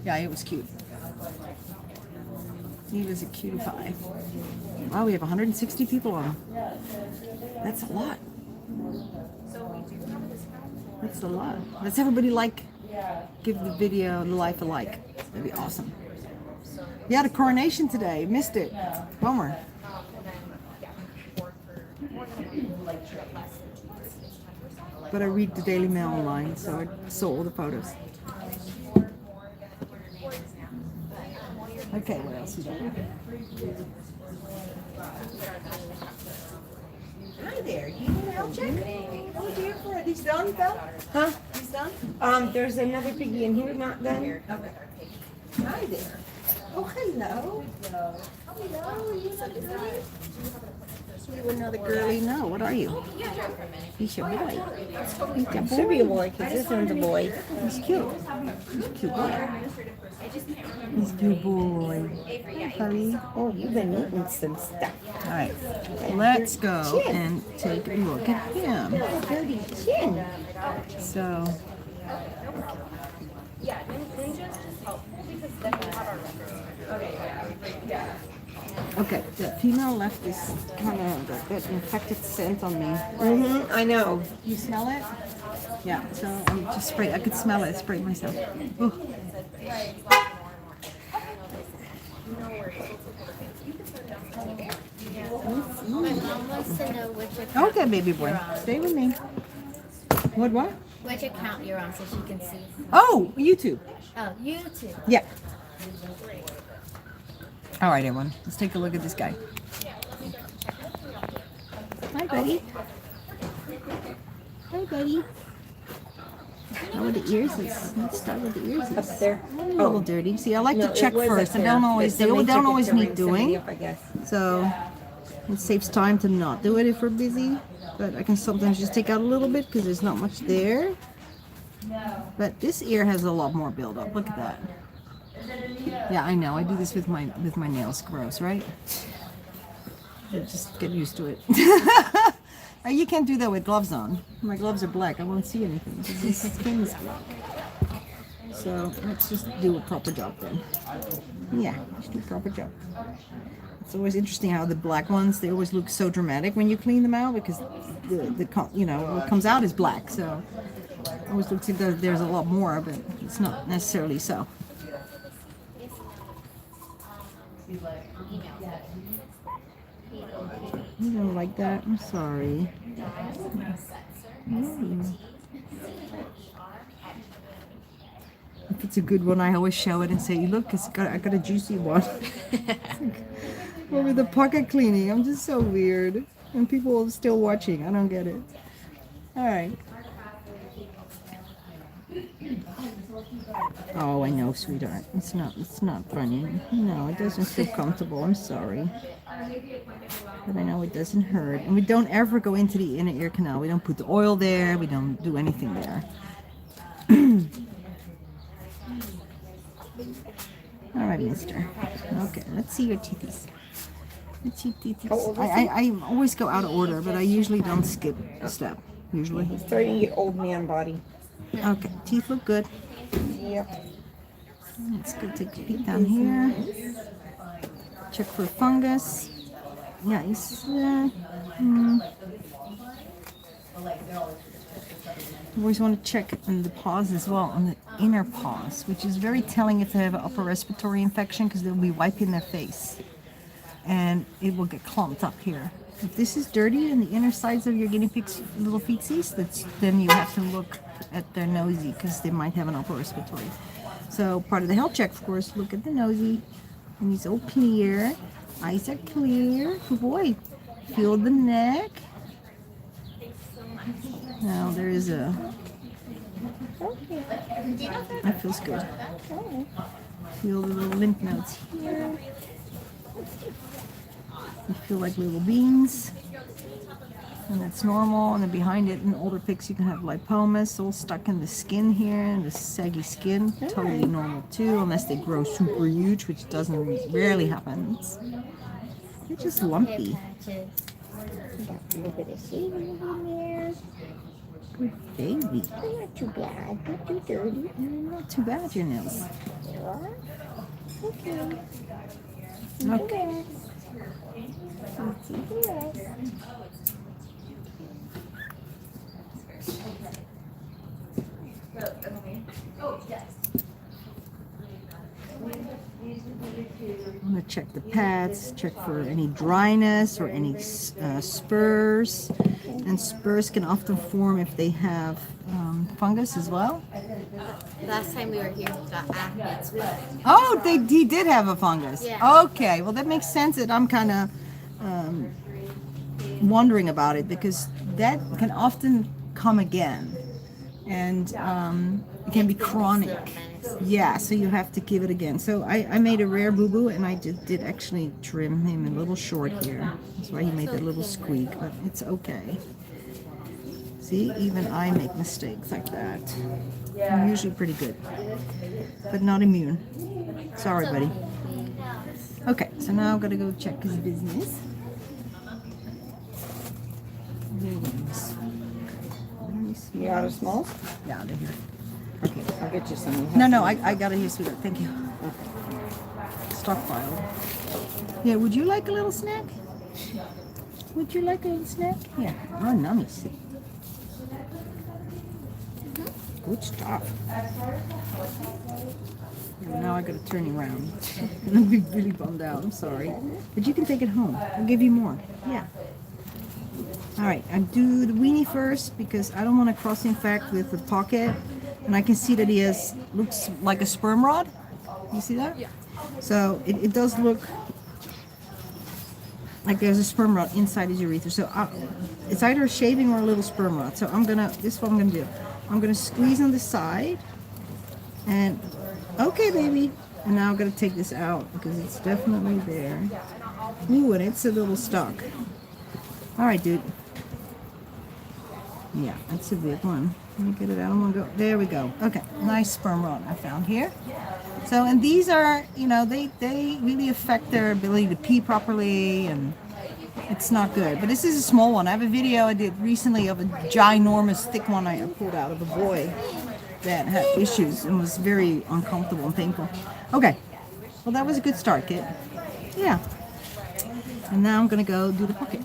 Yeah, it was cute. He was a cutie pie. Wow, we have 160 people on. That's a lot. That's a lot. Let's everybody give the video the life a like. That'd be awesome. You had a coronation today. Missed it. Bummer. But I read the Daily Mail online, so I saw all the photos. Okay, what else we got? Hi there. You need a health check? Oh dear, for it. He's done, Belle? Huh? He's done? There's another piggy in here, not done. Okay. Hi there. Oh, hello. Hello. You another girlie? You another girlie? No. What are you? He's your boy. He's your boy. Should be a boy, because this one's a boy. He's cute. He's a cute boy. He's a cute boy. Hurry. Oh, you've been eating some stuff. All right. Let's go and take a look at him. Dirty chin. So. Okay, the female left this kind of that infected scent on me. Mm-hmm, I know. You smell it? Yeah, so I'm just spray. I could smell it. Spray myself. Ooh. My mom wants to know which account. Okay, baby boy, stay with me. What? Which account you're on so she can see. Oh, YouTube. Oh, YouTube. Yeah. All right, everyone. Let's take a look at this guy. Hi, buddy. Hi, buddy. How are the ears? Let's start with the ears. Up there. A little dirty. See, I like No, to it check was first. up I there, don't always. but They somebody don't took it always to need ring somebody doing. up, I guess. So it saves time to not do it if we're busy. But I can sometimes just take out a little bit because there's not much there. But this ear has a lot more buildup. Look at that. Yeah, I know. I do this with my nails. Gross, right? Just get used to it. You can't do that with gloves on. My gloves are black. I won't see anything because this skin is black. So let's just do a proper job then. Yeah, just do a proper job. It's always interesting how the black ones, they always look so dramatic when you clean them out because what comes out is black. So it always looks like there's a lot more, but it's not necessarily so. You don't like that? I'm sorry. If it's a good one, I always show it and say, look, I got a juicy one. Over the pocket cleaning. I'm just so weird. And people are still watching. I don't get it. All right. Oh, I know, sweetheart. It's not funny. No, it doesn't feel comfortable. I'm sorry. But I know it doesn't hurt. And we don't ever go into the inner ear canal. We don't put the oil there. We don't do anything there. All right, mister. Okay, let's see your teethies. Let's see teethies. I always go out of order, but I usually don't skip a step. Usually. He's starting to get old man body. Okay, teeth look good. Yep. Let's go take a peek down here. Check for fungus. Yeah, always want to check in the paws as well, on the inner paws, which is very telling if they have an upper respiratory infection because they'll be wiping their face and it will get clumped up here. If this is dirty in the inner sides of your guinea pig's little feetsies, then you have to look at their nosy because they might have an upper respiratory. So part of the health check, of course, look at the nosy. And he's all clear. Eyes are clear. Good boy. Feel the neck. Now there is a... That feels good. Feel the little lymph nodes here. You feel like little beans. And that's normal. And then behind it, in older pigs, you can have lipomas all stuck in the skin here, and the saggy skin. Totally normal too, unless they grow super huge, which rarely happens. They're just lumpy. Got a little bit of shaving in there. Good baby. Not too bad. Not too dirty. Not too bad, your nails. You are? Okay. Okay. Let's see here. I'm going to check the pads, check for any dryness or any spurs. And spurs can often form if they have fungus as well. Last time we were here, we got athletes. Oh, he did have a fungus. Yeah. Okay, well that makes sense that I'm kind of wondering about it because that can often come again. And it can be chronic. Yeah, so you have to give it again. So I made a rare boo-boo and I did actually trim him a little short here. That's why he made that little squeak, but it's okay. See, even I make mistakes like that. I'm usually pretty good, but not immune. Sorry, buddy. Okay, so now I'm gonna go check his business. You got a small? Yeah, they're here. Okay, I'll get you some. No, I got it here, sweetheart. Thank you. Stockpile. Yeah, would you like a little snack? Would you like a little snack? Yeah. Oh, nice. Good stuff. Now I gotta turn you around. I'm really bummed out. I'm sorry. But you can take it home. I'll give you more. Yeah. All right. I do the weenie first because I don't want to cross-infect with the pocket. And I can see that he looks like a sperm rod. You see that? Yeah. So it does look like there's a sperm rod inside his urethra. So it's either a shaving or a little sperm rod. So this is what I'm gonna do. I'm gonna squeeze on the side, and okay, baby. And now I'm gonna take this out because it's definitely there. Ooh, and it's a little stuck. All right, dude. Yeah, that's a big one. Let me get it out. I'm gonna go. There we go. Okay, nice sperm rod I found here. So, and these are, you know, they really affect their ability to pee properly, and it's not good. But this is a small one. I have a video I did recently of a ginormous thick one I pulled out of a boy that had issues and was very uncomfortable and painful. Okay, well that was a good start, kid. Yeah. And now I'm gonna go do the pocket.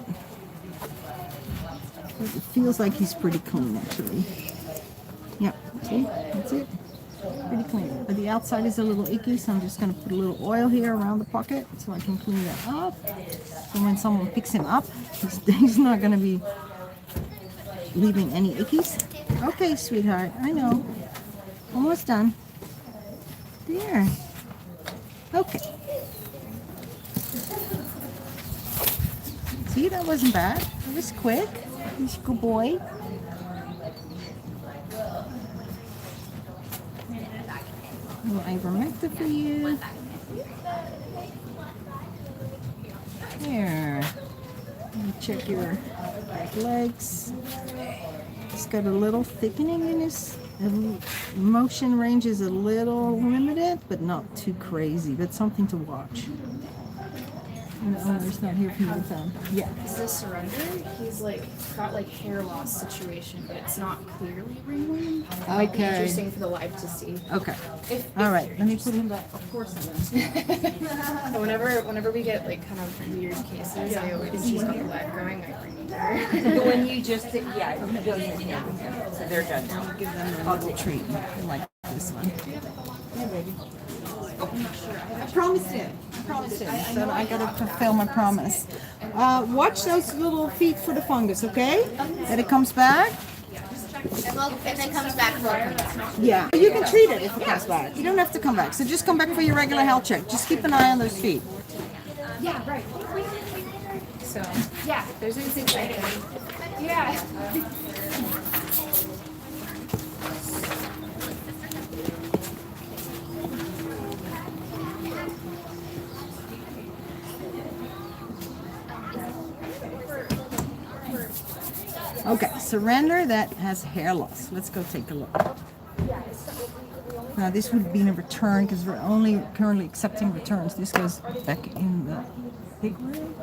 It feels like he's pretty clean, actually. Yeah, see, that's it. Pretty clean. But the outside is a little icky, so I'm just going to put a little oil here around the pocket so I can clean that up. So when someone picks him up, he's not going to be leaving any ickies. Okay, sweetheart, I know. Almost done. There. Okay. See, that wasn't bad. It was quick. He's a good boy. A little Ivermectin for you. There. Let me check your legs. He's got a little thickening in his motion range is a little limited, but not too crazy, but something to watch. And the owner's not here for you to film. Yeah. Is this surrender? He's like got like hair loss situation, but it's not clearly ringworm. Okay. Interesting for the live to see. Okay. All right. Let me put him back. Of course I will. So whenever we get like kind of weird cases, I always just got the leg going. I bring them there. When you just so they're done now. Give them a little treat like this one. Yeah, baby. I promised him. So I gotta fulfill my promise. Watch those little feet for the fungus, okay? That it comes back. Well, if it comes back, we'll come back. Yeah. You can treat it if it comes back. You don't have to come back. So just come back for your regular health check. Just keep an eye on those feet. Yeah, right. So yeah, there's anything like yeah. Okay, surrender that has hair loss. Let's go take a look. Now this would be in a return because we're only currently accepting returns. This goes back in the pig room.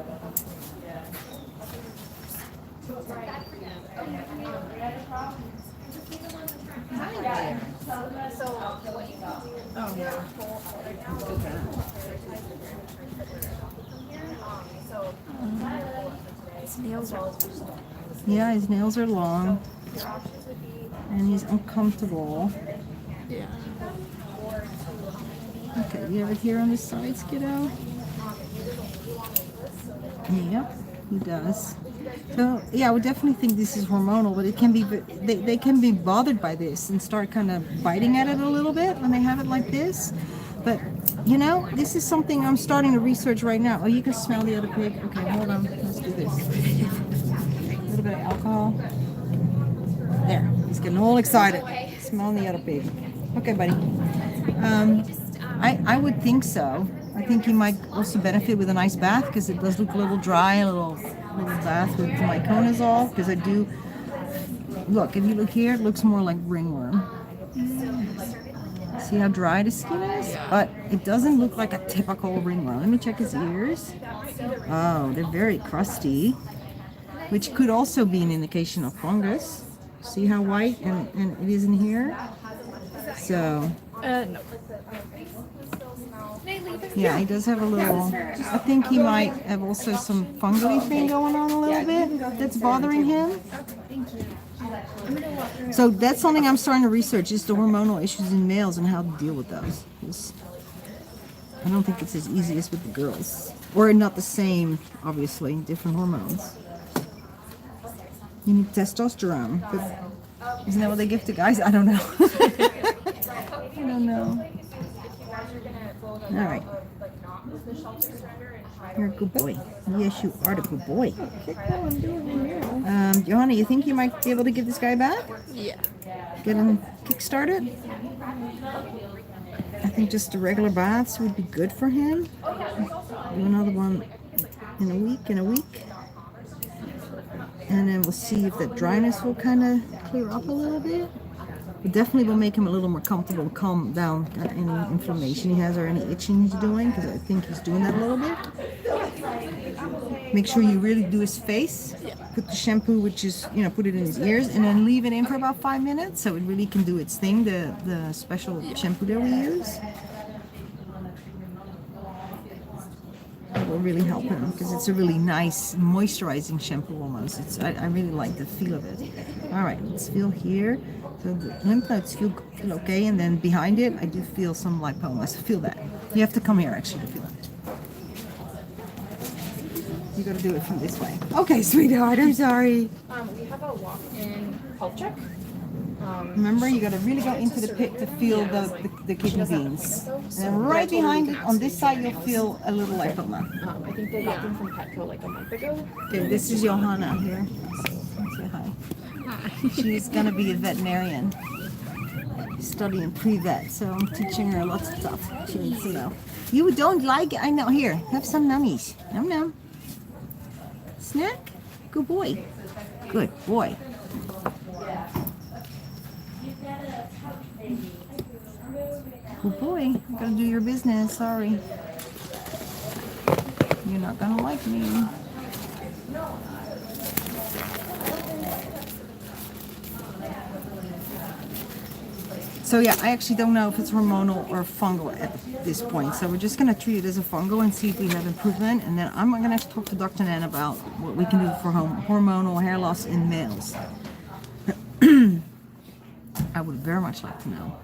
Oh, yeah. His nails are Yeah, his nails are long. And he's uncomfortable. Yeah. Okay, you have it here on the sides, kiddo? Yep, he does. So, yeah, I would definitely think this is hormonal, but it can be, they can be bothered by this and start kind of biting at it a little bit when they have it like this. But, you know, this is something I'm starting to research right now. Oh, you can smell the other pig? Okay, hold on. Let's do this. A little bit of alcohol. There. He's getting all excited. Smelling the other pig. Okay, buddy. I would think so. I think he might also benefit with a nice bath because it does look a little dry, a little bath with my conazole. Because I do, look, if you look here, it looks more like ringworm. See how dry the skin is? But it doesn't look like a typical ringworm. Let me check his ears. Oh, they're very crusty, which could also be an indication of fungus. See how white and it is in here? So, no. Yeah, he does have a little, I think he might have also some fungal thing going on a little bit that's bothering him. So that's something I'm starting to research, is the hormonal issues in males and how to deal with those. 'Cause I don't think it's as easy as with the girls. Or not the same, obviously, different hormones. You need testosterone, but isn't that what they give to guys? I don't know. I don't know. All right. You're a good boy. Yes, you are a good boy. Johanna, you think you might be able to give this guy a bath? Yeah. Get him kick-started? I think just the regular baths would be good for him. Do another one in a week, And then we'll see if that dryness will kind of clear up a little bit. It definitely will make him a little more comfortable, calm down any inflammation he has or any itching he's doing, because I think he's doing that a little bit. Make sure you really do his face. Put the shampoo, which is, put it in his ears, and then leave it in for about 5 minutes so it really can do its thing, the special shampoo that we use. It will really help him because it's a really nice moisturizing shampoo almost. I really like the feel of it. All right, let's feel here. So the lymph nodes feel okay, and then behind it, I do feel some lipomas. Feel that. You have to come here actually to feel it. You got to do it from this way. Okay, sweetheart, I'm sorry. We have a walk-in health check. Remember, you got to really go into the pit to feel the kidney beans. And right behind it, on this side, you'll feel a little lipoma. I think they got them from Petco like a month ago. Okay, this is Johanna here. Say hi. She's going to be a veterinarian, studying pre-vet, so I'm teaching her lots of stuff she needs to know. You don't like it? I know. Here, have some nummies. Num num. Snack? Good boy. Good boy. Good boy. I gotta do your business. Sorry. You're not gonna like me. So yeah, I actually don't know if it's hormonal or fungal at this point. So we're just going to treat it as a fungal and see if we have improvement. And then I'm going to talk to Dr.Nenn about what we can do for hormonal hair loss in males. I would very much like to know.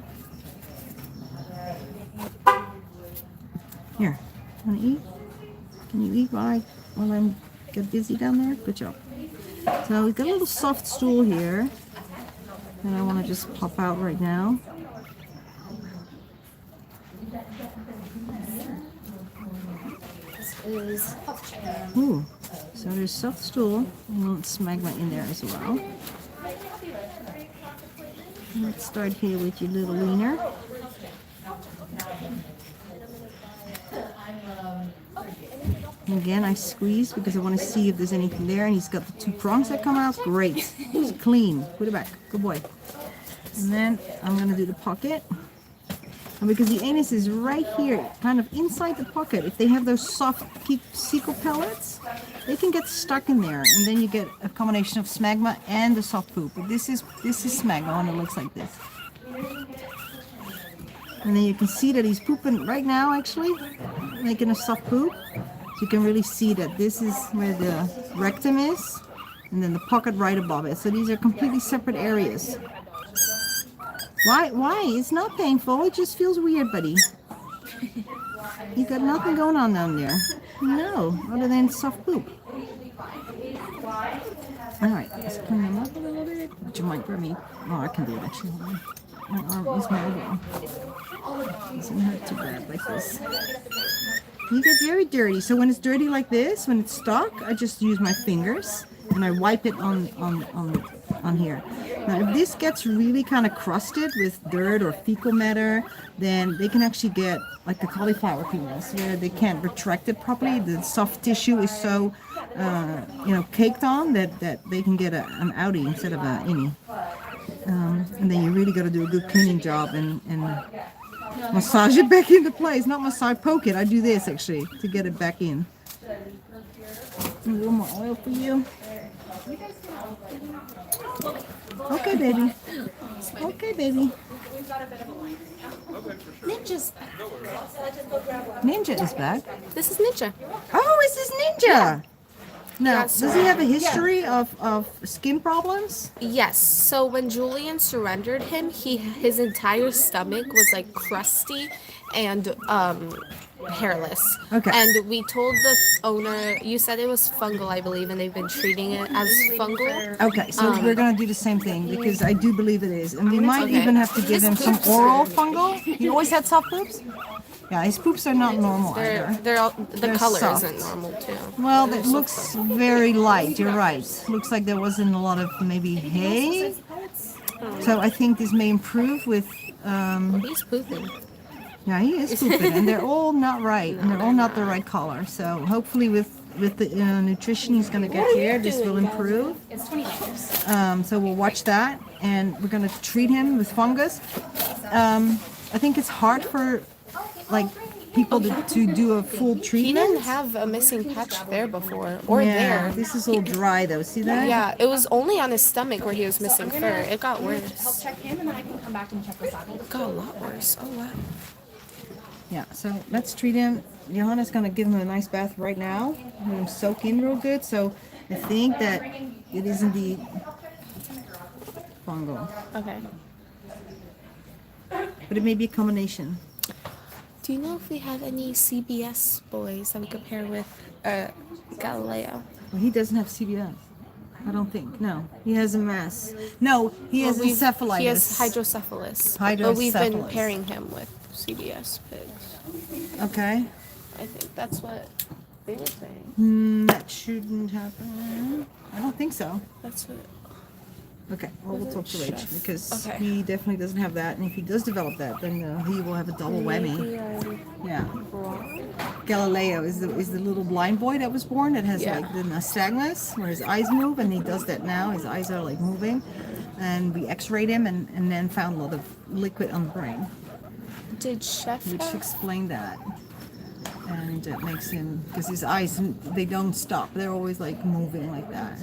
Here, want to eat? Can you eat while I get busy down there? Good job. So we've got a little soft stool here that I want to just pop out right now. Is Ooh, so there's soft stool and a little smegma in there as well. Let's start here with your little wiener. And again, I squeeze because I want to see if there's anything there. And he's got the 2 prongs that come out. Great. It's clean. Put it back. Good boy. And then I'm going to do the pocket. And because the anus is right here, kind of inside the pocket, if they have those soft cecal pellets, they can get stuck in there. And then you get a combination of smegma and the soft poop. But this is smegma and it looks like this. And then you can see that he's pooping right now, actually, making a soft poop. So you can really see that this is where the rectum is, and then the pocket right above it. So these are completely separate areas. Why? It's not painful. It just feels weird, buddy. You got nothing going on down there. No, other than soft poop. All right, let's clean them up a little bit. Would you mind for me? Oh, I can do it actually. Hold on. My arm is moving. It doesn't hurt too bad like this. You get very dirty. So when it's dirty like this, when it's stuck, I just use my fingers and I wipe it on here. Now, if this gets really kind of crusted with dirt or fecal matter, then they can actually get like the cauliflower penis, where they can't retract it properly. The soft tissue is so, caked on that they can get an outie instead of an innie. And then you really got to do a good cleaning job and massage it back into place. Not massage, poke it. I do this actually to get it back in. A little more oil for you. Okay, baby. Okay, baby. Ninja's Ninja is back. This is Ninja. Oh, is this Ninja? Now, Yeah, does he have a history of skin problems? Yes. So when Julian surrendered him, his entire stomach was like crusty and hairless. Okay. And we told the owner, you said it was fungal, I believe, and they've been treating it as fungal. Okay, so we're gonna do the same thing because I do believe it is, and we might Okay. even have to give His him some poops oral are- fungal. He always had soft poops. Yeah, his poops are not normal either. The They're color soft. isn't normal too. Well, it looks very light. You're right. Looks like there wasn't a lot of maybe hay. So I think this may improve with. He's pooping. Yeah, he is pooping, and they're all not right, and they're all not the right color. So hopefully, with the nutrition he's going to get here, this will improve. It's $20. So we'll watch that, and we're going to treat him with fungus. I think it's hard for like people to do a full He treatment. didn't have a missing patch there before, or Yeah, there. this is all dry though. See that? Yeah, it was only on his stomach where he was missing fur. It got Help worse. check him, and then I can come back and check this out. It got a lot worse. Oh wow. Yeah, so let's treat him. Johanna's going to give him a nice bath right now. Let him soak in real good. So I think that it is indeed fungal. Okay. But it may be a combination. Do you know if we have any CBS boys that we could pair with Galileo? Well, he doesn't have CBS. I don't think. No, he has a mass. No, he has encephalitis. He has hydrocephalus. But we've been Hydrocephalus. pairing him with CBS pigs. Okay. I think that's what they were saying. That shouldn't happen. I don't think so. That's what. Okay, well, we'll talk to Rach because Okay. he definitely doesn't have that, and if he does develop that, then he will have a double whammy. Yeah. Galileo is the little blind boy that was born that has like the nystagmus where his eyes move, and he does that now. His eyes are like moving, and we X-rayed him and then found a lot of liquid on the brain, Did Chef which have? explained that. And it makes him, because his eyes, they don't stop. They're always like moving like that.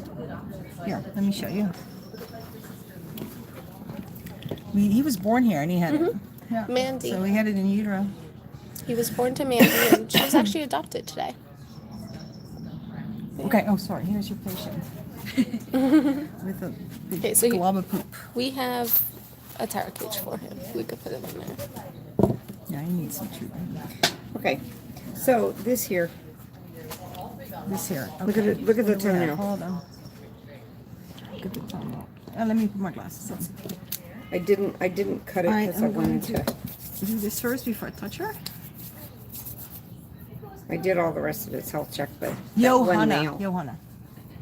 Here, let me show you. He was born here and he had it. Yeah. Mandy. So he had it in utero. He was born to Mandy, and she was actually adopted today. Okay, oh sorry, here's your patient. With a big glob of poop. We have a terra cage for him. We could put him in there. Yeah, he needs some treatment. Okay, so this here. This here. Look at it. Look at the toenail. Hold on. Look at the toenail. Let me put my glasses on. I didn't cut it because I I'm going wanted to. do this first before I touch her. I did all the rest of its health check, but Johanna.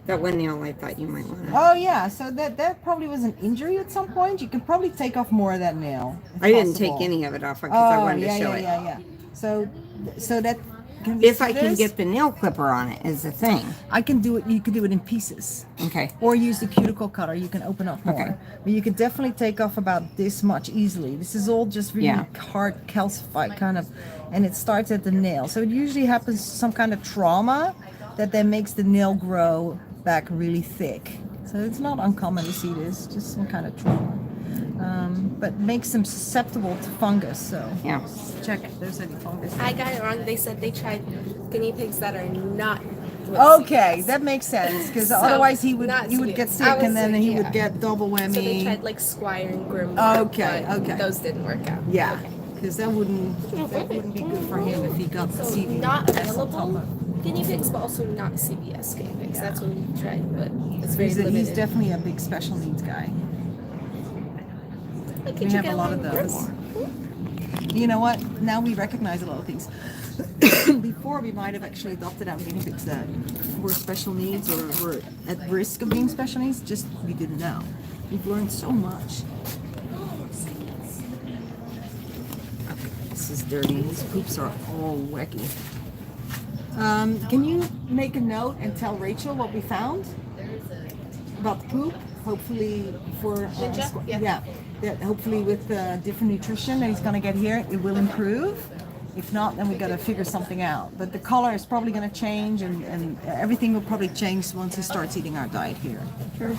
That one nail I thought you might want to. Oh yeah, so that probably was an injury at some point. You can probably take off more of that nail. if I didn't possible. take any of it off because I wanted to show it. Yeah. So that. Can we If see I can this? get the nail clipper on it is the thing. I can do it. You can do it in pieces. Okay. Or use the cuticle cutter. You can open up more. Okay. But you can definitely take off about this much easily. This is all just really hard calcified kind of, and it starts at the nail. So it usually happens some kind of trauma that then makes the nail grow back really thick. So it's not uncommon to see this, just some kind of trauma. But makes them susceptible to fungus. So check if there's any fungus. I got it wrong. They said they tried guinea pigs that are not. Okay, that makes sense because So, otherwise he would not get CBS. sick I was and then like, he yeah. would get double whammy. So they tried like Squire and Grim. Okay, but okay. Those didn't work out. Yeah, because that wouldn't be good for him if he got the So CBS. not available guinea pigs, but also not CBS guinea pigs. That's what we tried, but it's very limited. He's definitely a big special needs guy. We have a lot of those. You know what? Now we recognize a lot of things. Before we might have actually adopted out guinea pigs that were special needs or were at risk of being special needs, just we didn't know. We've learned so much. This is dirty. These poops are all wacky. Can you make a note and tell Rachel what we found about the poop? Hopefully for yeah, hopefully with different nutrition that he's going to get here, it will improve. If not, then we got to figure something out. But the color is probably going to change, and everything will probably change once he starts eating our diet here. Sure.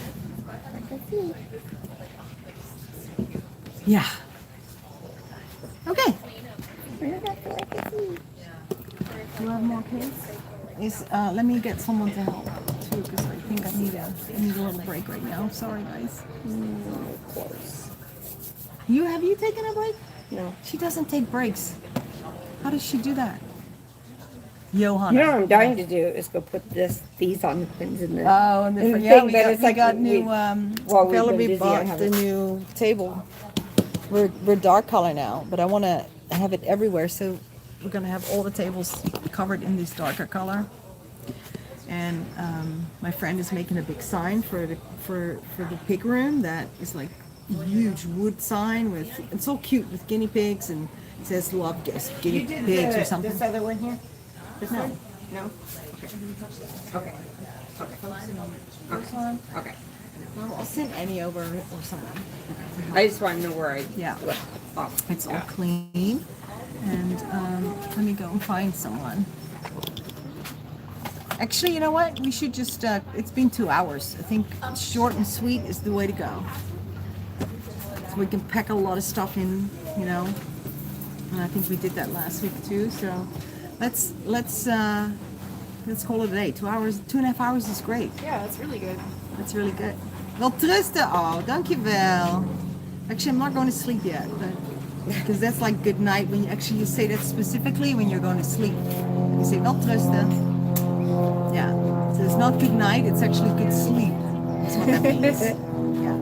Yeah. Okay. Do you have more kids? Let me get someone to help too, because I think I need a little break right now. Sorry, guys. Of course. Have you taken a break? No. She doesn't take breaks. How does she do that? Johanna. You know what I'm dying to do is go put these on the pins in the. Oh, and in the yeah, thing, we but got, it's we like got new. while we've been Valerie busy, I bought the haven't. new table. We're dark color now, but I want to have it everywhere, so we're gonna have all the tables covered in this darker color. And my friend is making a big sign for the pig room that is like a huge wood sign with. It's so cute with guinea pigs and it says "Love guinea pigs" or something. This other one here? This No. one? No? Okay. Okay. Okay. Well, I'll send Annie over or someone. I just want to know where I. Yeah. Oh, It's all clean. And let me go and find someone. Actually, you know what? We should just, it's been 2 hours. I think short and sweet is the way to go. So we can pack a lot of stuff in, you know. And I think we did that last week too. So let's call it a day. 2 hours, 2.5 hours is great. Yeah, that's really good. That's really good. Wel trusten. Oh, dankjewel. Actually, I'm not going to sleep yet, but because that's like good night. When you say that specifically when you're going to sleep. You say wel trusten. Yeah. So it's not good night. It's actually good sleep. That's what that means. Yeah.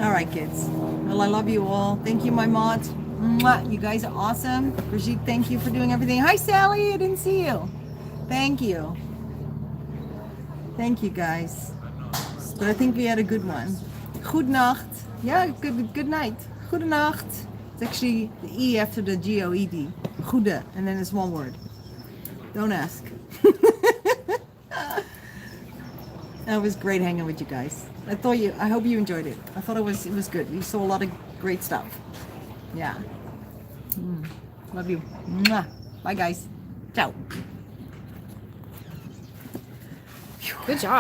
All right, kids. Well, I love you all. Thank you, my mods. Mwah. You guys are awesome. Brigitte, thank you for doing everything. Hi, Sally. I didn't see you. Thank you. Thank you, guys. But I think we had a good one. Good nacht. Yeah, good night. Goede nacht. It's actually the E after the G-O-E-D. Goede. And then it's one word. Don't ask. It was great hanging with you guys. I hope you enjoyed it. I thought it was good. We saw a lot of great stuff. Yeah. Love you. Mwah. Bye, guys. Ciao. Good job.